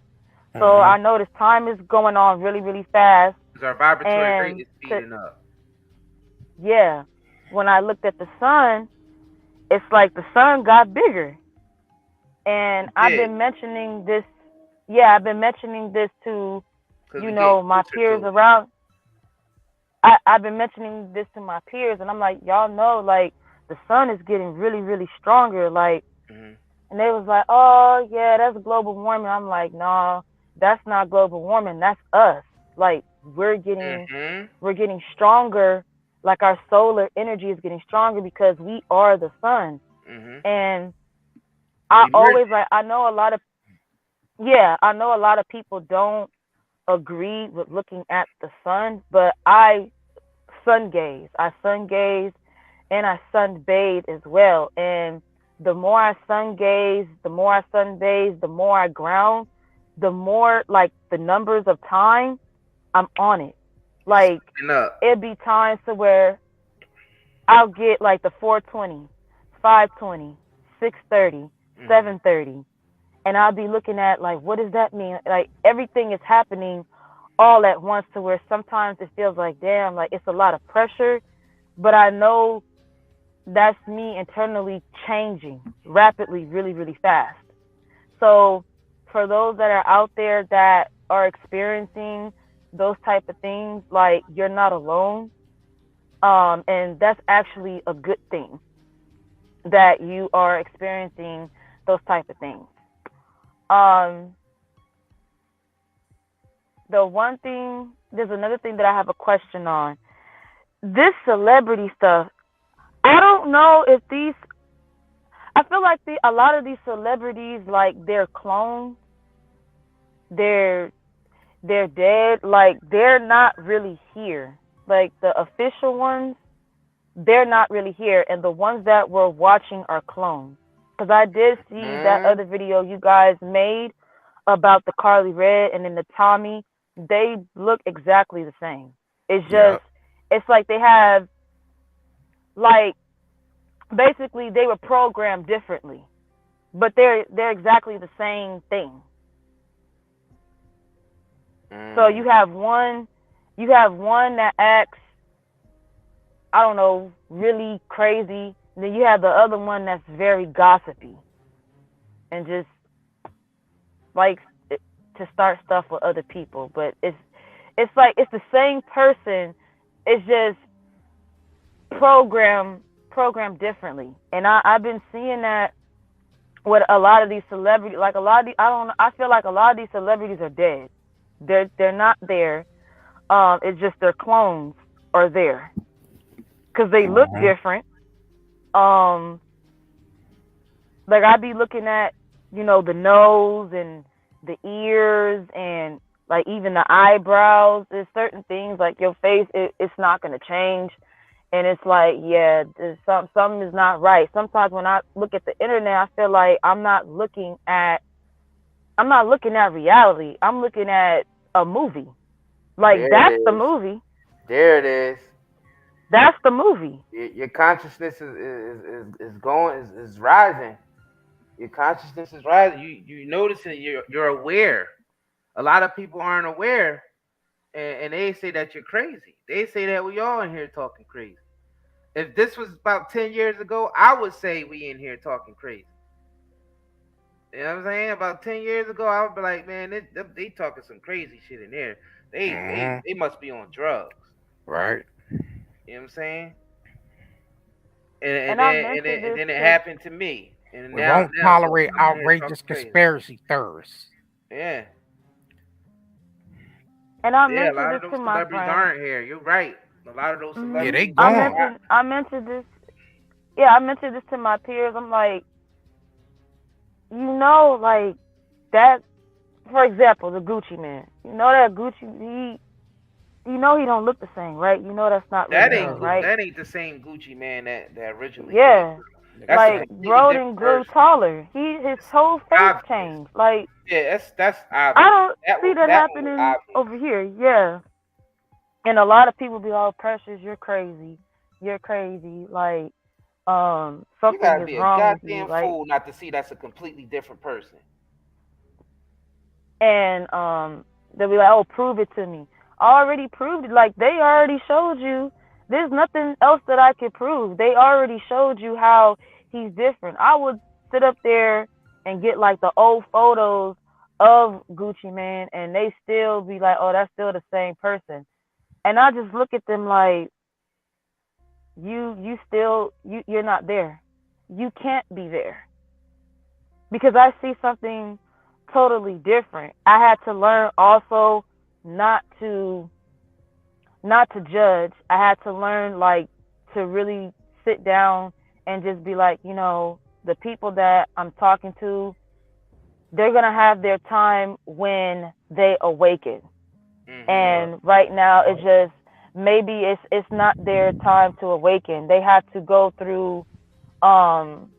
So I noticed time is going on really, really fast. Because our vibratory rate is speeding up. Yeah. When I looked at the sun, it's like the sun got bigger. And I've been mentioning this. Yeah, I've been mentioning this to, my peers around. I've been mentioning this to my peers, and I'm like, y'all know, like, the sun is getting really, really stronger. Like, and they was like, oh, yeah, that's global warming. I'm like, no, that's not global warming. That's us. Like, we're getting stronger. Like, our solar energy is getting stronger because we are the sun. And I know a lot of people don't agree with looking at the sun, but I sun gaze and I sunbathe as well. And the more I sun gaze, the more I sunbathe, the more I ground, the more like the numbers of time I'm on it. Like it'd be times to where I'll get like the 4:20, 5:20, 6:30, 7:30, and I'll be looking at like, what does that mean? Like everything is happening all at once to where sometimes it feels like, damn, like it's a lot of pressure, but I know that's me internally changing rapidly, really, really fast. So for those that are out there that are experiencing those type of things, like you're not alone. And that's actually a good thing that you are experiencing those type of things. There's another thing that I have a question on. This celebrity stuff, I don't know if I feel like a lot of these celebrities, like they're clones, they're dead, like they're not really here. Like the official ones, they're not really here, and the ones that we're watching are clones. Because I did see that other video you guys made about the Carly Red and then the Tommy. They look exactly the same. It's just, it's like they have, like, basically they were programmed differently, but they're exactly the same thing. So you have one that acts, I don't know, really crazy. Then you have the other one that's very gossipy and just likes to start stuff with other people. But it's like it's the same person. It's just programmed differently. And I've been seeing that with a lot of these celebrities. Like I feel like a lot of these celebrities are dead. They're not there. It's just they're clones are there because they look different. Like I be looking at, you know, the nose and the ears and like even the eyebrows. There's certain things like your face, it's not gonna change, and it's like, yeah, there's something is not right. Sometimes when I look at the internet, I feel like I'm not looking at reality. I'm looking at a movie. Like that's the movie. There it is. That's the movie. Your consciousness is rising. Your consciousness is rising. You notice it. You're aware. A lot of people aren't aware, and they say that you're crazy. They say that we all in here talking crazy. If this was about 10 years ago, I would say we in here talking crazy. You know what I'm saying? About 10 years ago, I would be like, man, they talking some crazy shit in there. They must be on drugs. Right. You know what I'm saying? And then it happened to me. And we won't tolerate outrageous conspiracy theorists. Yeah. And I a mentioned lot of this those to my celebrities friend. aren't here. You're right. A lot of those celebrities. Yeah, they gone. I mentioned this. Yeah, I mentioned this to my peers. I'm like, you know, like that. For example, the Gucci man. You know that Gucci. You know he don't look the same, right? You know that's not that really ain't him, right? That ain't the same Gucci man that originally. Yeah. That's like Broden grew taller. His whole face changed. Like yeah, that's obvious. I don't see that happening over here. Yeah. And a lot of people be all Precious, you're crazy. You're crazy. Like something you gotta be is a wrong goddamn with you. fool not to see that's a completely different person. And they'll be like, oh, prove it to me. I already proved it. Like they already showed you. There's nothing else that I could prove. They already showed you how he's different. I would sit up there and get like the old photos of Gucci Man, and they still be like, oh, that's still the same person. And I just look at them like, you're not there. You can't be there. Because I see something totally different. I had to learn also not to judge. I had to learn like to really sit down and just be like, you know, the people that I'm talking to, they're gonna have their time when they awaken. Mm-hmm. And right now it's just maybe it's not their time to awaken. They have to go through some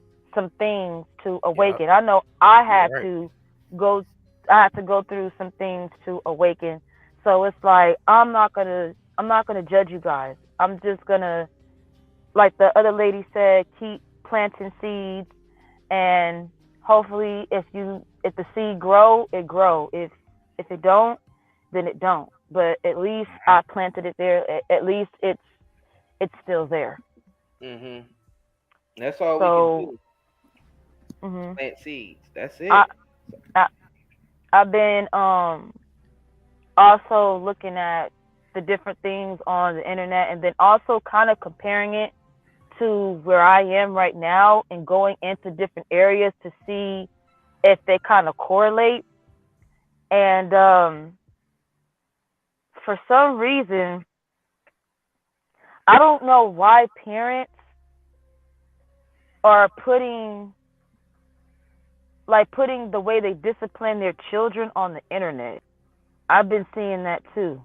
things to awaken. I know I had to go through some things to awaken. So it's like I'm not gonna judge you guys. I'm just gonna, like the other lady said, keep planting seeds, and hopefully if the seed grow, it grow. If it don't, then it don't. But at least I planted it there. At least it's still there. Mhm. That's all we can do. Mm-hmm. Plant seeds. That's it. I've been also looking at the different things on the internet, and then also kind of comparing it to where I am right now and going into different areas to see if they kind of correlate. And for some reason, I don't know why parents are putting the way they discipline their children on the internet. I've been seeing that too.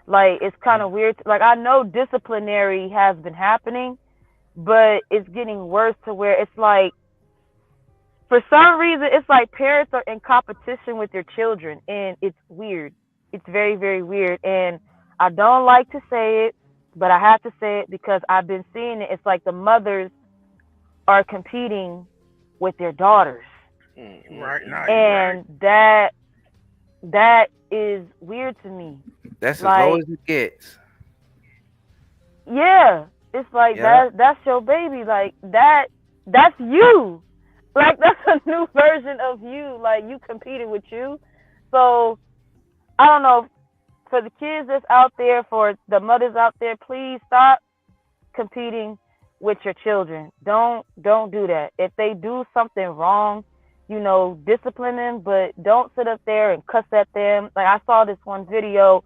Like, it's kind of weird. Like, I know disciplinary has been happening, but it's getting worse to where it's like, for some reason, it's like parents are in competition with their children, and it's weird. It's very, very weird. And I don't like to say it, but I have to say it because I've been seeing it. It's like the mothers are competing with their daughters. Right now. And that is weird to me. That's like, as low as it gets. Yeah. It's like that's your baby. Like that's you. Like that's a new version of you. Like you competing with you. So I don't know. For the kids that's out there, for the mothers out there, please stop competing with your children. Don't do that. If they do something wrong, you know, discipline them, but don't sit up there and cuss at them. Like I saw this one video,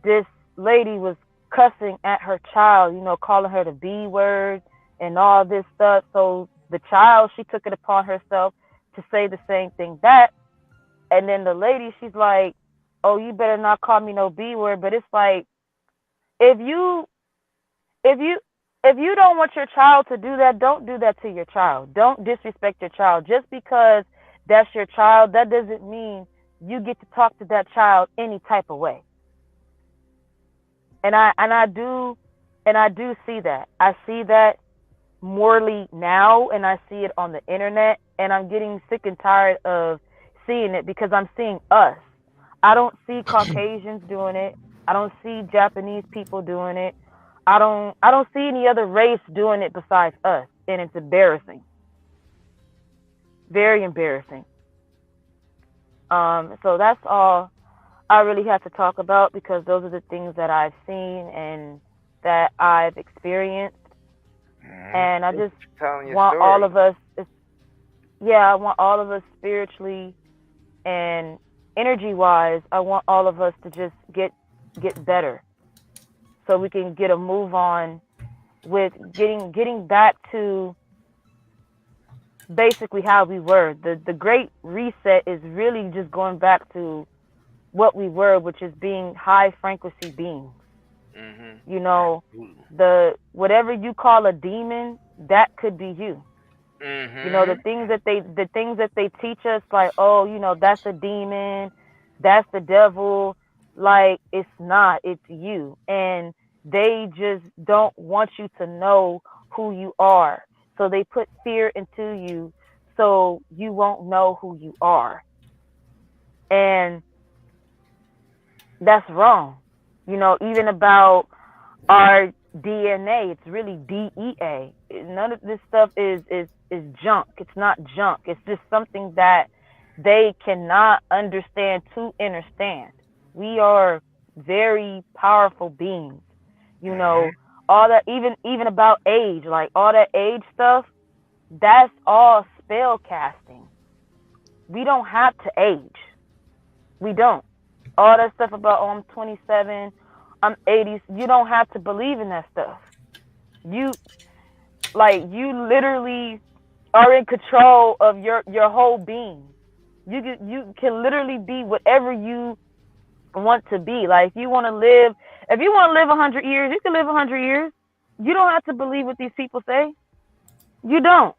this lady was cussing at her child, calling her the B word and all this stuff. So the child, she took it upon herself to say the same thing back. And then the lady, she's like, oh, you better not call me no B word. But it's like, if you don't want your child to do that, don't do that to your child. Don't disrespect your child. Just because that's your child, that doesn't mean you get to talk to that child any type of way. And I do see that. I see that morally now, and I see it on the internet, and I'm getting sick and tired of seeing it because I'm seeing us. I don't see Caucasians doing it. I don't see Japanese people doing it. I don't see any other race doing it besides us, and it's embarrassing. Very embarrassing. So that's all I really have to talk about, because those are the things that I've seen and that I've experienced. And I just want all of us, I want all of us spiritually and energy-wise, I want all of us to just get better, so we can get a move on with getting back to basically how we were. The Great Reset is really just going back to what we were, which is being high frequency beings. The whatever you call a demon, that could be you. The things that they teach us, like, oh, that's a demon, that's the devil. Like, it's not, it's you. And they just don't want you to know who you are. So they put fear into you so you won't know who you are. And that's wrong. Even about our DNA, it's really DEA. None of this stuff is junk. It's not junk. It's just something that they cannot understand to understand. We are very powerful beings. All that, even about age, like all that age stuff, that's all spell casting. We don't have to age. We don't. All that stuff about, I'm 27, I'm 80, you don't have to believe in that stuff. You literally are in control of your whole being. You can literally be whatever you want to be. Like, if you want to live 100 years, you can live 100 years. You don't have to believe what these people say. You don't.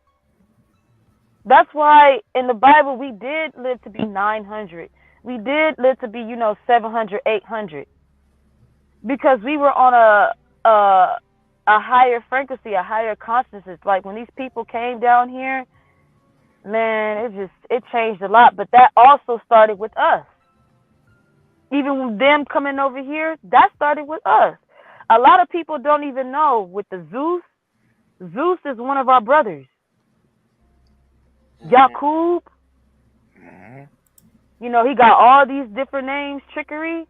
That's why in the Bible we did live to be 900. We did live to be, 700, 800. Because we were on a higher frequency, a higher consciousness. Like, when these people came down here, man, it changed a lot. But that also started with us. Even with them coming over here, that started with us. A lot of people don't even know with the Zeus is one of our brothers. Yakub, he got all these different names, trickery,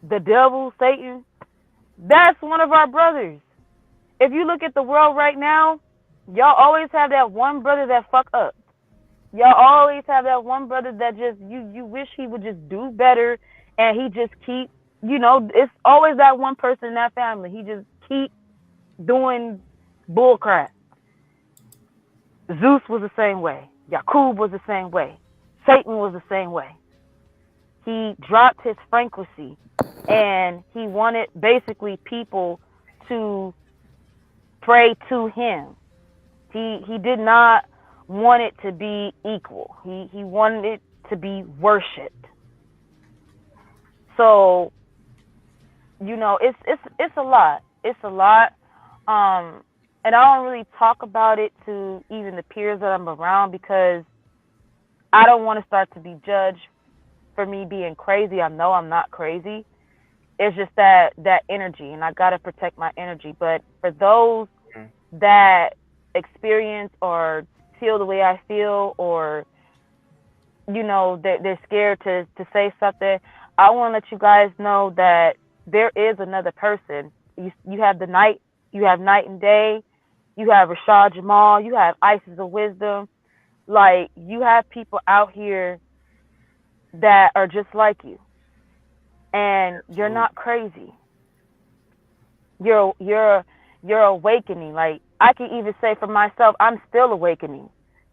the devil, Satan. That's one of our brothers. If you look at the world right now, y'all always have that one brother that fuck up. Y'all always have that one brother that just, you wish he would just do better, and he just keep, it's always that one person in that family. He just keep doing bull crap. Zeus was the same way. Yakub was the same way. Satan was the same way. He dropped his frequency, and he wanted basically people to pray to him. He did not want it to be equal. He wanted it to be worshipped. So, it's a lot. It's a lot. And I don't really talk about it to even the peers that I'm around, because I don't want to start to be judged for me being crazy. I know I'm not crazy. It's just that energy, and I got to protect my energy. But for those that experience or feel the way I feel, or, they're scared to say something, I want to let you guys know that there is another person. You have the night, you have night and day, you have Rashad Jamal, you have Isis of Wisdom. Like, you have people out here that are just like you. And you're not crazy. you're awakening. Like I can even say for myself, I'm still awakening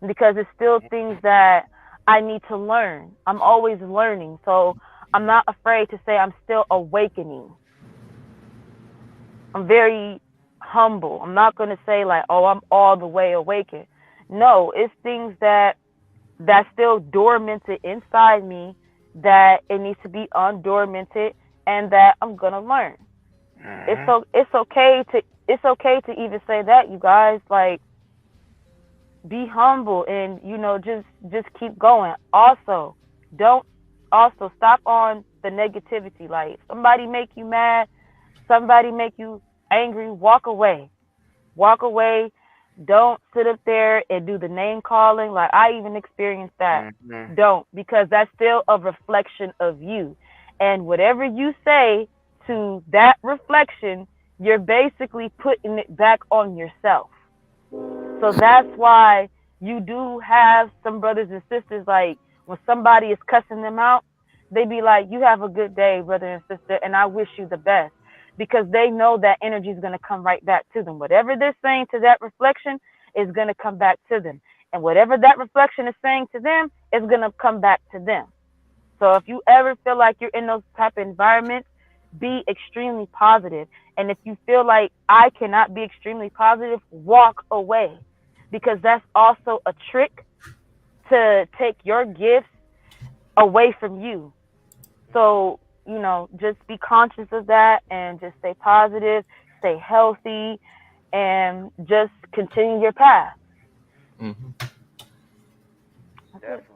because it's still things that I need to learn. I'm always learning, so I'm not afraid to say I'm still awakening. I'm very humble. I'm not going to say like, oh, I'm all the way awakened. No, it's things that's still dormanted inside me that it needs to be undormanted and that I'm going to learn. It's okay to even say that, you guys. Like, be humble and just keep going. Also, don't also stop on the negativity. Like, somebody make you mad, somebody make you angry, walk away. Walk away. Don't sit up there and do the name calling. Like, I even experienced that. Don't, because that's still a reflection of you. And whatever you say to that reflection, you're basically putting it back on yourself. So that's why you do have some brothers and sisters, like when somebody is cussing them out, they be like, you have a good day, brother and sister, and I wish you the best. Because they know that energy is going to come right back to them. Whatever they're saying to that reflection is going to come back to them. And whatever that reflection is saying to them is going to come back to them. So if you ever feel like you're in those type of environments, be extremely positive. And if you feel like I cannot be extremely positive, walk away. Because that's also a trick to take your gifts away from you. So, just be conscious of that and just stay positive, stay healthy, and just continue your path. Mm-hmm. Definitely.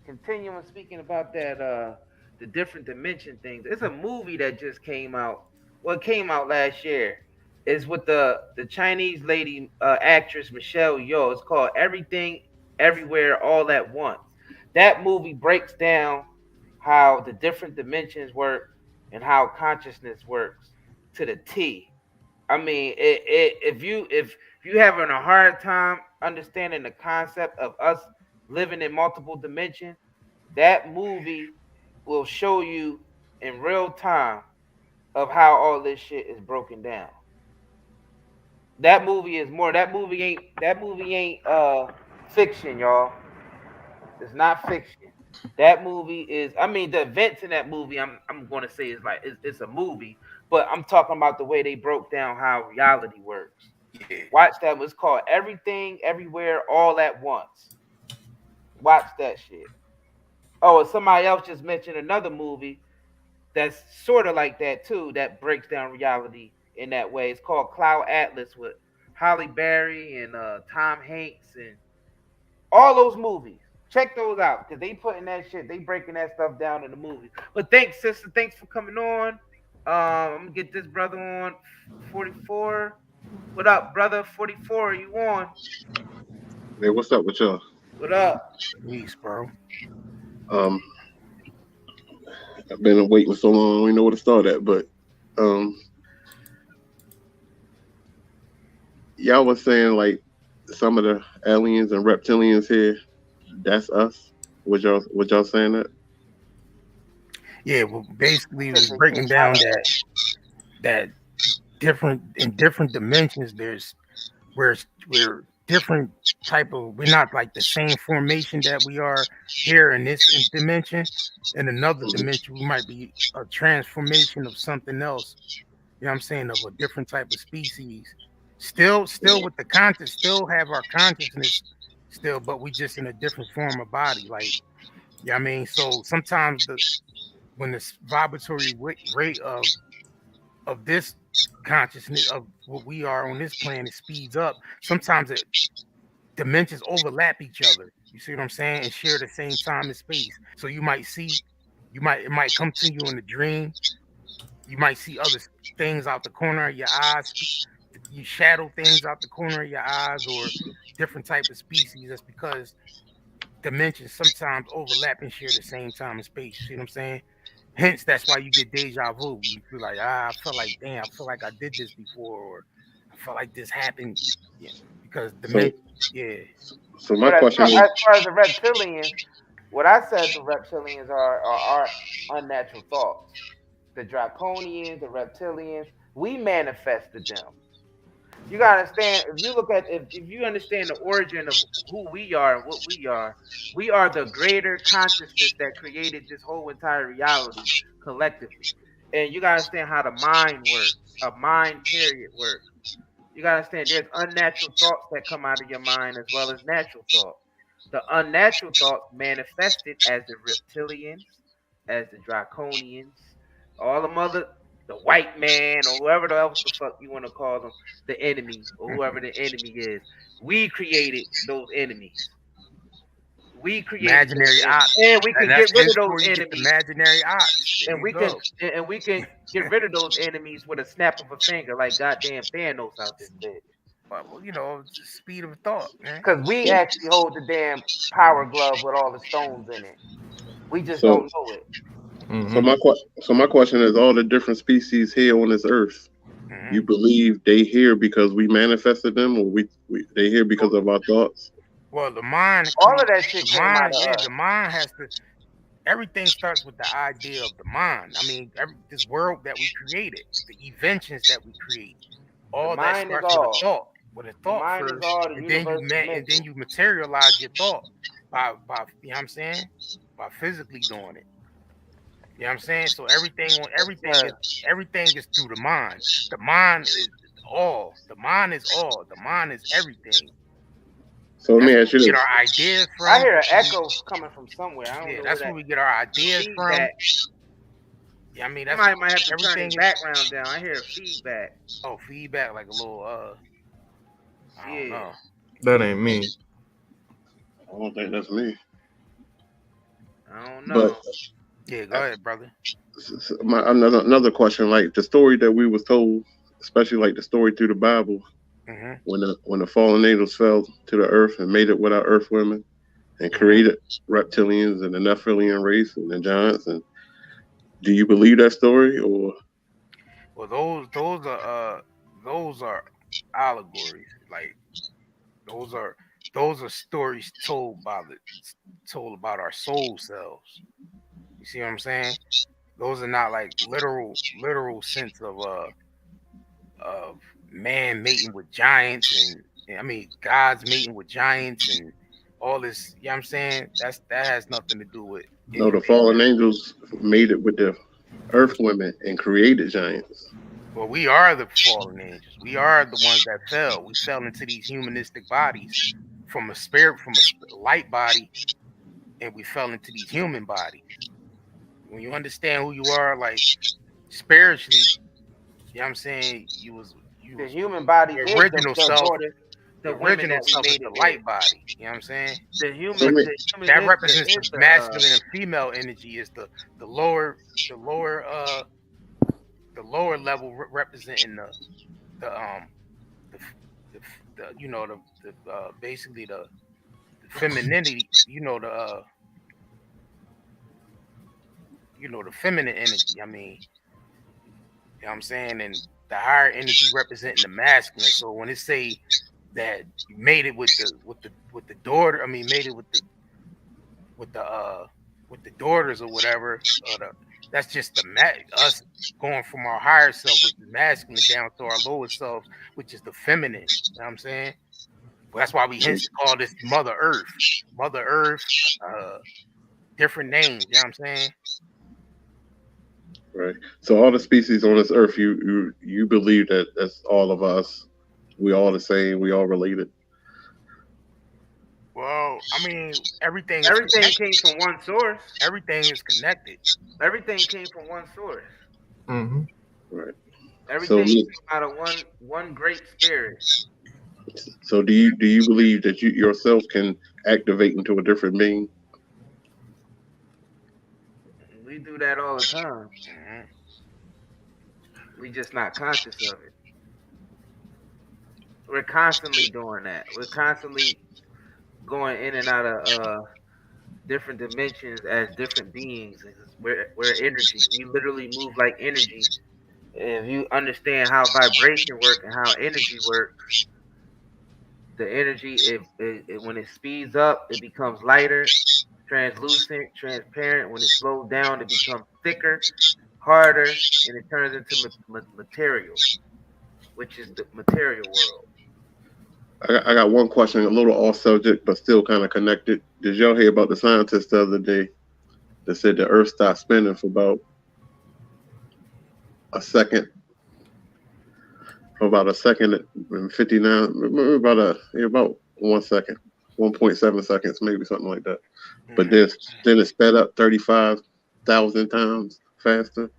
And speaking about that, the different dimension things. It's a movie that just came out. Well, it came out last year. It's with the Chinese lady actress Michelle Yeoh. It's called Everything, Everywhere, All at Once. That movie breaks down how the different dimensions work and how consciousness works to the T. I mean, if you having a hard time understanding the concept of us living in multiple dimensions, that movie will show you in real time of how all this shit is broken down. That movie is more. That movie ain't fiction, y'all. It's not fiction. That movie is. I mean, the events in that movie, I'm going to say is like it's a movie, but I'm talking about the way they broke down how reality works. Yeah. Watch that. It's called Everything, Everywhere, All at Once. Watch that shit. Oh, and somebody else just mentioned another movie that's sort of like that too. That breaks down reality in that way. It's called Cloud Atlas with Halle Berry and Tom Hanks and all those movies. Check those out because they putting that shit. They breaking that stuff down in the movies. But thanks, sister. Thanks for coming on. I'm gonna get this brother on. 44. What up, brother? 44. You on? Hey, what's up with y'all? What up? Peace, bro. I've been waiting so long. I don't even know where to start at, but y'all was saying like some of the aliens and reptilians here, that's us. Was y'all saying that? Yeah, well, basically, it was breaking down that in different dimensions. We're different type of. We're not like the same formation that we are here in this dimension. In another dimension, we might be a transformation of something else. You know what I'm saying? Of a different type of species. Still with the conscious, still have our consciousness still, but we just in a different form of body. Like, yeah, I mean, so sometimes when the vibratory rate of this consciousness of what we are on this planet speeds up, sometimes dimensions overlap each other. You see what I'm saying? And share the same time and space. So it might come to you in a dream. You might see other things out the corner of your eyes. You shadow things out the corner of your eyes, or different type of species. That's because dimensions sometimes overlap and share the same time and space. You see what I'm saying? Hence, that's why you get deja vu. You feel like, I feel like, damn, I feel like I did this before, or I feel like this happened. Yeah, because dimensions, yeah. So my question is, as far as the reptilians, what I said the reptilians are unnatural thoughts. the draconians, the reptilians. We manifested them. You gotta understand. If you look at, if you understand the origin of who we are and what we are the greater consciousness that created this whole entire reality collectively. And you gotta understand how the mind works, a mind period works. You gotta understand there's unnatural thoughts that come out of your mind as well as natural thoughts. The unnatural thoughts manifested as the reptilians, as the draconians, all the mother, the white man, or whoever else the fuck you want to call them, the enemy, or whoever the enemy is. We created those enemies. We created imaginary ops, and we can get rid of those enemies. Imaginary ops, and we can get rid of those enemies with a snap of a finger, like goddamn Thanos out this bitch. Well, you know, it's the speed of thought, man. Because we actually hold the damn power glove with all the stones in it. We just don't know it. So my question is: all the different species here on this earth, you believe they here because we manifested them, or they here because of our thoughts? Well, the mind, all of that shit came out of us. The mind has to. Everything starts with the idea of the mind. I mean, this world that we created, the inventions that we create, all that starts with a thought. With a thought first, and then you materialize your thought by you know what I'm saying, by physically doing it. You know what I'm saying? So everything is through the mind. The mind is all. The mind is all. The mind is everything. So let me ask you this. Get our ideas from. I hear an echo coming from somewhere. I don't know. That's where we get our ideas from. Yeah, I mean, that's might have to turn the background down. I hear feedback. Oh, feedback, like a little I don't know. That ain't me. I don't think that's me. I don't know. But yeah, go ahead, brother. Another question, like the story that we was told, especially like the story through the Bible, when the fallen angels fell to the earth and made it with our earth women and created reptilians and the Nephilim race and the giants. And do you believe that story, or? Well, those are allegories. Like those are stories told about our soul selves. You see what I'm saying? Those are not like literal sense of man mating with giants and I mean gods mating with giants and all this. You know what I'm saying? That has nothing to do with. No, the fallen angels made it with the earth women and created giants. Well, we are the fallen angels. We are the ones that fell. We fell into these humanistic bodies from a light body, and we fell into these human bodies. When you understand who you are, like spiritually, you know what I'm saying? The human body, the original self. The original self is the light body. You know what I'm saying? The human that represents the masculine and female energy is the lower level representing the you know the basically the femininity, you know the feminine energy. I mean, you know what I'm saying, and the higher energy representing the masculine. So when it say that you made it with the daughter, I mean made it with the daughters or whatever, that's just us going from our higher self, which is masculine, down to our lower self, which is the feminine. You know what I'm saying? Well, that's why we hence call this Mother Earth. Mother Earth, different names. You know what I'm saying? Right. So all the species on this earth, you believe that that's all of us. We all the same. We all related. Well, I mean, everything came from one source. Everything is connected. Everything came from one source. Mm-hmm. Right. Everything came out of one great spirit. So do you believe that you yourself can activate into a different being? We do that all the time. We just not conscious of it. We're constantly doing that. We're constantly going in and out of different dimensions as different beings. We're energy. We literally move like energy. If you understand how vibration works and how energy works, the energy, when it speeds up, it becomes lighter, translucent, transparent. When it slows down, it becomes thicker. harder, and it turns into material, which is the material world. I got one question, a little off subject, but still kind of connected. Did y'all hear about the scientist the other day that said the Earth stopped spinning for about a second? For about a second and 59, about 1 second, 1.7 seconds, maybe something like that. But then it sped up 35,000 times faster.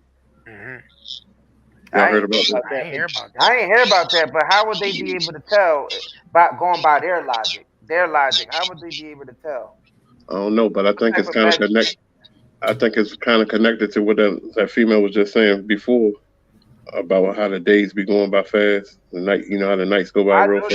Y'all heard about that? I ain't hear about that. But how would they be able to tell by going by their logic? How would they be able to tell? I don't know, but I think it's kind of connected. I think it's kind of connected to what that female was just saying before about how the days be going by fast. The night, you know how the nights go by real fast.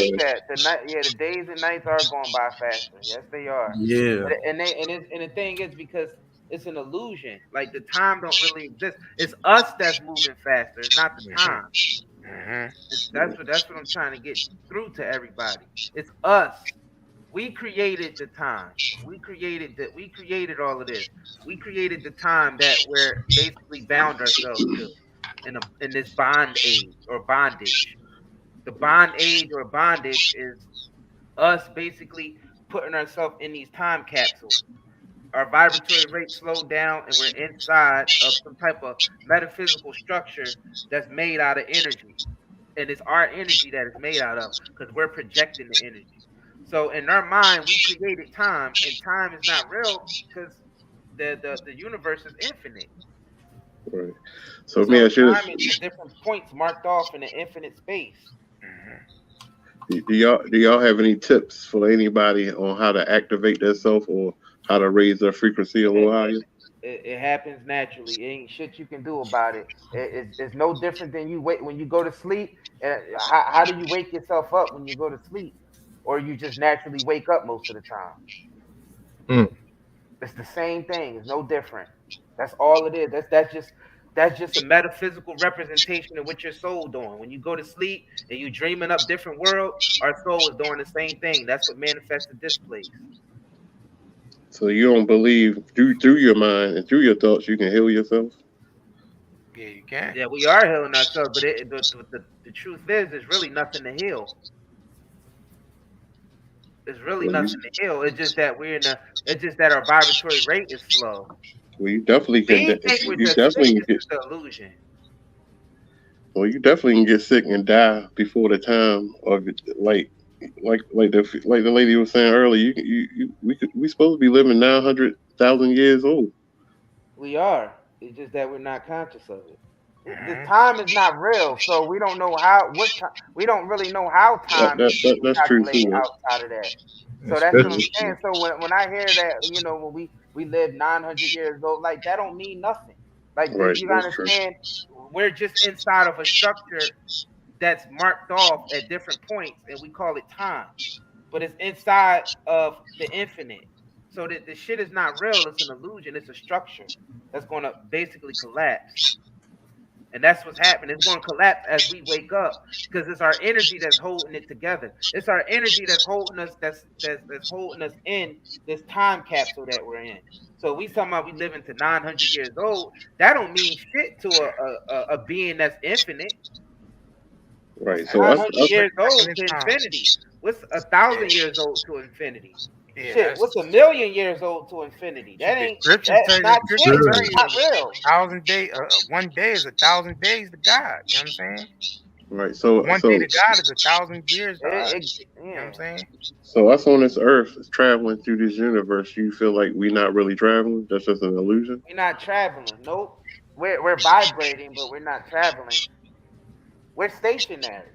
The days and nights are going by faster. Yes, they are. Yeah. And the thing is because it's an illusion. Like the time don't really exist. It's us that's moving faster. It's not the time. That's what I'm trying to get through to everybody. It's us. We created the time. We created all of this. We created the time that we're basically bound ourselves to in this bond age or bondage. The bond age or bondage is us basically putting ourselves in these time capsules. Our vibratory rate slowed down and we're inside of some type of metaphysical structure that's made out of energy. And it's our energy that it's made out of because we're projecting the energy. So in our mind, we created time, and time is not real because the universe is infinite. Right. So let me ask you time is different points marked off in an infinite space. Do y'all have any tips for anybody on how to activate themselves or how to raise their frequency a little higher? It happens naturally. It ain't shit you can do about it. It's no different than you wait when you go to sleep. How do you wake yourself up when you go to sleep, or you just naturally wake up most of the time? It's the same thing. It's no different. That's all it is. That's just a metaphysical representation of what your soul doing. When you go to sleep and you dreaming up different worlds, our soul is doing the same thing. That's what manifested this place. So you don't believe through your mind and through your thoughts you can heal yourself? Yeah, you can. Yeah, we are healing ourselves, but the truth is, there's really nothing to heal. There's really nothing to heal. It's just that it's just that our vibratory rate is slow. Well, you definitely can. It's an illusion. Well, you definitely can get sick and die before the time of it. Like the lady was saying earlier, we supposed to be living 900,000 years old. We are. It's just that we're not conscious of it. The time is not real, so we don't know we don't really know how time that's true too. Outside of that. So that's what I'm saying. So when I hear that, when we live 900 years old, like that don't mean nothing. Like you understand, we're just inside of a structure that's marked off at different points, and we call it time. But it's inside of the infinite. So the shit is not real. It's an illusion. It's a structure that's going to basically collapse. And that's what's happening. It's going to collapse as we wake up because it's our energy that's holding it together. It's our energy that's holding us. That's holding us in this time capsule that we're in. So we talking about we living to 900 years old. That don't mean shit to a being that's infinite. Right. So 900 years old to infinity. What's 1,000 years old to infinity? Yeah, shit, what's 1,000,000 years old to infinity? That ain't that's not shit. That's not real. 1,000 days, 1 day is 1,000 days to God. You know what I'm saying? Right. So 1 day to God is 1,000 years to us. You know what I'm saying? So us on this earth is traveling through this universe. You feel like we're not really traveling? That's just an illusion? We're not traveling. Nope. We're vibrating, but we're not traveling. We're stationary.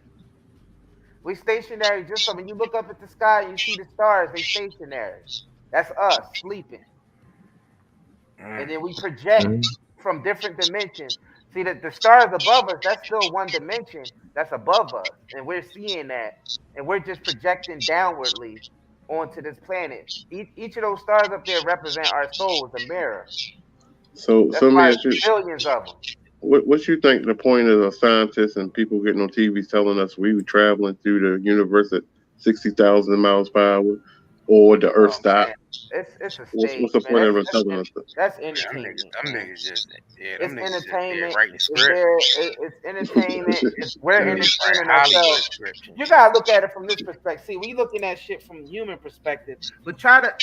We stationary just so when you look up at the sky and you see the stars, they stationary. That's us sleeping. And then we project from different dimensions. See that the stars above us, that's still one dimension that's above us. And we're seeing that. And we're just projecting downwardly onto this planet. Each of those stars up there represent our souls, a mirror. So let me ask you, billions of them. What you think the point of the scientists and people getting on TV telling us we were traveling through the universe at 60,000 miles per hour? or the Earth stopped. Man. It's a What's stage, the man. point of us telling us that? That's Them entertainment. niggas just It's entertainment. writing It's script. It's entertainment. We're Them niggas write entertaining Hollywood ourselves. scripts and You gotta look at it from this perspective. See, we looking at shit from human perspective, but try to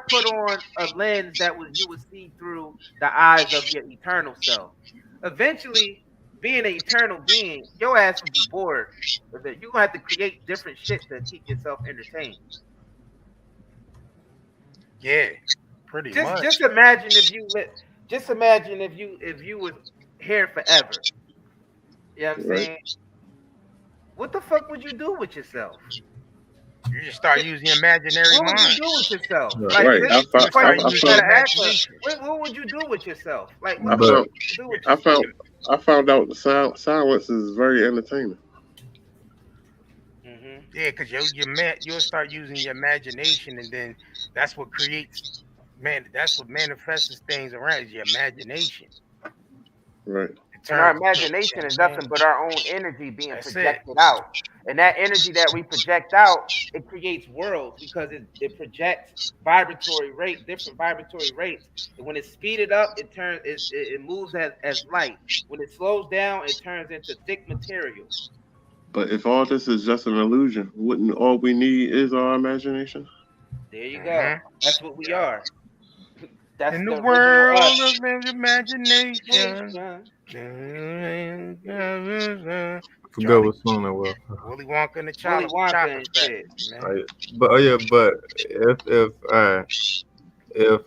put on a lens that you would see through the eyes of your eternal self. Eventually, being an eternal being, your ass would be bored with it. You're gonna have to create different shit to keep yourself entertained. Yeah, pretty much. Just imagine if you was here forever. You know what I'm saying? What the fuck would you do with yourself? You just start using your imaginary What mind. would you do with yourself? Right. Like, this is the question you gotta ask us. imagination. What would you do with yourself? Like, I what would you do with yourself? found out the silence is very entertaining. Yeah, because you'll start using your imagination, and then that's what creates, man. That's what manifests things around is your imagination. Right. And our imagination is nothing but our own energy being projected out. And that energy that we project out, it creates worlds because it projects different vibratory rates. And when it's speeded up, it moves as light. When it slows down, it turns into thick material. But if all this is just an illusion, wouldn't all we need is our imagination? There you go. That's what we are. That's in the original world us. of imagination. Forgot what song that was. Willy Wonka and the Willy Wonka Chocolate and Factory, shit. man. But if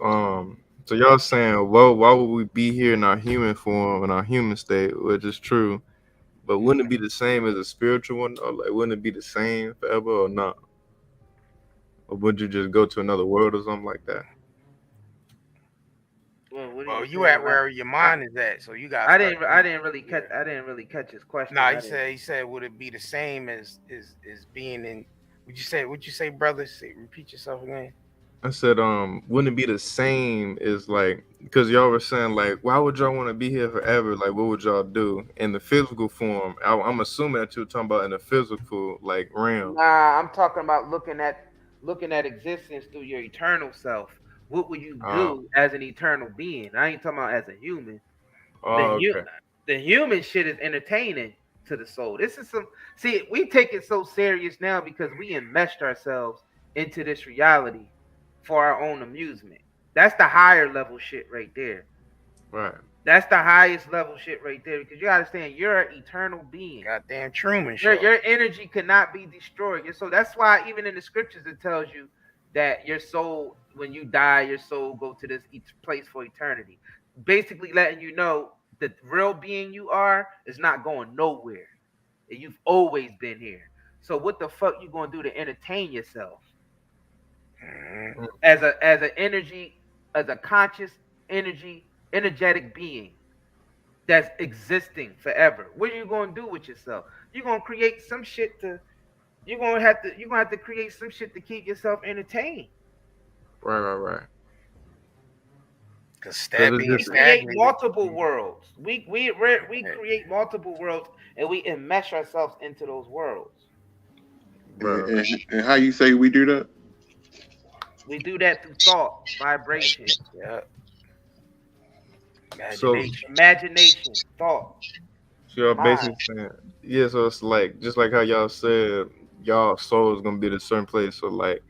so y'all saying, well, why would we be here in our human form, in our human state, which is true, but wouldn't it be the same as a spiritual one, or like wouldn't it be the same forever or not? Or would you just go to another world or something like that? Well, you at where your mind is at, so you got. I didn't really catch his question. No, he said, would it be the same as being in? Would you say, brother? Repeat yourself again. I said, wouldn't it be the same as like, because y'all were saying like, why would y'all want to be here forever? Like, what would y'all do in the physical form? I'm assuming that you're talking about in the physical like realm. Nah, I'm talking about looking at existence through your eternal self. What would you do as an eternal being? I ain't talking about as a human. The human shit is entertaining to the soul. This is we take it so serious now because we enmeshed ourselves into this reality for our own amusement. That's the higher level shit right there. Right. That's the highest level shit right there because you understand you're an eternal being. Goddamn Truman Show. Your energy cannot be destroyed. So that's why even in the scriptures it tells you that your soul, when you die, your soul go to this place for eternity. Basically letting you know the real being you are is not going nowhere. You've always been here. So what the fuck you gonna do to entertain yourself? As an energy, as a conscious energetic being that's existing forever. What are you gonna do with yourself? You're gonna create some shit you're gonna have to create some shit to keep yourself entertained. Right. Because we create multiple worlds. We create multiple worlds and we enmesh ourselves into those worlds. And how you say we do that? We do that through thought, vibration. Yeah. Imagination, thought. So y'all basically saying, so it's like just like how y'all said y'all soul is gonna be at a certain place. So like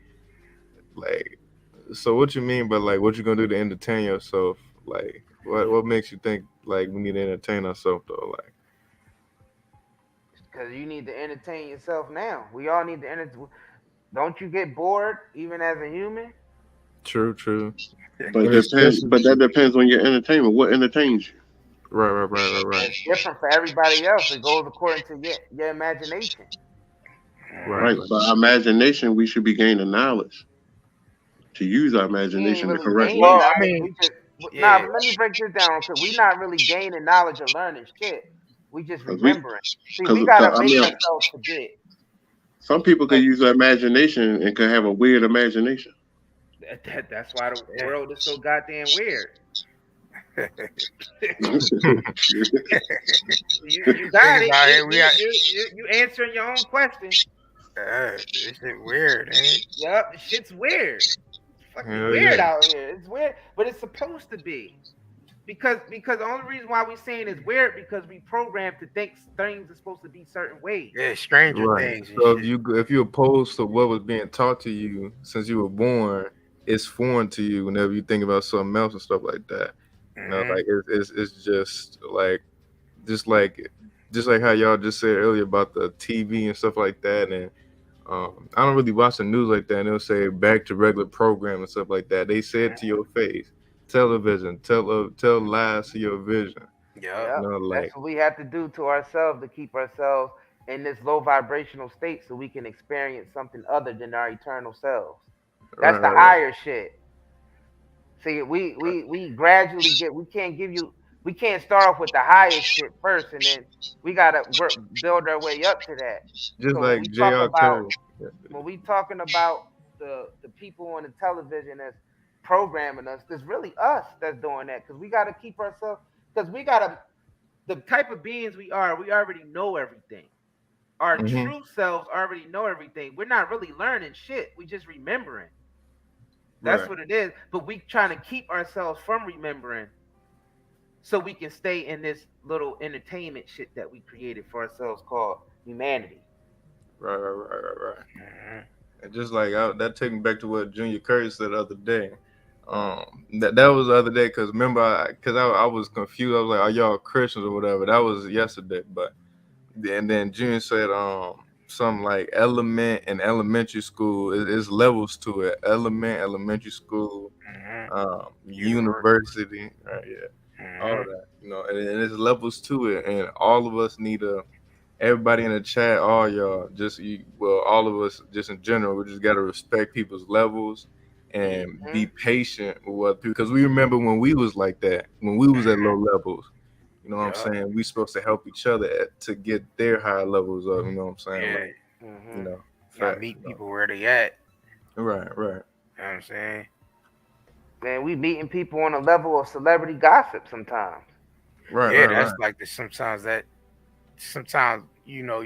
so what you mean by like what you gonna do to entertain yourself? Like what makes you think like we need to entertain ourselves though? Like because you need to entertain yourself now. We all need to entertain. Don't you get bored even as a human? True. But that depends on your entertainment. What entertains you? Right. It's different for everybody else. It goes according to your imagination. Right. But imagination, we should be gaining knowledge to use our imagination the correct way. Well, I mean, let me break this down because we're not really gaining knowledge or learning shit. We just remembering. We gotta make ourselves forget. Some people could use their imagination and could have a weird imagination. That's why the world is so goddamn weird. You got it. You answering your own question. This shit weird, ain't it? Yup, the shit's weird. It's fucking Hell weird yeah. out here. It's weird, but it's supposed to be. Because the only reason why we saying it's weird because we programmed to think things are supposed to be certain ways. Yeah, Stranger Right. Things. And So shit. if you opposed to what was being taught to you since you were born, it's foreign to you whenever you think about something else and stuff like that. You know, like it's just like how y'all just said earlier about the TV and stuff like that. And I don't really watch the news like that. And they'll say back to regular program and stuff like that. They say it to your face. Television, tell lies to your vision. Yeah, You know, like that's what we have to do to ourselves to keep ourselves in this low vibrational state so we can experience something other than our eternal selves. That's the higher shit. See, we gradually we can't start off with the highest shit first, and then we gotta build our way up to that. just So like J.R. Curry. when we talking about the people on the television that's programming us, it's really us that's doing that because we got to keep ourselves because the type of beings we already know everything. Our true selves already know everything. We're not really learning shit. We just remembering. That's what it is. But we trying to keep ourselves from remembering so we can stay in this little entertainment shit that we created for ourselves called humanity. Right. And just like that took me back to what Junior Curry said the other day. That was the other day because remember, I was confused. I was like, "Are y'all Christians or whatever?" That was yesterday, but and then Junior said something like element in elementary school is levels to it. Elementary school, university, right? Yeah, all of that, you know, and there's levels to it, and all of us need everybody in the chat, all y'all, all of us, just in general, we just got to respect people's levels and be patient with what people, because we remember when we was like that, when we was at low levels. You know what I'm saying? We supposed to help each other to get their high levels up. You know what I'm saying? Yeah. Like, you know, gotta meet people where they at. Right. You know what I'm saying? Man, we meeting people on a level of celebrity gossip sometimes. Right. That's like this. Sometimes you know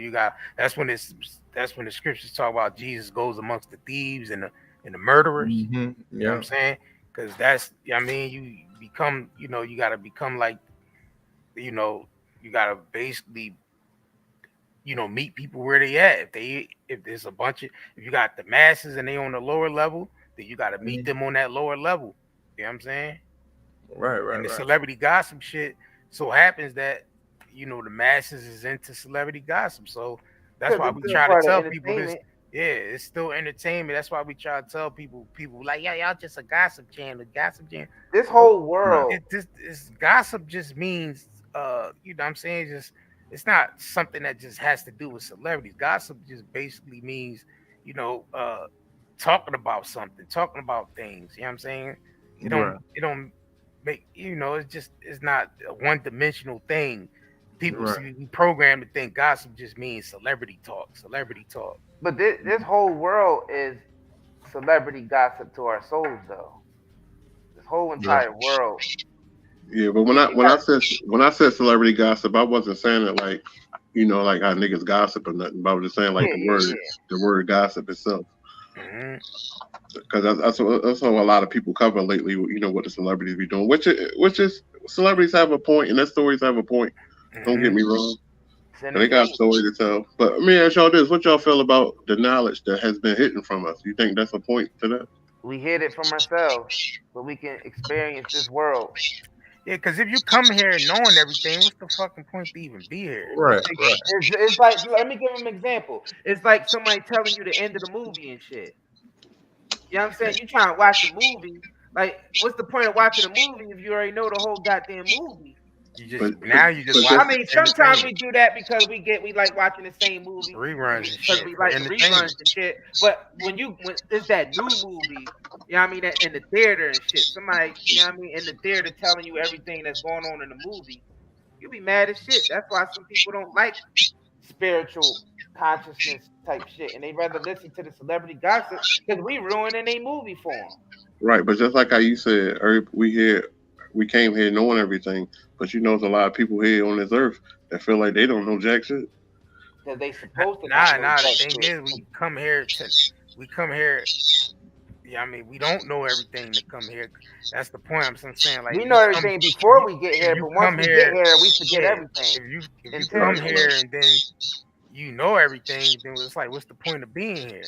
that's when the scriptures talk about Jesus goes amongst the thieves and the murderers. You know what I'm saying? Because you become, you got to become like, you got to basically, meet people where they at. If there's if you got the masses and they on the lower level, then you got to meet them on that lower level. You know what I'm saying? Right. And the celebrity gossip shit so happens that, the masses is into celebrity gossip. So that's why we try to tell people this. Yeah, it's still entertainment. That's why we try to tell people like, yeah, y'all just a gossip channel. This whole world. This gossip just means, you know what I'm saying? It's not something that just has to do with celebrities. Gossip just basically means, talking about something, talking about things. You know what I'm saying? It don't make, it's not a one-dimensional thing. People see programmed to think gossip just means celebrity talk. But this whole world is celebrity gossip to our souls, though. This whole entire world. Yeah, but when I said celebrity gossip, I wasn't saying it like, like how niggas gossip or nothing. But I was just saying like the word gossip itself. Because that's what a lot of people cover lately. What the celebrities be doing, which is celebrities have a point and their stories have a point. Don't get me wrong. They got a story to tell. But let me ask y'all this: what y'all feel about the knowledge that has been hidden from us? You think that's a point to that? We hid it from ourselves, so we can experience this world. Yeah, because if you come here knowing everything, what's the fucking point to even be here? Right. It's like, let me give them an example. It's like somebody telling you the end of the movie and shit. You know what I'm saying? You trying to watch the movie. Like, what's the point of watching a movie if you already know the whole goddamn movie? I mean, sometimes we do that because we like watching the same movie. Reruns because we like reruns and shit. But when it's that new movie, you know what I mean, that in the theater and shit, somebody, you know what I mean, in the theater telling you everything that's going on in the movie, you'll be mad as shit. That's why some people don't like spiritual consciousness type shit, and they rather listen to the celebrity gossip because we ruining a movie for them. Right, but just like how you said, we came here knowing everything, but there's a lot of people here on this earth that feel like they don't know jack shit. because they supposed to Nah. not The thing is, we come here. Yeah, I mean, we don't know everything to come here. That's the point. I'm saying, like, we know everything before we get here, but once we get here, we forget everything. If you come here and then you know everything, then it's like, what's the point of being here?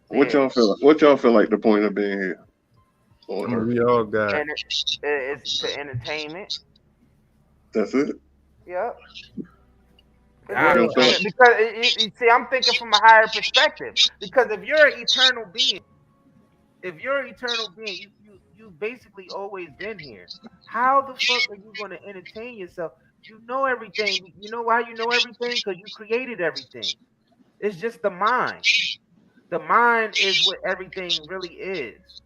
What y'all feel? What y'all feel like the point of being here? We all got. And it's to entertainment. That's it. Yep. Because you see, I'm thinking from a higher perspective. Because if you're an eternal being, you've basically always been here. How the fuck are you going to entertain yourself? You know everything. You know why you know everything? Because you created everything. It's just the mind. The mind is what everything really is.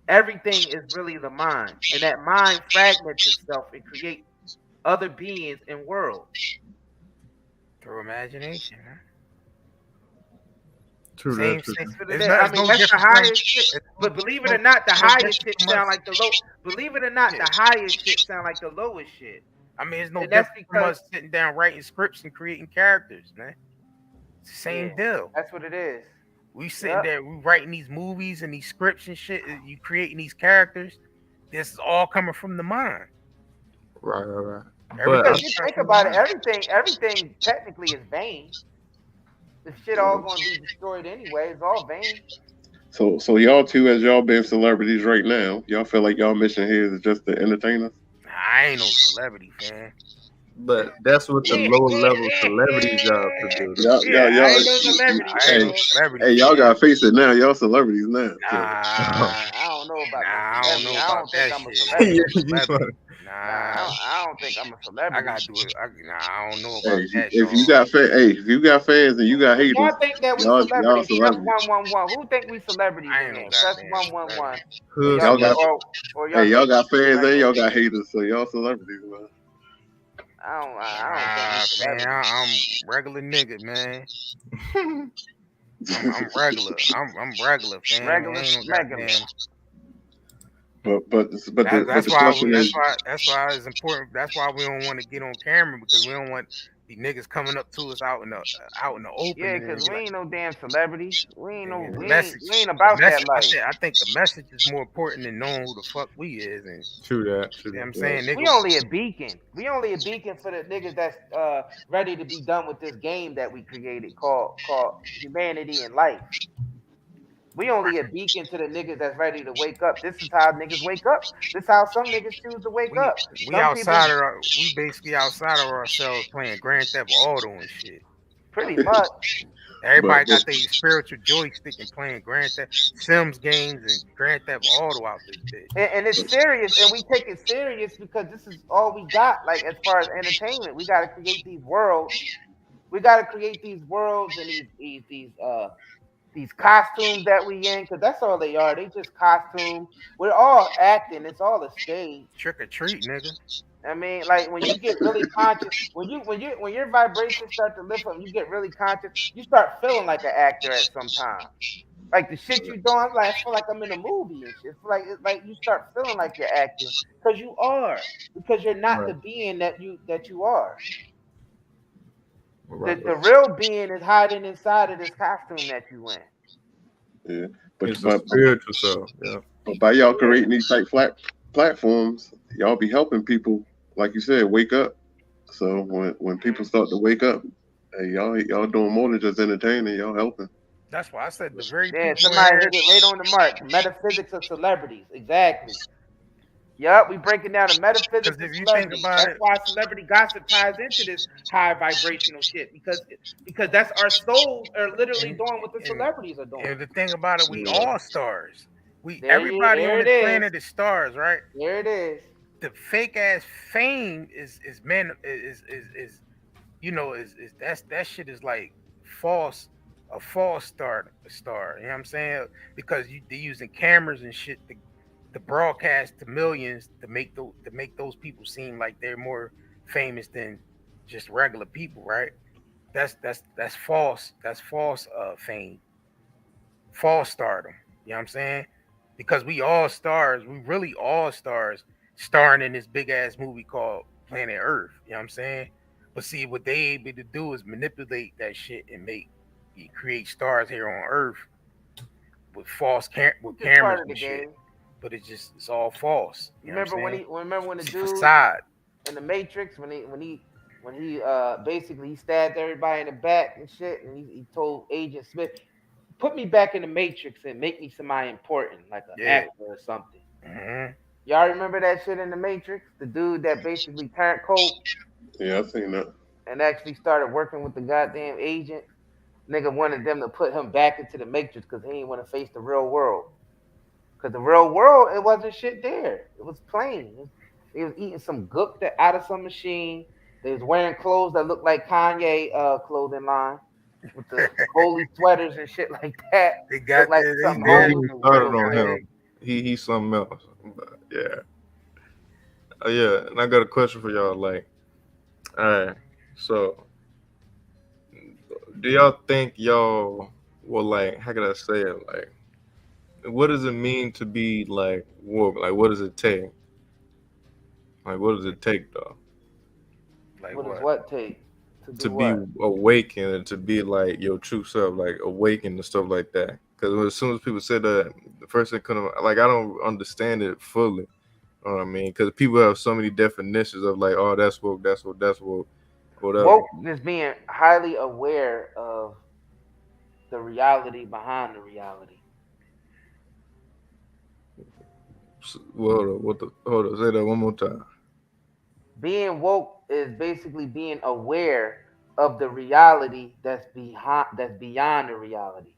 Everything is really the mind. And that mind fragments itself and creates other beings and worlds. Through imagination, huh? True. I mean, that's the highest shit. But believe it or not, the highest shit sound like the low. Believe it or not, the highest shit sound like the lowest shit. I mean, it's no different from us sitting down writing scripts and creating characters, man. It's the same deal. That's what it is. We sitting there, we writing these movies and these scripts and shit. You creating these characters. This is all coming from the mind. Right. Because you think about it, everything technically is vain. The shit all going to be destroyed anyway. It's all vain. So y'all two, as y'all being celebrities right now, y'all feel like y'all mission here is just to entertain us? I ain't no celebrity, fan. But that's what the low level celebrity job to do. Hey, y'all gotta face it now. Y'all celebrities now. I don't know about that. I don't think I'm a celebrity. I don't think I'm a celebrity. I gotta do it. I don't know about that. If you got fans and you got haters, y'all think that we celebrities? Press 111. Who think we celebrities in here? Press 111. Y'all got fans and y'all got haters, so y'all celebrities, man. I don't think I'm regular nigga, man. I'm regular. I'm regular, fam. Regular. But that's why it's important. That's why we don't want to get on camera, because we don't want these niggas coming up to us out in the open. Yeah, because we ain't no damn celebrity. We ain't about that life. I think the message is more important than knowing who the fuck we is. And true that. You know what I'm saying? Niggas, we only a beacon. We only a beacon for the niggas that's ready to be done with this game that we created called humanity and life. We only a beacon to the niggas that's ready to wake up. This is how niggas wake up. This is how some niggas choose to wake up. We basically outside of ourselves playing Grand Theft Auto and shit. Pretty much. Everybody got their spiritual joystick and playing Grand Theft Sims games and Grand Theft Auto out this bitch. And it's serious, and we take it serious because this is all we got. Like, as far as entertainment, we got to create these worlds. We got to create these worlds and these costumes that we in, because that's all they are. They just costumes. We're all acting. It's all a stage. Trick or treat, nigga. I mean, like, when you get really conscious, when your vibrations start to lift up, you get really conscious. You start feeling like an actor at some time. Like the shit you doing, I feel like I'm in a movie and shit. It's like you start feeling like you're acting because you are, because you're not the being that you are. The real being is hiding inside of this costume that you in. Yeah, but spiritual self. Yeah. But by y'all creating these type platforms, y'all be helping people, like you said, wake up. So when people start to wake up, hey, y'all doing more than just entertaining. Y'all helping. That's why I said the very somebody hit it right on the mark. Metaphysics of celebrities, exactly. Yep, we breaking down the metaphysics of celebrities. That's why celebrity gossip ties into this high vibrational shit, because that's our souls are literally doing what the celebrities are doing. And the thing about it, we all stars. Everybody on this planet is stars, right? There it is. The fake ass fame is that shit is like false. A false star. You know what I'm saying? Because they're using cameras and shit to broadcast to millions to make those people seem like they're more famous than just regular people, right? That's false. That's false fame. False stardom. You know what I'm saying? Because we all stars. We really all stars starring in this big ass movie called Planet Earth. You know what I'm saying? But see, what they able to do is manipulate that shit and create stars here on Earth with with cameras and shit. But it's all false. You remember when the dude facade in the Matrix when he basically he stabbed everybody in the back and shit, and he told Agent Smith, "Put me back in the Matrix and make me somebody important, like an actor or something." Mm-hmm. Y'all remember that shit in the Matrix? The dude that basically turned cold. Yeah, I've seen that. And actually started working with the goddamn agent. Nigga wanted them to put him back into the Matrix because he didn't want to face the real world. Because the real world, it wasn't shit there. It was plain. They was eating some gook that out of some machine. They was wearing clothes that looked like Kanye clothing line with the holy sweaters and shit like that. They got like something He started on him. He's something else. But yeah. Yeah, and I got a question for y'all. Like, all right, so do y'all think y'all will, like, how can I say it? Like, what does it mean to be like woke? Like, what does it take? Like, what does it take though? Like what does what take? To be awakened and to be like your true self, like awakened and stuff like that. Because as soon as people said that, the first thing couldn't, like, I don't understand it fully. You know what I mean? Because people have so many definitions of like, oh, that's woke, that's woke, that's woke, whatever. Woke is being highly aware of the reality behind the reality. Hold on, say that one more time. Being woke is basically being aware of the reality that's beyond the reality.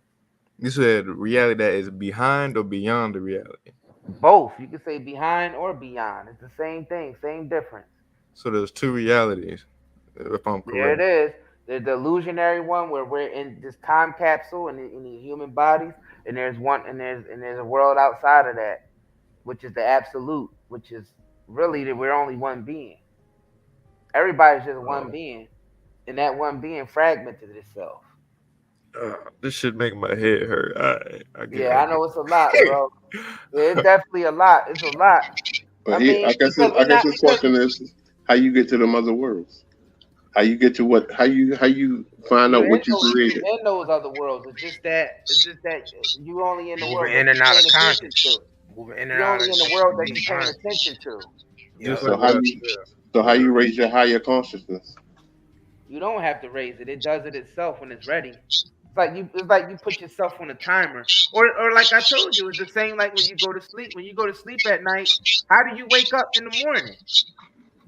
You said reality that is behind or beyond the reality? Both. You can say behind or beyond. It's the same thing, same difference. So there's two realities, if I'm correct. There it is. There's the illusionary one where we're in this time capsule in the human bodies, and there's a world outside of that, which is the absolute, which is really that we're only one being. Everybody's just one being, and that one being fragmented itself. This should make my head hurt. I know it's a lot, bro. It's definitely a lot. It's a lot. But I guess his question is how you get to them other worlds. How you get to what? How you find out what you created? You're in those other worlds. It's just that you only in the world in and out of conscience. Moving in and out of the world that you're paying attention to. Yeah, so how you raise your higher consciousness? You don't have to raise it. It does it itself when it's ready. It's like you put yourself on a timer, or like I told you, it's the same like when you go to sleep. When you go to sleep at night, how do you wake up in the morning?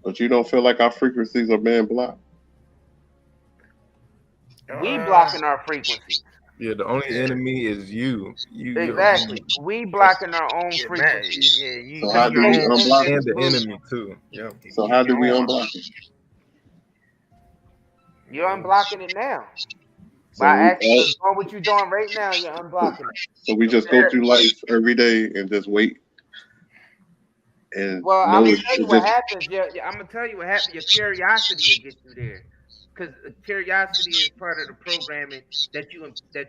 But you don't feel like our frequencies are being blocked. We blocking our frequencies. Yeah, the only enemy is you. Exactly. We blocking our own frequencies. Yeah, you. So how do we unblock and the enemy too? Yeah. So how do we unblock it? You're unblocking it now. By actually doing what you're doing right now, you're unblocking it. So we just go through life every day and just wait. And I'm gonna tell you what happens. I'm gonna tell you what happens. Your curiosity will get you there, because curiosity is part of the programming that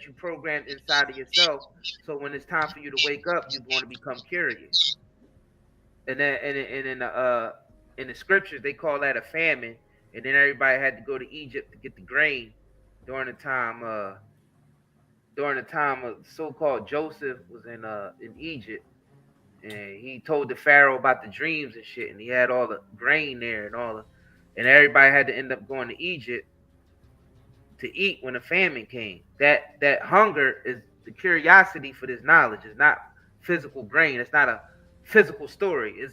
you programmed inside of yourself. So when it's time for you to wake up, you're going to become curious. And then in the scriptures they call that a famine. And then everybody had to go to Egypt to get the grain during the time of so-called Joseph was in Egypt, and he told the Pharaoh about the dreams and shit, and he had all the grain there and everybody had to end up going to Egypt to eat when the famine came. That hunger is the curiosity for this knowledge. It's not physical grain. It's not a physical story.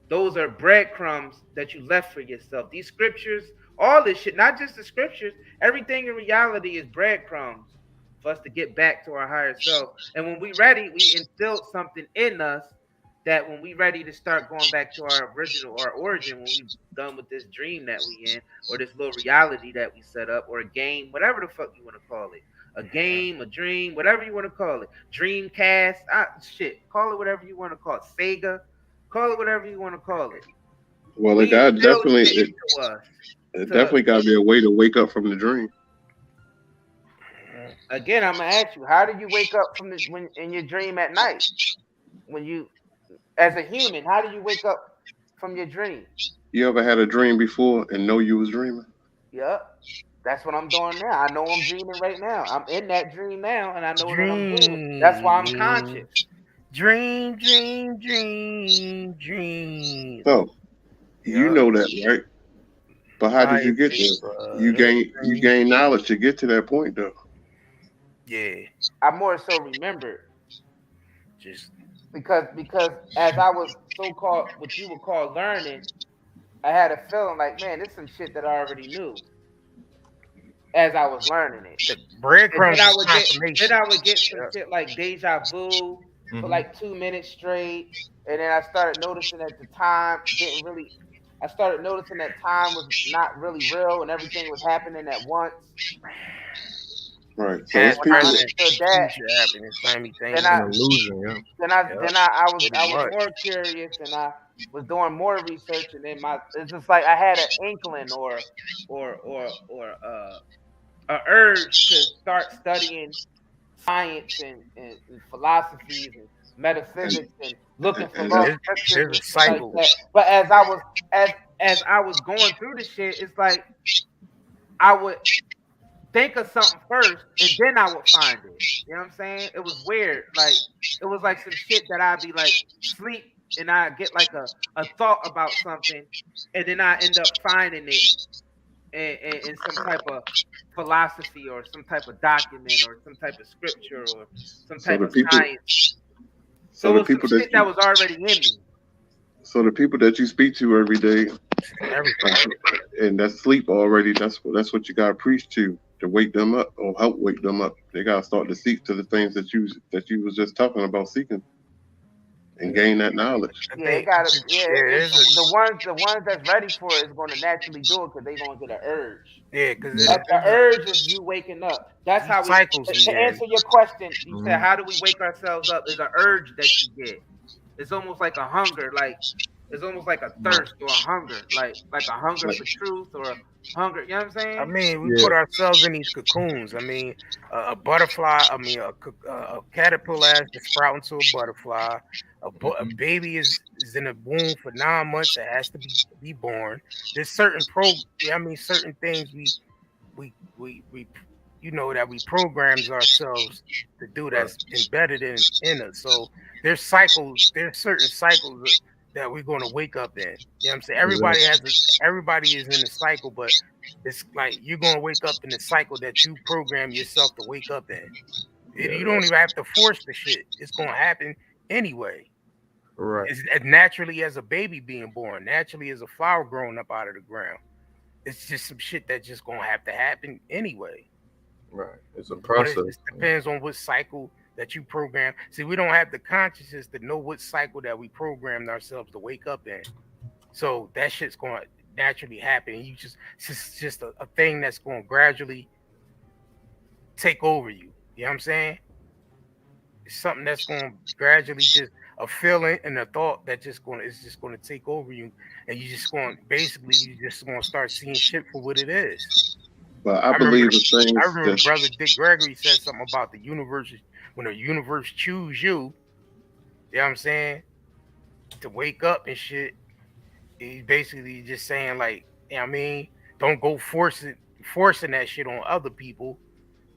Those are breadcrumbs that you left for yourself. These scriptures, all this shit, not just the scriptures, everything in reality is breadcrumbs for us to get back to our higher self. And when we ready, we instilled something in us that when we ready to start going back to our origin, when we done with this dream that we in, or this little reality that we set up, or a game, whatever the fuck you want to call it. A game, a dream, whatever you want to call it. Dreamcast, call it whatever you want to call it. Sega. Call it whatever you want to call it. Well, it definitely got to be a way to wake up from the dream. Again, I'm gonna ask you: how do you wake up from when in your dream at night? When you, as a human, how do you wake up from your dream? You ever had a dream before and know you was dreaming? Yep. That's what I'm doing now. I know I'm dreaming right now. I'm in that dream now, and I know that I'm dreaming. That's why I'm conscious. Dream. So you know that, right? But how did you get there? You gain knowledge to get to that point, though. Yeah. I more so remembered. Just because as I was so-called what you would call learning, I had a feeling like, man, this is some shit that I already knew as I was learning it. The breadcrumbs and confirmation. I would get some shit like deja vu for like 2 minutes straight. And then I started noticing that the time I started noticing that time was not really real and everything was happening at once. Right. So it's people I understood that. Then I was more curious, and I was doing more research, and then it's just like I had an inkling or a urge to start studying science and philosophies and metaphysics and looking for lost scriptures and shit like that. But as I was going through the shit, it's like I would think of something first and then I would find it. You know what I'm saying? It was weird. Like it was like some shit that I'd be like sleep and I get like a thought about something and then I end up finding it in some type of philosophy or some type of document or some type of scripture or some type of science. So it was some shit that was already in me. So the people that you speak to every day, and that sleep already, that's what you gotta preach to wake them up or help wake them up. They gotta start to seek to the things that you was just talking about seeking, and gain that knowledge. Yeah, they gotta. The ones that's ready for it is going to naturally do it because they're going to get an urge. Yeah, because the urge is you waking up. That's how we. To answer your question, you said, how do we wake ourselves up? Is an urge that you get. It's almost like a hunger, like it's almost like a thirst or a hunger, like a hunger for truth or a hunger. You know what I'm saying? I mean, we put ourselves in these cocoons. I mean, a butterfly. I mean, a caterpillar has to sprout into a butterfly. A baby is in a womb for 9 months. It has to be born. There's certain certain things we you know that we programs ourselves to do that's embedded in us. So there's certain cycles that we're going to wake up in. You know what I'm saying? Everybody is in a cycle, but it's like you're going to wake up in the cycle that you program yourself to wake up in. You don't even have to force the shit. It's going to happen anyway. Right. It's as naturally as a baby being born, naturally as a flower growing up out of the ground. It's just some shit that's just going to have to happen anyway. Right. It's a process. It depends on what cycle that you program. See, we don't have the consciousness to know what cycle that we programmed ourselves to wake up in. So that shit's going to naturally happen. And it's just a thing that's going to gradually take over you. You know what I'm saying? It's something that's going to gradually just a feeling and a thought that is just going to take over you. And you're just going to start seeing shit for what it is. But I believe I remember Brother Dick Gregory said something about the universe. When the universe choose you, you know what I'm saying, to wake up and shit, he's basically just saying like, you know what I mean, don't go forcing that shit on other people,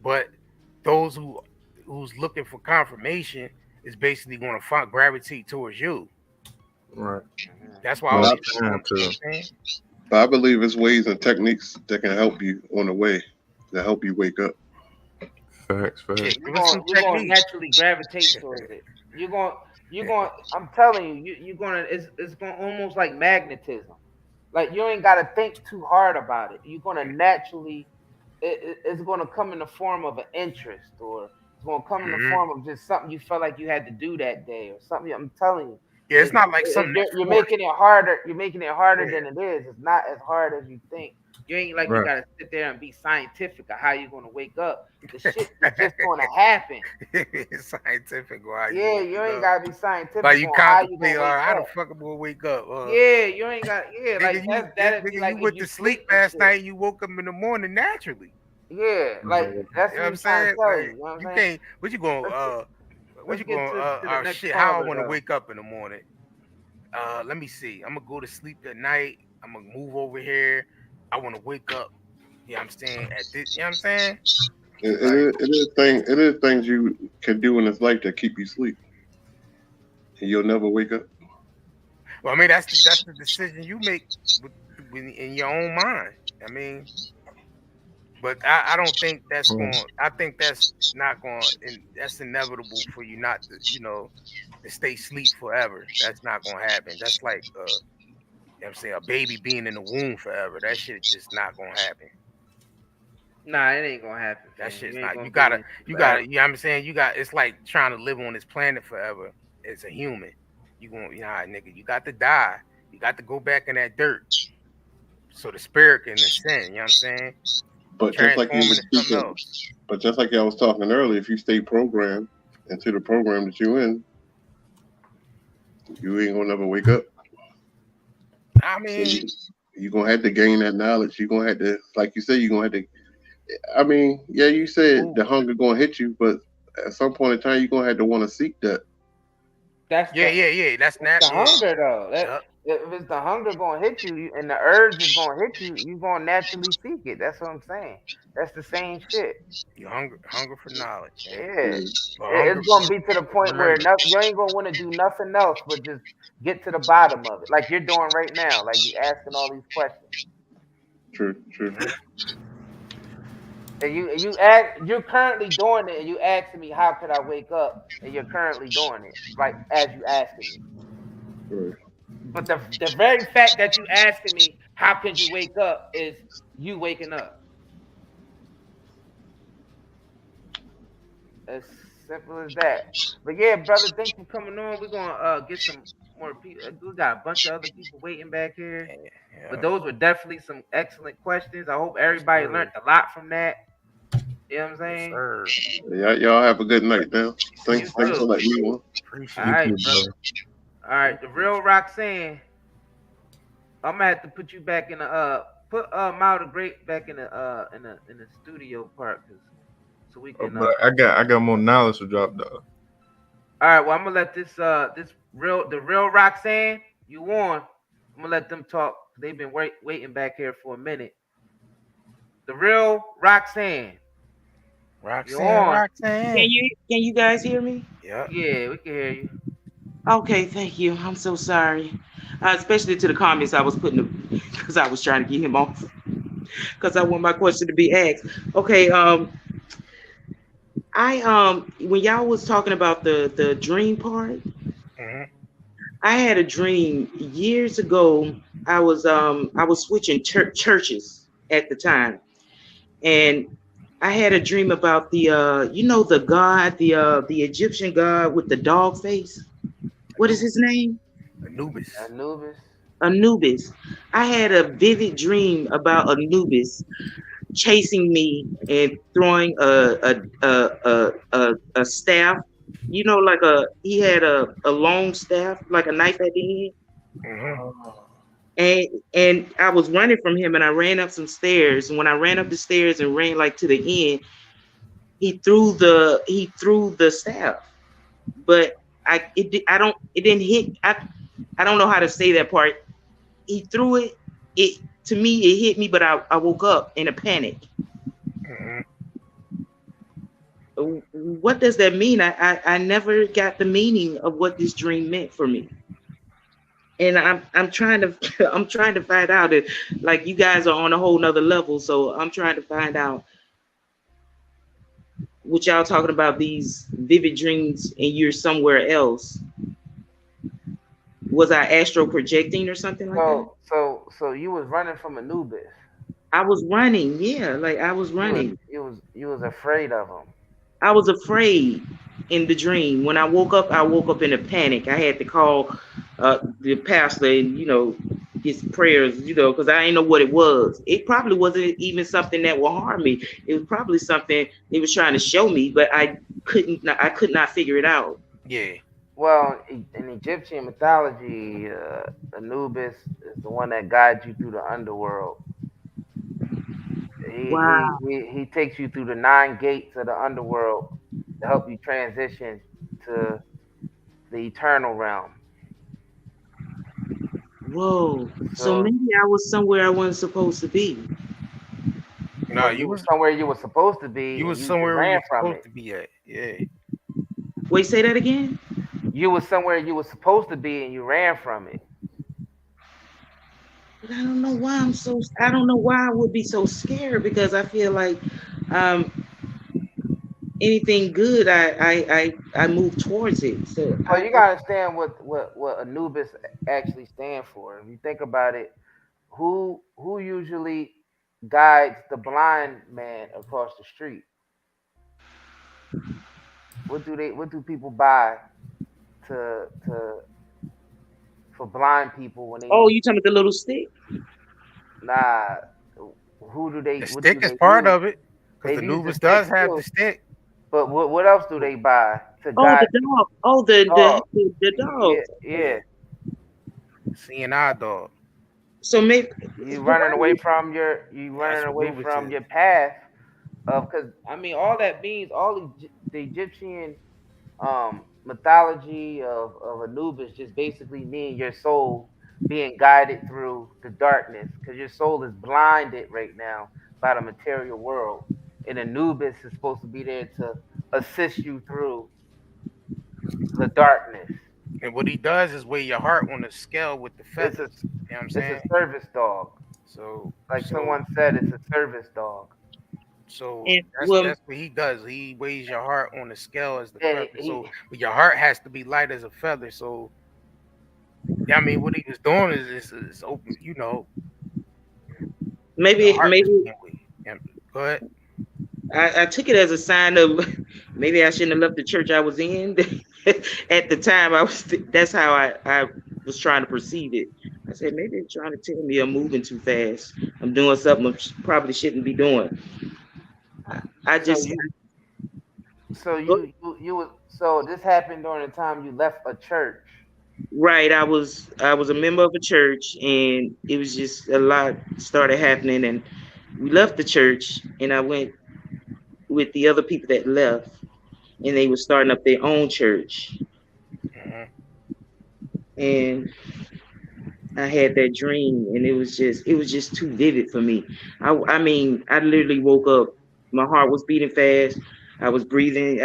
but those who's looking for confirmation is basically going to gravitate towards you. Right. That's why But I believe it's ways and techniques that can help you on the way to help you wake up. Facts. You're going to naturally gravitate towards it. You're going. I'm telling you, you're going to. It's going almost like magnetism. Like you ain't got to think too hard about it. You're going to naturally. It's going to come in the form of an interest, or it's going to come in the form of just something you felt like you had to do that day, or something. I'm telling you. Yeah, it's not like something you're making it harder. You're making it harder than it is. It's not as hard as you think. You ain't like you gotta sit there and be scientific of how you're gonna wake up. The shit is just gonna happen. Scientific, right? Yeah, you ain't gotta be scientific. Like you contemplate, how the fuck am I gonna wake up? Yeah, you ain't got. Yeah, like you went to sleep last night. You woke up in the morning naturally. Yeah, like that's what I'm saying. You can't. What you gonna? What you going? Shit, how I want to wake up in the morning. Let me see. I'm gonna go to sleep at night. I'm gonna move over here. I want to wake up You know what I'm saying? You know what I'm saying? It is things you can do in this life that keep you asleep, and you'll never wake up. Well, I mean, that's the decision you make in your own mind. I mean, but I don't think that's going. I think that's not going. And that's inevitable for you not to, to stay asleep forever. That's not going to happen. That's like, you know what I'm saying, a baby being in the womb forever. That shit just not going to happen. Nah, it ain't gonna happen. That shit's not. You Forever. gotta. You know what I'm saying? It's like trying to live on this planet forever as a human. You going, nigga, you got to die. You got to go back in that dirt so the spirit can ascend. You know what I'm saying? But just like you were speaking, but just like I was talking earlier, if you stay programmed into the program that you're in, you ain't gonna never wake up. I mean, so you're gonna have to gain that knowledge. You're gonna have to, like you said, you're gonna have to. I mean, yeah, you said the hunger gonna hit you, but at some point in time, you're gonna have to want to seek that. That's yeah. That's the hunger, though. If it's the hunger gonna hit you, and the urge is gonna hit you, you gonna naturally seek it. That's what I'm saying. That's the same shit. You hunger for knowledge. Yeah, it's gonna be to the point where you ain't gonna want to do nothing else but just get to the bottom of it, like you're doing right now. Like you asking all these questions. True. And you're currently doing it, and you asking me how could I wake up, and you're currently doing it, like as you asking me. Right. But the very fact that you asking me how could you wake up is you waking up. As simple as that. But yeah, brother, thanks for coming on. We're gonna get some more people. We got a bunch of other people waiting back here. Yeah. But those were definitely some excellent questions. I hope everybody learned a lot from that. You know what I'm saying? Yes, y'all have a good night now. Thanks for letting me on. All right, brother. All right, the real Roxanne. I'm gonna have to put you back in the put Mile the Great back in the studio part, so we can. But I got more knowledge to drop though. All right, well I'm gonna let the real Roxanne, you on. I'm gonna let them talk. They've been waiting back here for a minute. The real Roxanne. Roxanne. Can you guys hear me? Yeah, we can hear you. Okay, thank you. I'm so sorry, especially to the comments I was putting because I was trying to get him off because I want my question to be asked. Okay, I when y'all was talking about the dream part, I had a dream years ago. I was switching churches at the time, and I had a dream about the the god, the Egyptian god with the dog face. What is his name? Anubis. I had a vivid dream about Anubis chasing me and throwing a staff. Like he had a long staff, like a knife at the end. And I was running from him, and I ran up some stairs. And when I ran up the stairs and ran like to the end, he threw the staff, but it didn't hit. I don't know how to say that part. He threw it. To me, it hit me, but I woke up in a panic. What does that mean? I never got the meaning of what this dream meant for me. And I'm trying to find out it. Like, you guys are on a whole nother level, so I'm trying to find out what y'all talking about, these vivid dreams and you're somewhere else. Was I astral projecting or something like that? So you was running from Anubis. I was running, yeah, like I was running. You was afraid of him. I was afraid in the dream. When I woke up in a panic. I had to call the pastor and his prayers, because I didn't know what it was. It probably wasn't even something that would harm me. It was probably something they was trying to show me, but I could not figure it out. Yeah. Well, in Egyptian mythology, Anubis is the one that guides you through the underworld. He takes you through the 9 gates of the underworld to help you transition to the eternal realm. Whoa. So maybe I was somewhere I wasn't supposed to be. No, you was somewhere you were supposed to be. You was and somewhere ran you were from supposed it. to be at. Yeah. Wait, say that again. You was somewhere you were supposed to be, and you ran from it. But I don't know why I don't know why I would be so scared, because I feel like anything good, I move towards it. So Well, you gotta understand what Anubis actually stand for. If you think about it, who usually guides the blind man across the street? What do people buy to for blind people when they Oh, need? you talking about the little stick? Nah, who do they? The What do stick is they part use? of it, because They the use the Nubis stick does have the too. stick. But what else do they buy to Oh, guide the dog. Oh, the dog? dog. Yeah. Seeing eye dog. So maybe You running away from your That's what Nubis is. your path of, because I mean all that means all the Egyptian mythology of Anubis just basically mean your soul being guided through the darkness, because your soul is blinded right now by the material world, and Anubis is supposed to be there to assist you through the darkness. And what he does is weigh your heart on the scale with the It's feathers. You know what I'm a saying? service dog. So Like someone said, it's a service dog. And, that's what he does. He weighs your heart on the scale as the And feather. So but your heart has to be light as a feather. So I mean, what he was doing is open. You know, maybe go ahead. I took it as a sign of maybe I shouldn't have left the church I was in at the time. That's how I was trying to perceive it. I said maybe they're trying to tell me I'm moving too fast. I'm doing something I probably shouldn't be doing. So this happened during the time you left a church. Right. I was a member of a church, and it was just a lot started happening, and we left the church, and I went with the other people that left, and they were starting up their own church. And I had that dream, and it was just too vivid for me. I mean, I literally woke up, my heart was beating fast, I was breathing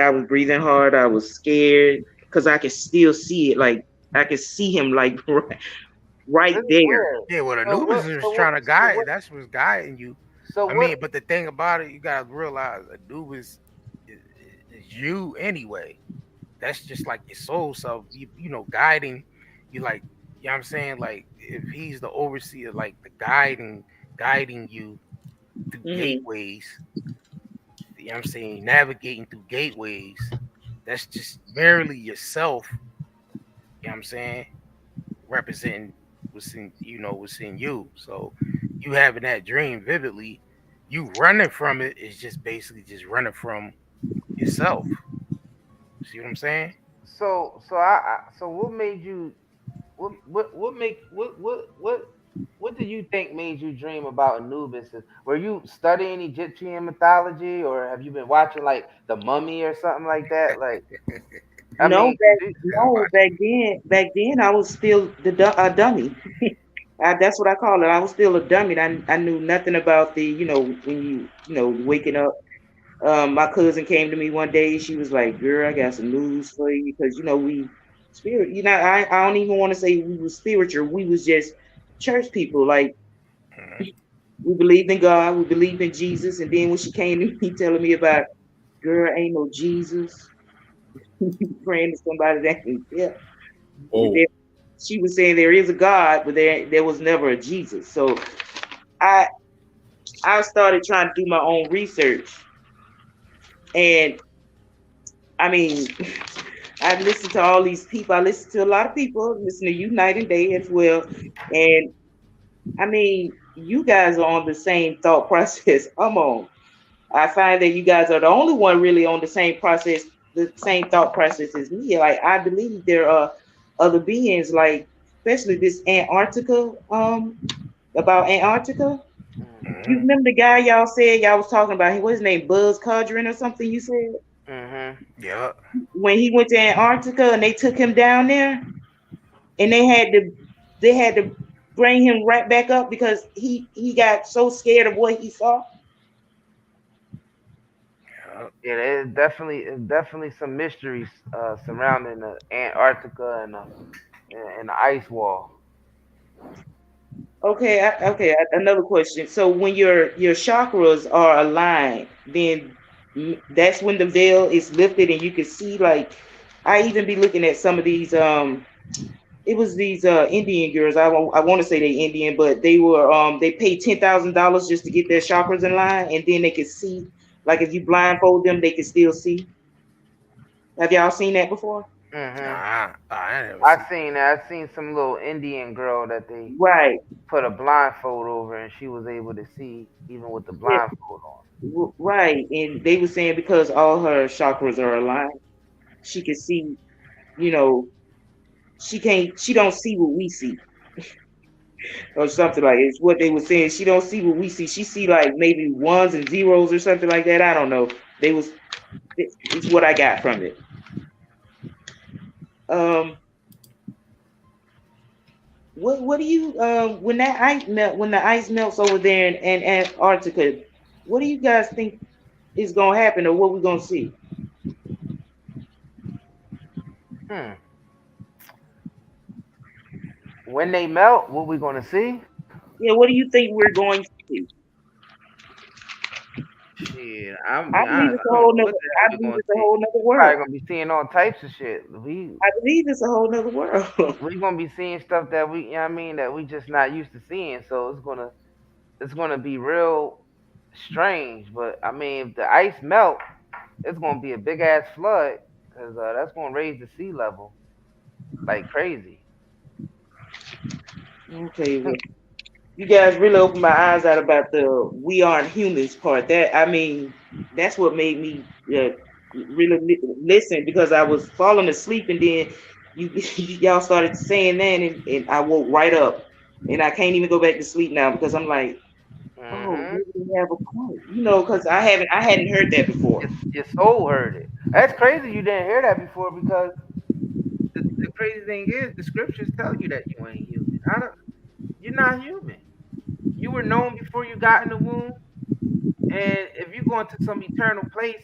hard, I was scared, because I could still see it, like I could see him like right there. Yeah, well, Anubis is trying to guide. That's what's guiding you. I mean, but the thing about it, you gotta realize Anubis is you anyway. That's just like your soul self, you know, guiding you, like, you know what I'm saying? Like, if he's the overseer, like the guiding you through gateways, you know what I'm saying, navigating through gateways, that's just merely yourself, you know what I'm saying, representing what's in you. So you having that dream vividly, you running from it is just basically just running from yourself. See what I'm saying? So what made you what do you think made you dream about Anubis? Were you studying Egyptian mythology, or have you been watching like The Mummy or something like that? Like, Back then I was still a dummy. That's what I call it. I was still a dummy. I knew nothing about the, when waking up. My cousin came to me one day. She was like, "Girl, I got some news for you," because we spirit. I don't even want to say we were spiritual. We was just church people. Like, we believed in God. We believed in Jesus. And then when she came to me telling me about, "Girl, ain't no Jesus," praying to somebody that can help. She was saying there is a God, but there was never a Jesus. So I started trying to do my own research. And I mean, I listened to all these people. I listened to a lot of people. Listen to you night and day as well. And I mean, you guys are on the same thought process I'm on. I find that you guys are the only one really on the same thought process as me. Like, I believe there are other beings, like especially this Antarctica, about Antarctica. You remember the guy y'all said y'all was talking about? What's his name? Buzz Codrin or something? You said. Yeah. When he went to Antarctica and they took him down there, and they had to bring him right back up because he got so scared of what he saw. Yeah, there's definitely some mysteries surrounding the Antarctica and the ice wall. Okay, another question. So when your chakras are aligned, then that's when the veil is lifted and you can see. Like, I even be looking at some of these it was these Indian girls. I want to say they Indian, but they were they paid $10,000 just to get their chakras in line, and then they could see. Like, if you blindfold them, they can still see. Have y'all seen that before? I've seen that. I've seen some little Indian girl that they Right. put a blindfold over, and she was able to see even with the Yeah. blindfold on. Right, and they were saying because all her chakras are aligned, she can see. You know, she don't see what we see, or something like it's what they were saying. She don't see what we see. She see like maybe ones and zeros or something like that. I don't know. It's what I got from it. What do you when the ice melts over there in Antarctica, what do you guys think is gonna happen, or what we gonna see? When they melt, what we gonna see? Yeah, what do you think we're going to see? Shit, I'm I be believe honest. it's a I don't whole know nother. what the hell I we believe gonna it's a see. whole nother Probably world. gonna be seeing all types of shit. I believe it's a whole nother world. We gonna be seeing stuff that we, you know what I mean, that we just not used to seeing. So it's gonna be real strange. But I mean, if the ice melt, it's gonna be a big ass flood because that's gonna raise the sea level like crazy. Okay, well, you guys really opened my eyes out about the "we aren't humans" part. That's what made me really listen, because I was falling asleep, and then y'all started saying that, and I woke right up, and I can't even go back to sleep now because I'm like, oh, maybe they have a point, because I hadn't heard that before. Your soul heard it. That's crazy. You didn't hear that before because the crazy thing is the scriptures tell you that you ain't human. You're not human. You were known before you got in the womb, and if you go into some eternal place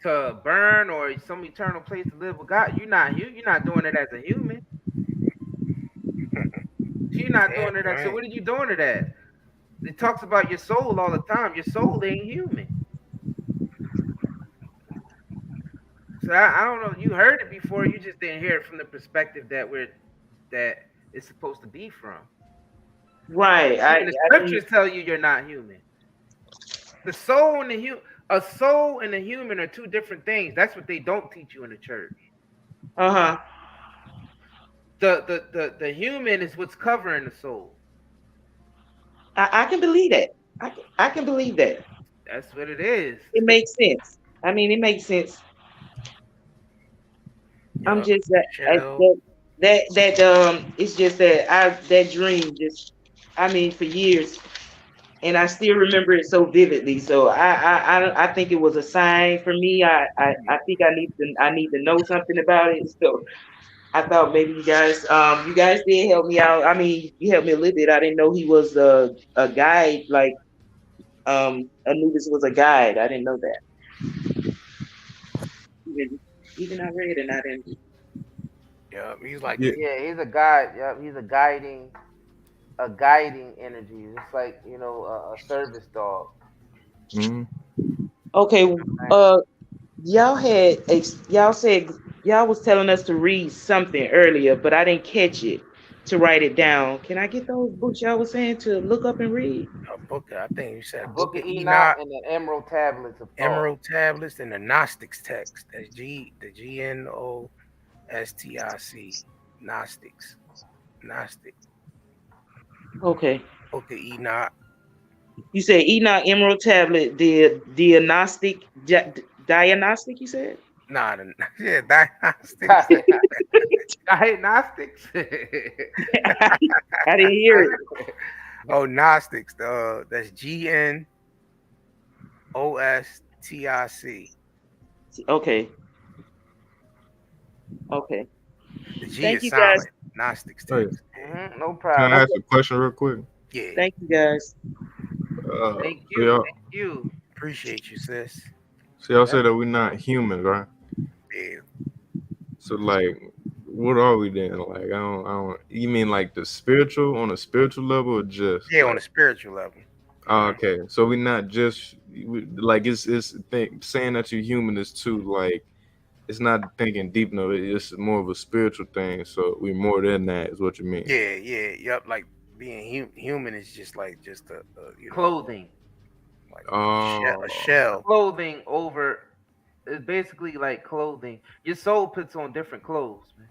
to burn or some eternal place to live with God, you're not doing it as a human. You're not doing it as, so what are you doing it as? It talks about your soul all the time. Your soul ain't human. So I don't know. You heard it before. You just didn't hear it from the perspective that it's supposed to be from. Right. The scriptures tell you you're not human. The soul and a soul and a human are two different things. That's what they don't teach you in the church. The human is what's covering the soul. I can believe that. I can believe that. That's what it is. It makes sense. I mean, it makes sense. I'm just it's just that dream just, I mean, for years, and I still remember it so vividly. So I think it was a sign for me. I think I need to know something about it. So I thought maybe you guys did help me out. I mean, you helped me a little bit. I didn't know he was a guide. Like, Anubis was a guide. I didn't know that. Even I read and I didn't. Yeah, he's like he's a guide. Yeah, he's a guiding energy. It's like, a service dog. Okay, y'all said y'all was telling us to read something earlier, but I didn't catch it to write it down. Can I get those books y'all was saying to look up and read? A book, I think you said Book of Enoch and the Emerald Tablets of Thought. Emerald Tablets and the Gnostics text. That's the GNOSTIC. Gnostics. Gnostic. Okay. Book of Enoch. You said Enoch, Emerald Tablet, the Diagnostic, you said? Nah, diagnostics. Diagnostics? I didn't hear it. Oh, Gnostics. That's GNOSTIC. Okay. Okay. The G Thank is you, silent. guys. Gnostics text. No problem. Can I ask a question real quick? Yeah. Thank you, guys. Thank you. Appreciate you, sis. So y'all say that we're not humans, right? Yeah. So like, what are we then? Like, I don't. You mean like the spiritual on a spiritual level, or just Yeah, on like? a spiritual level. Oh, okay, so we're not just like saying that you're human is too like it's not thinking deep enough. It's more of a spiritual thing. So we're more than that, is what you mean? Yep. Like being human is just like just a clothing. Like Oh, a shell. Clothing over. It's basically like clothing. Your soul puts on different clothes, man.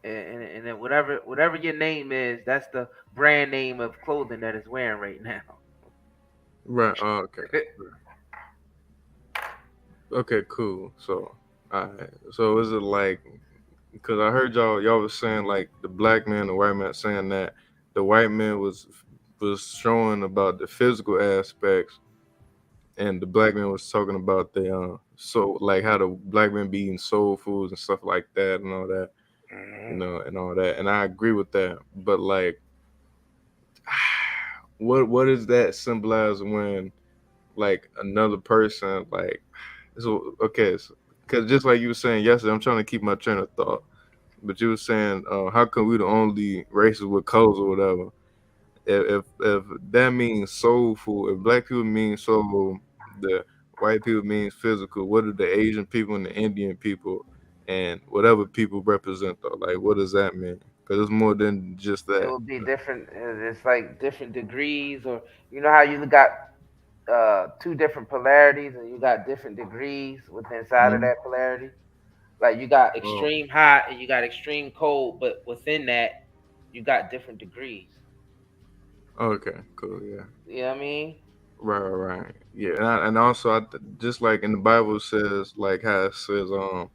And then whatever your name is, that's the brand name of clothing that it's wearing right now. right. Oh, okay. Okay, cool. So, so is it like? Because I heard y'all was saying like the black man, the white man saying that the white man was showing about the physical aspects, and the black man was talking about the so like how the black man be eating soul foods and stuff like that and all that, and all that. And I agree with that. But like, what does that symbolize when like another person like so okay, because just like you were saying yesterday, I'm trying to keep my train of thought. But you were saying, how come we the only races with colors or whatever? If that means soul food, if black people mean soul, the white people means physical. What do the Asian people and the Indian people and whatever people represent though? Like, what does that mean? Because it's more than just It that. will be different. It's like different degrees, or you know how you got two different polarities, and you got different degrees within inside of Mhm. that polarity. Like you got Oh, extreme hot and you got extreme cold, but within that, you got different degrees. okay, cool, yeah. You know what I mean? Right. Yeah, and also just like in the Bible it says like how it says and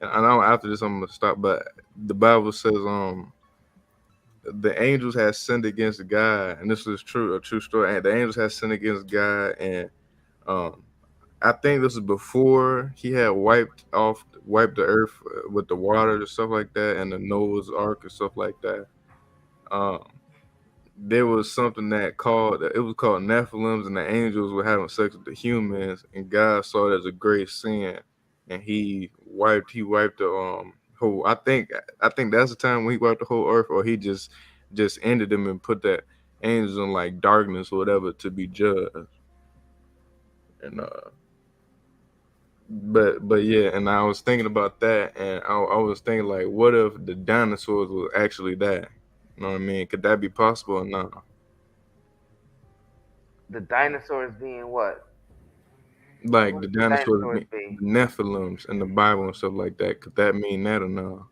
I know after this I'm gonna stop, but the Bible says the angels had sinned against God, and this is true, a true story. And the angels had sinned against God, and um, I think this is before he had wiped the earth with the water and stuff like that, and the Noah's Ark and stuff like that. Um, there was something that called it was called Nephilims, and the angels were having sex with the humans, and God saw it as a great sin, and he wiped the whole. I think that's the time when he wiped the whole earth, or he just ended them and put that angels in like darkness or whatever to be judged. And but yeah, and I was thinking about that, and I was thinking like, what if the dinosaurs was actually that? You know what I mean? Could that be possible or not? The dinosaurs being what? Like What the would the dinosaurs, dinosaurs the be? Nephilims in the Bible and stuff like that. Could that mean that or no?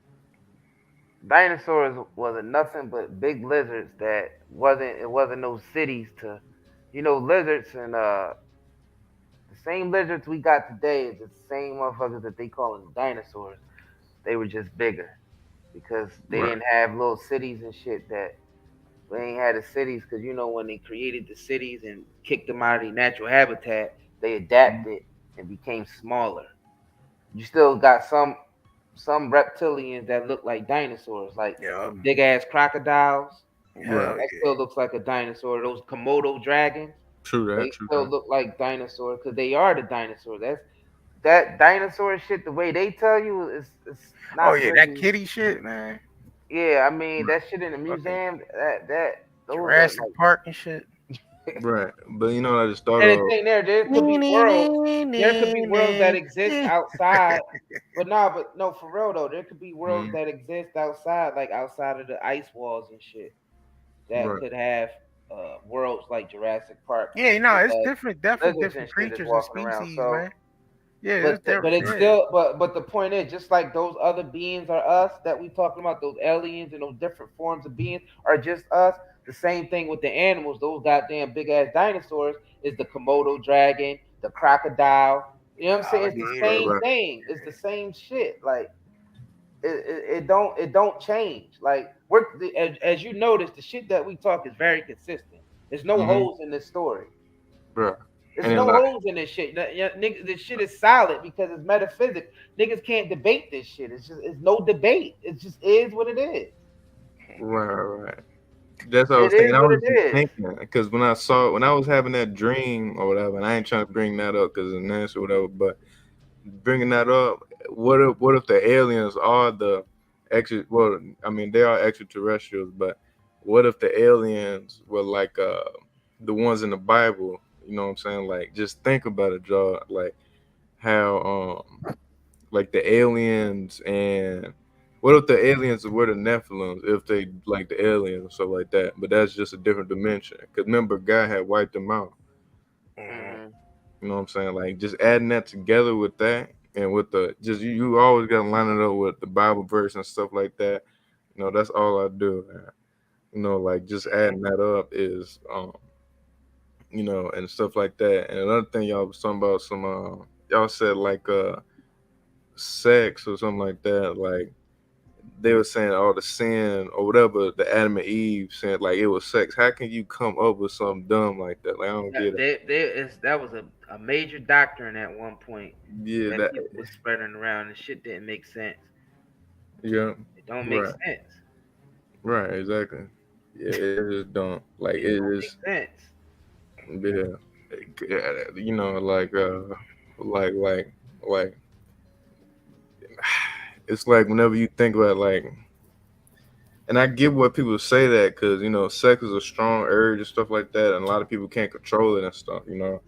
Dinosaurs wasn't nothing but big lizards that wasn't no cities to, lizards and the same lizards we got today is the same motherfuckers that they call as dinosaurs. They were just bigger because they Right. didn't have little cities and shit that they ain't had the cities because when they created the cities and kicked them out of their natural habitat, they adapted and became smaller. You still got some reptilians that look like dinosaurs, like Yeah. them big ass crocodiles. Hell Right. That still looks like a dinosaur. Those Komodo dragons, True that. they True still that. look like dinosaurs because they are the dinosaurs. That dinosaur shit. The way they tell you is Oh not yeah, that really. kitty shit, man. Yeah, I mean that shit in the Fucking museum. That those are Jurassic like. Park and shit. Right. But you know what I just thought And the of? thing there could be worlds. There could be worlds that exist outside, but no, for real though, there could be worlds Mhm. that exist outside, like outside of the ice walls and shit, that Right. could have worlds like Jurassic Park Yeah, with no, big it's ass definitely lizards and different shit is creatures and walking around. species, So man. Yeah, but it's different. but it's Yeah. still but the point is, just like those other beings are us that we talking about, those aliens and those different forms of beings are just us. The same thing with the animals. Those goddamn big ass dinosaurs is the Komodo dragon, the crocodile. You know what I'm saying? It's the Right. same Alligator. Right. thing. It's the same shit. Like it don't change. Like as you notice, the shit that we talk is very consistent. There's no Hmm. holes in this story. Right. There's And then no like, holes in this shit. Nigga, this shit is solid because it's metaphysics. Niggas can't debate this shit. It's no debate. It just is what it is. right. That's what I It was thinking. is I what was it just is. thinking because when I was having that dream or whatever, and I ain't trying to bring that up because it's nasty or whatever, but bringing that up, what if the aliens are the extra? Well, I mean they are extraterrestrials, but what if the aliens were like the ones in the Bible? You know what I'm saying? Like just think about it, Joe. Like how like the aliens and what if the aliens were the Nephilims if they like the aliens or stuff like that? But that's just a different dimension. Cause remember, God had wiped them out. Mm-hmm. You know what I'm saying? Like just adding that together with that and with the just you always gotta line it up with the Bible verse and stuff like that. You know, that's all I do. Man. You know, like just adding that up is you know, and stuff like that. And another thing y'all was talking about some y'all said like sex or something like that, like they were saying all the sin or whatever the Adam and Eve said like it was sex. How can you come up with something dumb like that? Like I don't get it. That was a major doctrine at one point Yeah, that that people was spreading around, and shit didn't make sense. yeah. It don't make Right. sense. Right, exactly. Yeah, it just don't like It it don't is make sense. yeah. You know, like like it's like whenever you think about like and I get what people say that because you know sex is a strong urge and stuff like that, and a lot of people can't control it and stuff. You know,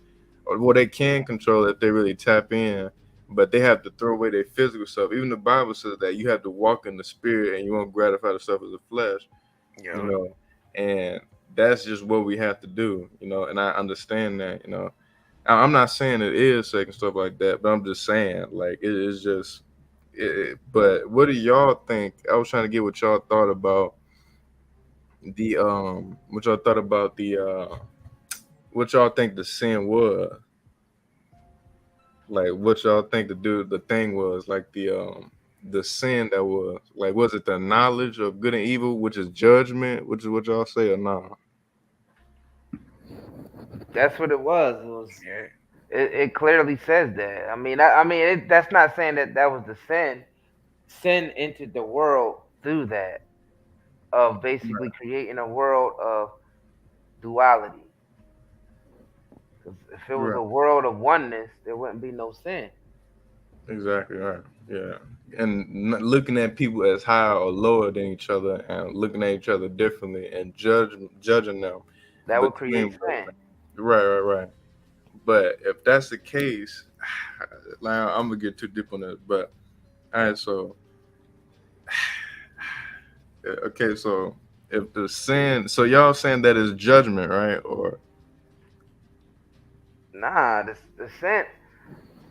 or well they can control it if they really tap in, but they have to throw away their physical stuff. Even the Bible says that you have to walk in the spirit and you won't gratify the stuff of the flesh. You Yeah. know, and that's just what we have to do. You know, and I understand that. You know, I'm not saying it is sex and stuff like that, but I'm just saying like it is just. But what do y'all think? I was trying to get what y'all thought about the what y'all thought about the what y'all think the sin was, like what y'all think the thing was, like the sin that was, like was it the knowledge of good and evil, which is judgment, which is what y'all say or nah? That's what it was. It was. Yeah. It clearly says that. That's not saying that that was the sin. Sin entered the world through that of basically creating a world of duality. 'Cause if it was Right. a world of oneness, there wouldn't be no sin. Exactly right. Yeah. And looking at people as higher or lower than each other and looking at each other differently and judging them That would create between sin. right. But if that's the case, like, I'm gonna get too deep on that. But all right, so okay, so if the sin, so y'all saying that is judgment, right? Or Nah, the sin.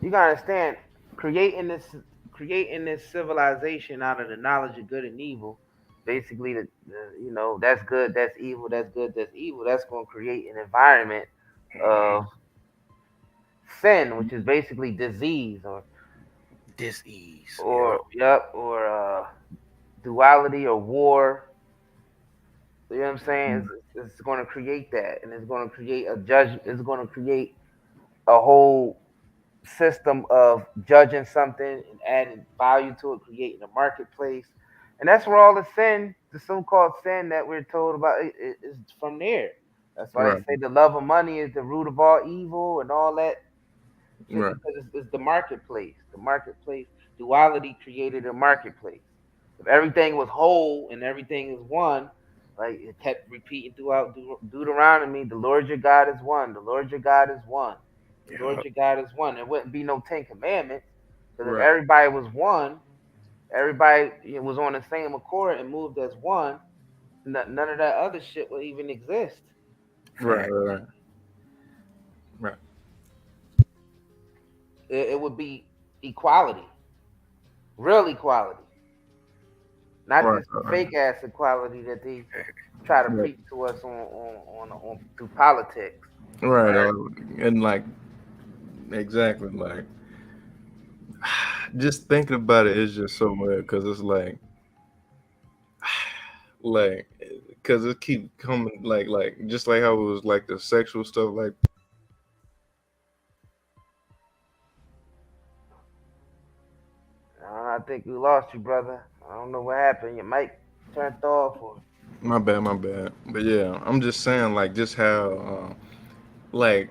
You gotta understand, creating this creating this civilization out of the knowledge of good and evil. Basically, that's good, that's evil, that's good, that's evil. That's gonna create an environment of sin, which is basically disease Disease. or yep, or duality or war. You know what I'm saying? It's going to create that, and it's going to create a judge. It's going to create a whole system of judging something and adding value to it, creating a marketplace, and that's where all the sin, the so-called sin that we're told about, is from there. That's why they right, say the love of money is the root of all evil and all that shit, right, because it's the marketplace. The marketplace duality created a marketplace. If everything was whole and everything is one, like it kept repeating throughout Deuteronomy, the Lord your God is one. The Lord your God is one. The Lord Yeah. your God is one. There wouldn't be no Ten Commandments because if right, everybody was one, everybody was on the same accord and moved as one. None of that other shit would even exist. right. Right. It would be equality, real equality. Not Right, this fake ass equality that they try to right, preach to us on through politics. right. And like exactly, like just thinking about it is just so weird because it's like because it keep coming like just like how it was like the sexual stuff, like I think we lost you, brother. I don't know what happened. Your mic turned off or. My bad, my bad. But yeah, I'm just saying, like, just how, like,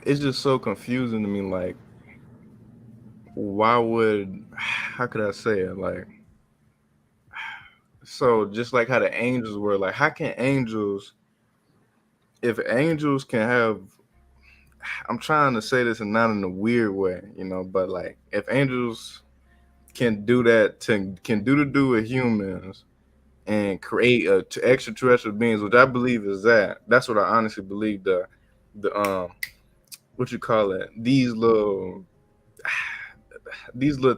it's just so confusing to me. Like, why would, how could I say it? Like, so just like how the angels were, like, how can angels, if angels can have, I'm trying to say this and not in a weird way, but like, if angels can do that, can do with humans and create extraterrestrial beings, which I believe is that's what I honestly believe the what you call it, these little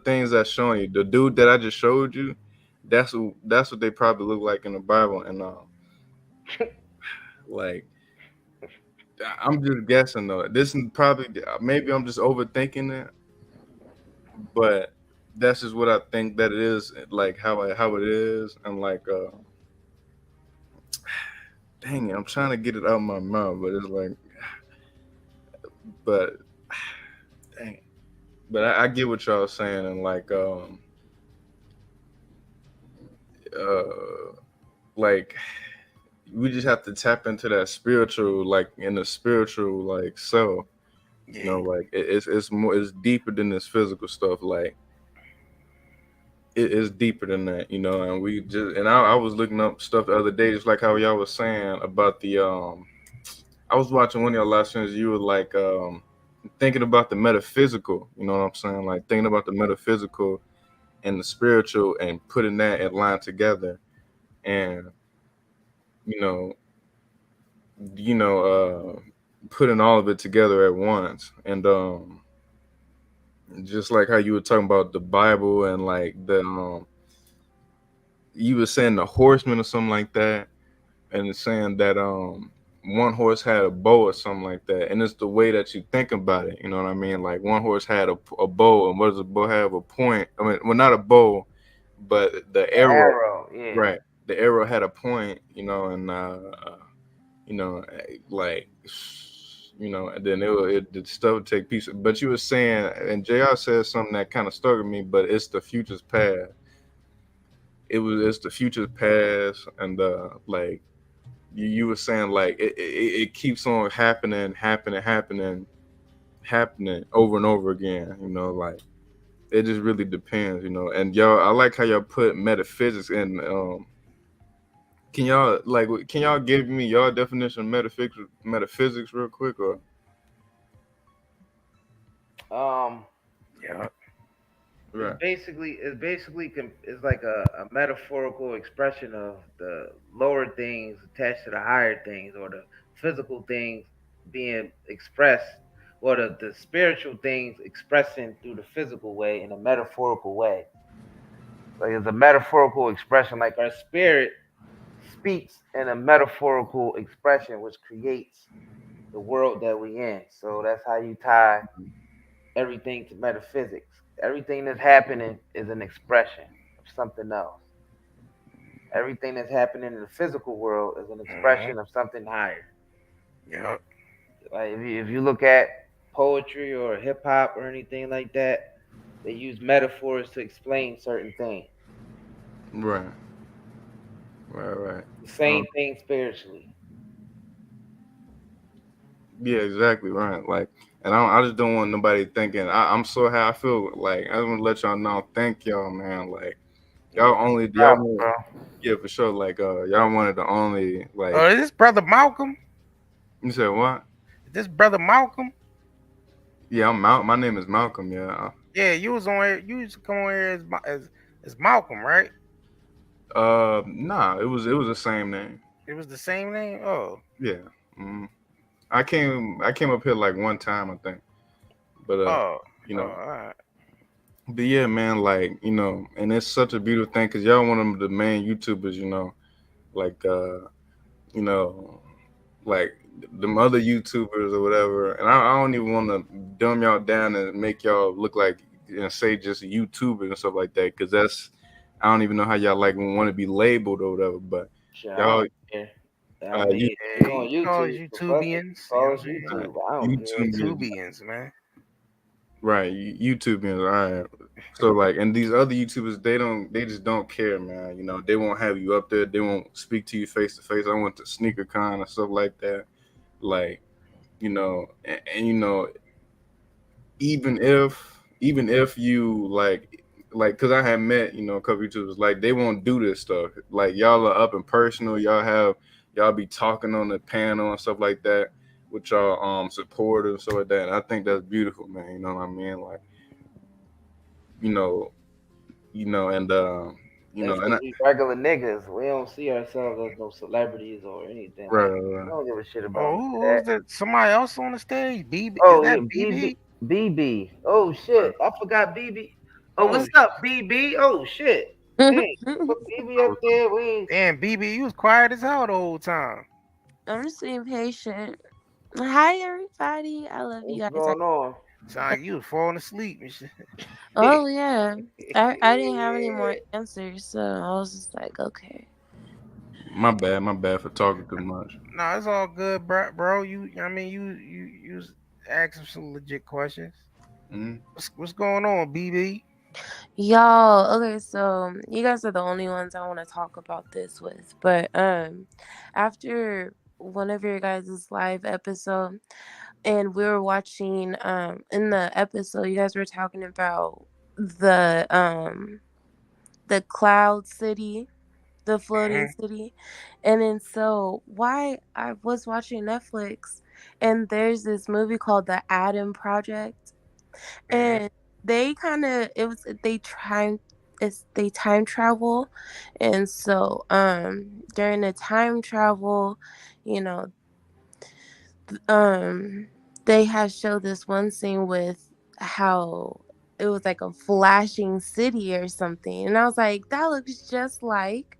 things that's showing you, the dude that I just showed you, that's what they probably look like in the Bible. And like, I'm just guessing though, this is probably, maybe I'm just overthinking it, but that's just what I think that it is, like how it is. And like, dang it, I'm trying to get it out of my mouth, but it's like, but dang it. But I get what y'all saying. And uh like, we just have to tap into that spiritual, like, in the spiritual, like, self. Like, it's more, it's deeper than this physical stuff. Like, it is deeper than that. And we just, and I was looking up stuff the other day, just like how y'all was saying about the I was watching one of your live streams. You were like thinking about the metaphysical. You know what I'm saying? Like, thinking about the metaphysical and the spiritual and putting that in line together. And you know putting all of it together at once. And just like how you were talking about the Bible, and like the you were saying the horseman or something like that, and it's saying that one horse had a bow or something like that. And it's the way that you think about it. You know what I mean? Like, one horse had a bow, and what does a bow have? A point. I mean, well, not a bow, but the arrow. Arrow, yeah. Right. The arrow had a point, and like, and then the stuff would take pieces. But you were saying, and JR said something that kind of stuck with me, but it's the future's past. It's the future's past. And like, you were saying, like, it keeps on happening over and over again. Like, it just really depends. And y'all, I like how y'all put metaphysics in. Can y'all give me your definition of metaphysics real quick? Or Yeah. Right. It's like a metaphorical expression of the lower things attached to the higher things, or the physical things being expressed, or the spiritual things expressing through the physical way in a metaphorical way. Like, it's a metaphorical expression, like our spirit speaks in a metaphorical expression, which creates the world that we in. So that's how you tie everything to metaphysics. Everything that's happening is an expression of something else. Everything that's happening in the physical world is an expression of something higher. Yeah. Like, if you look at poetry or hip hop or anything like that, they use metaphors to explain certain things. Right. Right. The same thing spiritually. Yeah, exactly. Right. Like, and I just don't want nobody thinking I'm so happy. I feel like I just want to let y'all know. Thank y'all, man. Like, yeah, for sure. Like, y'all wanted the only, like. Is this brother Malcolm? You said what? Is this brother Malcolm? Yeah, my name is Malcolm. Yeah. Yeah, you was on here. You used to come on here as Malcolm, right? Nah, it was the same name. It was the same name. Oh. Yeah. I came up here like one time, I think. But all right. But yeah, man, like, and it's such a beautiful thing, because y'all one of the main YouTubers, like like them other YouTubers or whatever. And I don't even want to dumb y'all down and make y'all look like, say just YouTubers and stuff like that, because I don't even know how y'all like want to be labeled or whatever. But y'all, it's on YouTube. YouTubians. Call us YouTube. I don't care. YouTubians, man. Right, YouTubing, all right. So like, and these other YouTubers, they just don't care, man. You know, they won't have you up there. They won't speak to you face to face. I went to sneaker con and stuff like that. Like, and even if you like, cause I had met a couple YouTubers, like they won't do this stuff. Like y'all are up and personal. Y'all be talking on the panel and stuff like that with y'all supporters and stuff like that. And I think that's beautiful, man. You know what I mean? Like, you know, and That's and because we regular niggas. We don't see ourselves as no celebrities or anything like that. We right. don't give a shit about Oh, who's that. that? Somebody else on the stage? BB? Is Oh that yeah, BB? BB. Oh shit, I forgot BB. Oh, what's up, BB? Oh shit. Dang, put BB up there. We Damn, BB, you was quiet as hell the whole time. I'm just being patient. Hi, everybody. I love you what's guys. going on? Sound like you was falling asleep and shit. Oh, yeah. I didn't have any more answers, so I was just like, okay. My bad for talking too much. No, it's all good, bro. I mean, you was asking some legit questions. Mm-hmm. What's going on, BB? Y'all, okay, so you guys are the only ones I want to talk about this with. But after one of your guys' live episode, and we were watching in the episode, you guys were talking about the cloud city, the floating city. And then so why I was watching Netflix, and there's this movie called The Adam Project, and they kind of it was they time travel. And so during the time travel, you know, they had showed this one scene with how it was like a flashing city or something, and I was like, that looks just like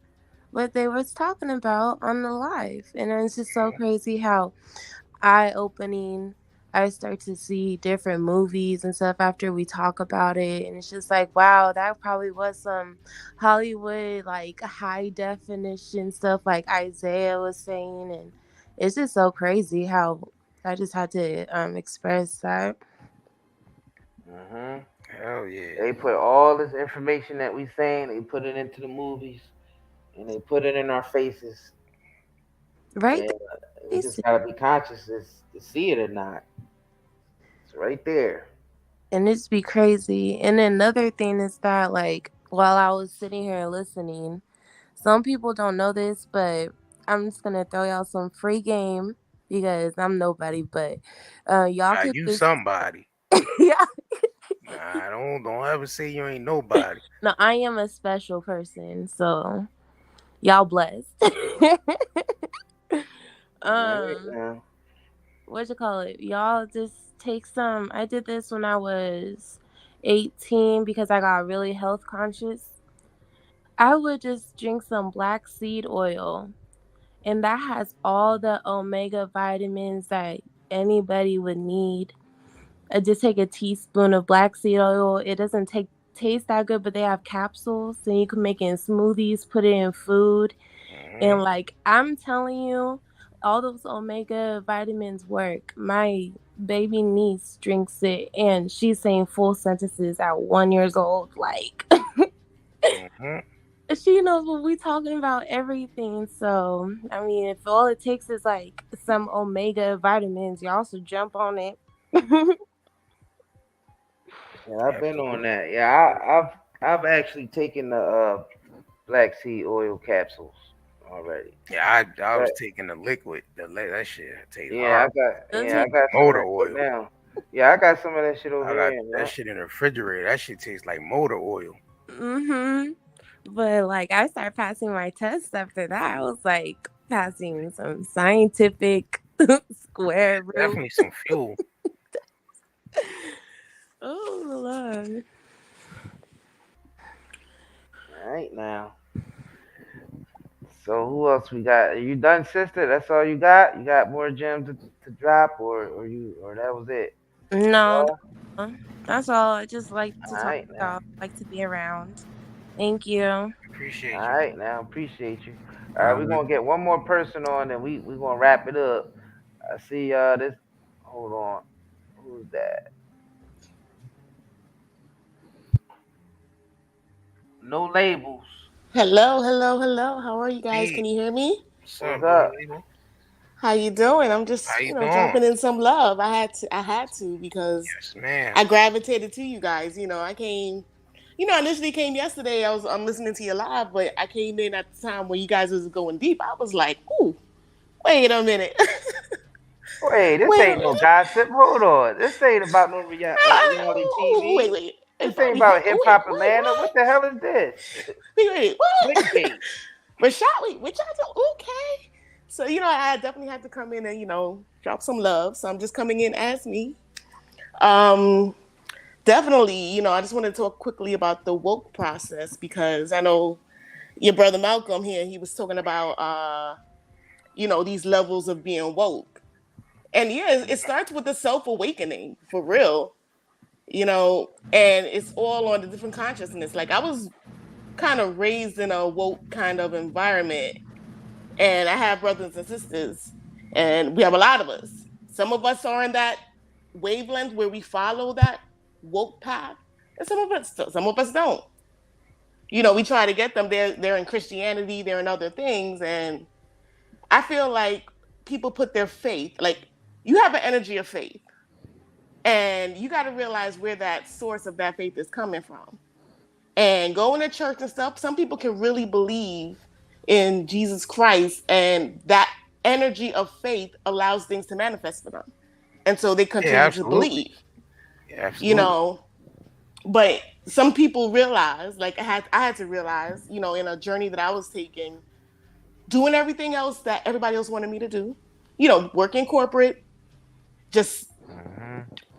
what they was talking about on the live. And it's just so crazy how eye-opening I start to see different movies and stuff after we talk about it. And it's just like, wow, that probably was some Hollywood like high definition stuff like Isaiah was saying. And it's just so crazy how I just had to express that. Hell yeah. They put all this information that we saying, they put it into the movies, and they put it in our faces. Right And we there. just gotta be conscious to see it or not. It's right there. And it's be crazy. And another thing is that, like, while I was sitting here listening, some people don't know this, but I'm just gonna throw y'all some free game because I'm nobody. But y'all Nah, could you just somebody. yeah. Nah, don't ever say you ain't nobody. No, I am a special person, so y'all blessed. Right, what you call it? Y'all just take some. I did this when I was 18 because I got really health conscious. I would just drink some black seed oil, and that has all the omega vitamins that anybody would need. I just take a teaspoon of black seed oil. It doesn't taste that good, but they have capsules, and you can make it in smoothies, put it in food, and like I'm telling you, all those omega vitamins work. My baby niece drinks it, and she's saying full sentences at 1 years old. Like she knows what we talking about, everything. So I mean, if all it takes is like some omega vitamins, y'all should jump on it. Yeah, I've been on that. Yeah, I've actually taken the black seed oil capsules already. Yeah, I was But, taking the liquid. That shit tastes yeah, horrible. I got some of Motor that shit oil. now. Yeah, I got some of that shit over I got here. that Yeah. shit in the refrigerator. That shit tastes like motor oil. But like I started passing my tests after that. I was like passing some scientific square root. Definitely some fuel. Oh Lord. All right now. So who else we got? Are you done, sister? That's all you got? You got more gems to drop, or that was it? No, that's all. I just like to All talk right now. about, like to be around. Thank you. Appreciate All you. right now, appreciate you. All right, we're gonna get one more person on, and we gonna wrap it up. I see this. Hold on, who's that? No labels. Hello, hello, hello. How are you guys? Can you hear me? What's up? How you doing? I'm just, How you dropping doing? in some love. I had to because Yes, ma'am. I gravitated to you guys. I came, I initially came yesterday. I'm listening to you live, but I came in at the time when you guys was going deep. I was like, ooh, wait a minute. Wait, this Wait a ain't no minute. gossip. Hold on. This ain't about no reality TV. Wait. This ain't about Hip Wait, Hop Atlanta. What the hell is this? what? Clickbait. Rashad, wait, what y'all do? Okay. So, I definitely had to come in and, drop some love. So I'm just coming in as me. Definitely, I just want to talk quickly about the woke process because I know your brother Malcolm here, he was talking about, these levels of being woke. And yeah, it starts with the self-awakening for real, and it's all on the different consciousness. Like I was kind of raised in a woke kind of environment, and I have brothers and sisters, and we have a lot of us. Some of us are in that wavelength where we follow that woke path, and some of us don't. We try to get them. They're in Christianity, they're in other things, and I feel like people put their faith. Like you have an energy of faith, and you got to realize where that source of that faith is coming from. And going to church and stuff, some people can really believe in Jesus Christ, and that energy of faith allows things to manifest for them. And so they continue to absolutely. believe. Yeah, absolutely. But some people realize, like I had to realize, in a journey that I was taking, doing everything else that everybody else wanted me to do, working corporate, just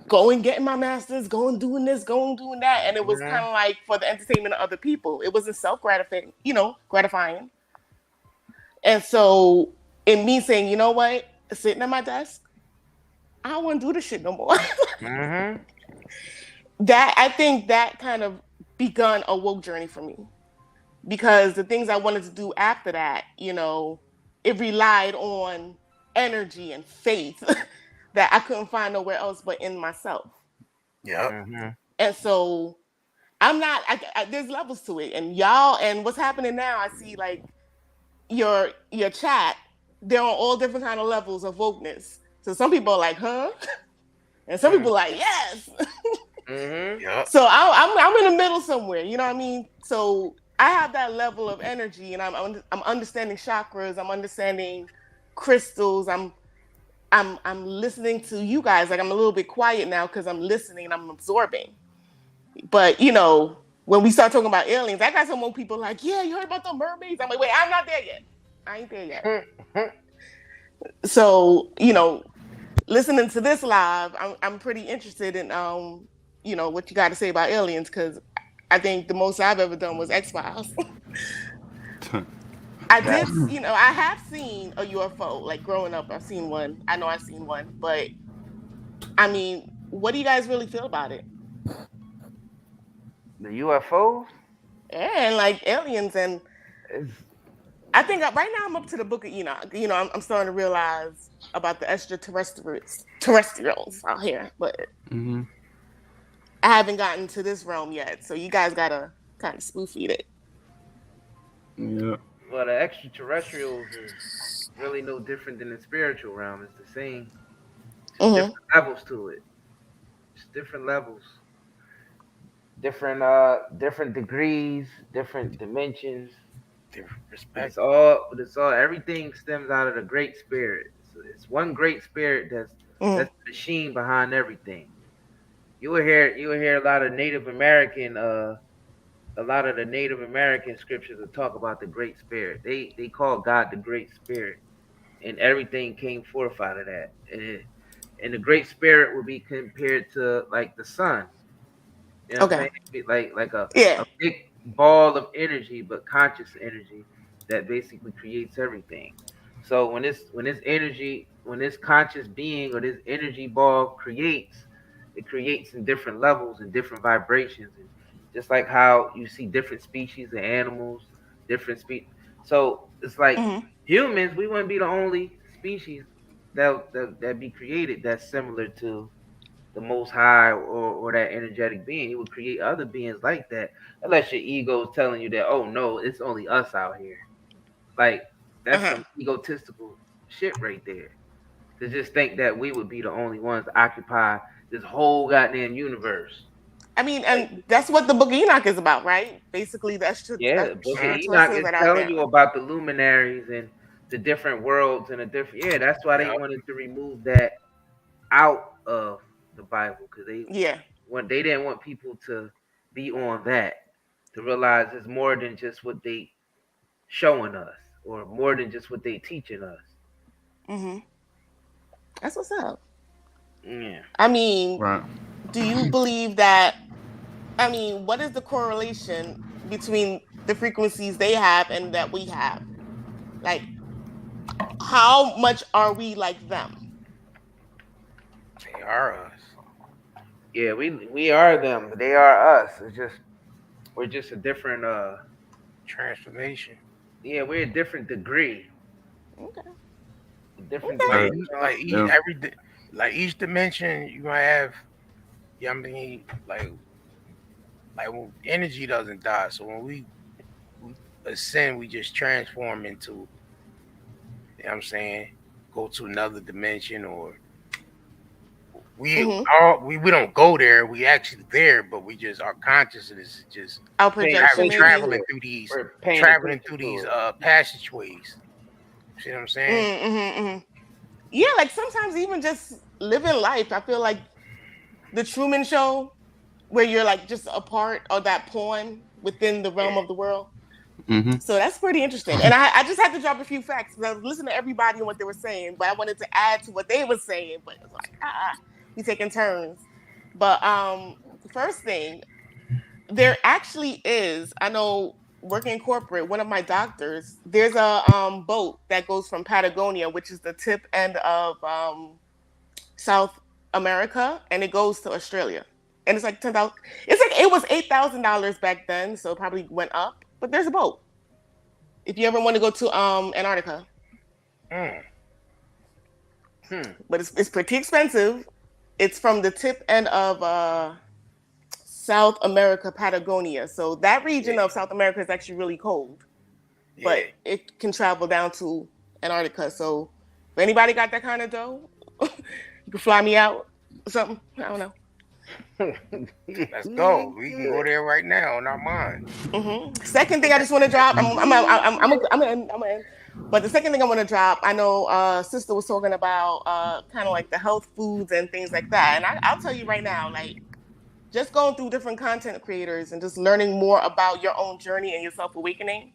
going getting my master's, going doing this, going doing that. And it was kind of like for the entertainment of other people. It wasn't self-gratifying, gratifying. And so in me saying, you know what, sitting at my desk, I don't want to do this shit no more. That I think that kind of begun a woke journey for me. Because the things I wanted to do after that, it relied on energy and faith that I couldn't find nowhere else but in myself. Yeah. And so I'm not. There's levels to it, and y'all, and what's happening now. I see like your chat. They're on all different kind of levels of wokeness. So some people are like, huh, and some people are like, yes. So I'm in the middle somewhere. You know what I mean? So I have that level of energy, and I'm understanding chakras. I'm understanding crystals. I'm listening to you guys. Like I'm a little bit quiet now because I'm listening and I'm absorbing. But when we start talking about aliens, I got some more people like, yeah, you heard about the mermaids? I'm like, wait, I'm not there yet. I ain't there yet. So listening to this live, I'm pretty interested in what you got to say about aliens because I think the most I've ever done was X-Files. I have seen a UFO. Like growing up, I've seen one. I know I've seen one, but I mean, what do you guys really feel about it? The UFOs? And like aliens, and I think right now I'm up to the Book of Enoch. I'm starting to realize about the extraterrestrials out here, but I haven't gotten to this realm yet. So you guys gotta kind of spoon feed it. Yeah. Well, the extraterrestrials is really no different than the spiritual realm. It's the same. Different levels to it. It's different levels. Different degrees, different dimensions. Different respect. It's all. Everything stems out of the Great Spirit. It's one Great Spirit that's the machine behind everything. You will hear a lot of Native American a lot of the Native American scriptures that talk about the Great Spirit. They call God the Great Spirit, and everything came forth out of that. And the Great Spirit will be compared to like the sun. You know what I'm saying? Like a big ball of energy, but conscious energy that basically creates everything. So when this conscious being or this energy ball creates, it creates in different levels and different vibrations. And just like how you see different species of animals, different so it's like humans, we wouldn't be the only species that be created that's similar to the Most High or that energetic being. He would create other beings like that, unless your ego is telling you that, oh no, it's only us out here. Like that's some egotistical shit right there. To just think that we would be the only ones to occupy this whole goddamn universe. I mean, and that's what the Book of Enoch is about, right? Basically, that's just Yeah, the Book of Enoch is telling you about the luminaries and the different worlds and the different. Yeah, that's why they wanted to remove that out of the Bible, because they didn't want people to be on that, to realize it's more than just what they showing us or more than just what they teaching us. That's what's up. Yeah. I mean, do you believe that? I mean, what is the correlation between the frequencies they have and that we have? Like, how much are we like them? They are us. Yeah, we are them. They are us. It's just we're just a different transformation. Yeah, we're a different degree. Okay. A different degree. Like each dimension, you might have. Yeah, I mean, like energy doesn't die. So when we ascend, we just transform into. You know what I'm saying? Go to another dimension, or we don't go there. We actually there, but we just our consciousness is just our projection traveling through these passageways. See what I'm saying? Yeah, like sometimes even just living life, I feel like the Truman Show, where you're like just a part of that pawn within the realm of the world. So that's pretty interesting. And I just had to drop a few facts because I was listening to everybody and what they were saying, but I wanted to add to what they were saying. But it was like, we taking turns. But the first thing, there actually is, I know working in corporate, one of my doctors, there's a boat that goes from Patagonia, which is the tip end of South America, and it goes to Australia. And it's like $10,000. It's like it was $8,000 back then, so it probably went up. But there's a boat. If you ever want to go to Antarctica. But it's pretty expensive. It's from the tip end of South America, Patagonia. So that region of South America is actually really cold. But it can travel down to Antarctica. So if anybody got that kind of dough, you can fly me out or something. I don't know. Let's go. We can go there right now on our mind. Second thing I just want to drop. I'm in. But the second thing I want to drop, I know sister was talking about kind of like the health foods and things like that. And I'll tell you right now, like just going through different content creators and just learning more about your own journey and your self-awakening.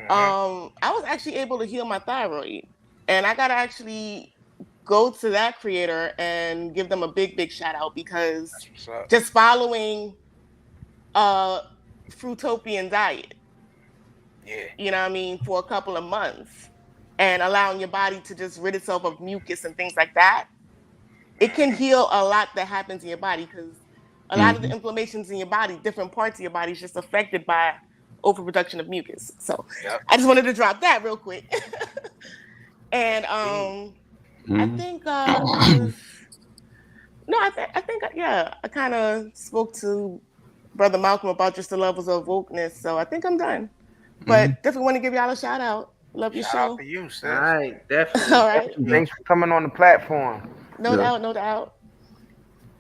I was actually able to heal my thyroid, and I gotta actually go to that creator and give them a big shout out, because just following Fruitopian diet, you know what I mean, for a couple of months and allowing your body to just rid itself of mucus and things like that, it can heal a lot that happens in your body, because a lot of the inflammations in your body, different parts of your body is just affected by overproduction of mucus. So I just wanted to drop that real quick. And I think I kind of spoke to Brother Malcolm about just the levels of wokeness. So I think I'm done. But definitely want to give y'all a shout out. Love your show. Shout out to you, sis. All right, definitely. All right. Thanks for coming on the platform. No doubt.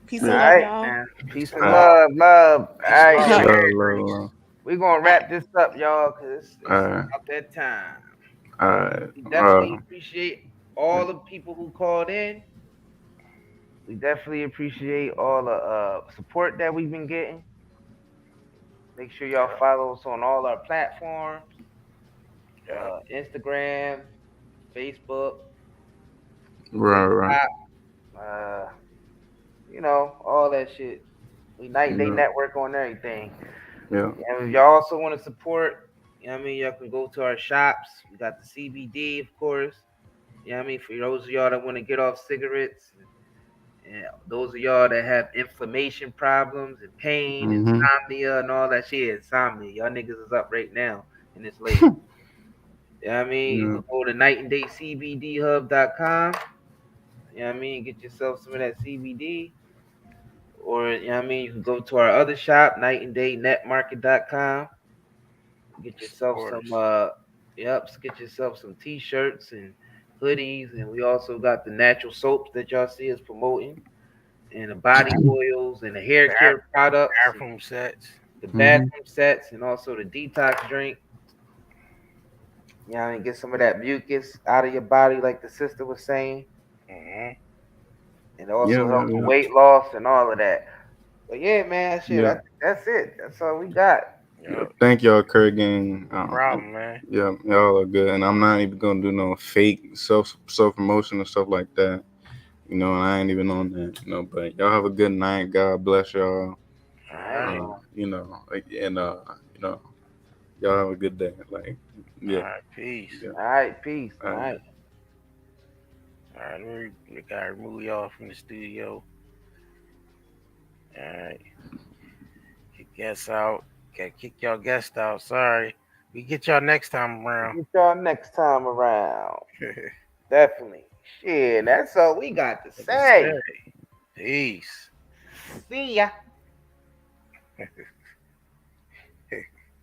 Peace and love, y'all. Man. Peace and love. All right. We're going to wrap this up, y'all, because it's about that time. All right. We definitely appreciate all the people who called in. We definitely appreciate all the support that we've been getting. Make sure y'all follow us on all our platforms. Instagram, Facebook. Right. All that shit. We night day network on everything. Yeah. And if y'all also want to support, y'all can go to our shops. We got the CBD, of course. For those of y'all that want to get off cigarettes, and those of y'all that have inflammation problems and pain, insomnia, and all that shit. Insomnia, y'all niggas is up right now in this late. You can go to nightandaycbdhub.com. Get yourself some of that CBD. or you know what I mean, you can go to our other shop, nightanddayNetmarket.com. Get yourself some get yourself some t-shirts and hoodies, and we also got the natural soaps that y'all see us promoting, and the body oils and the hair care products, bathroom sets, the bathroom sets, and also the detox drink. You know, and get some of that mucus out of your body, like the sister was saying. And also help with weight loss and all of that. But yeah, man, shit, that's it. That's all we got. Thank y'all, Kurt Gang. No problem, man. Yeah, y'all are good, and I'm not even gonna do no fake self promotion and stuff like that. You know, I ain't even on that. You know, but y'all have a good night. God bless y'all. You know, and you know, y'all have a good day. Like, yeah. All right, peace. Yeah. All right, peace. All right. All right, we gotta remove y'all from the studio. All right. Kick guests out. Gotta kick y'all guests out. Sorry. We get y'all next time around. Get y'all next time around. Definitely. Shit, that's all we got to say. Peace. See ya.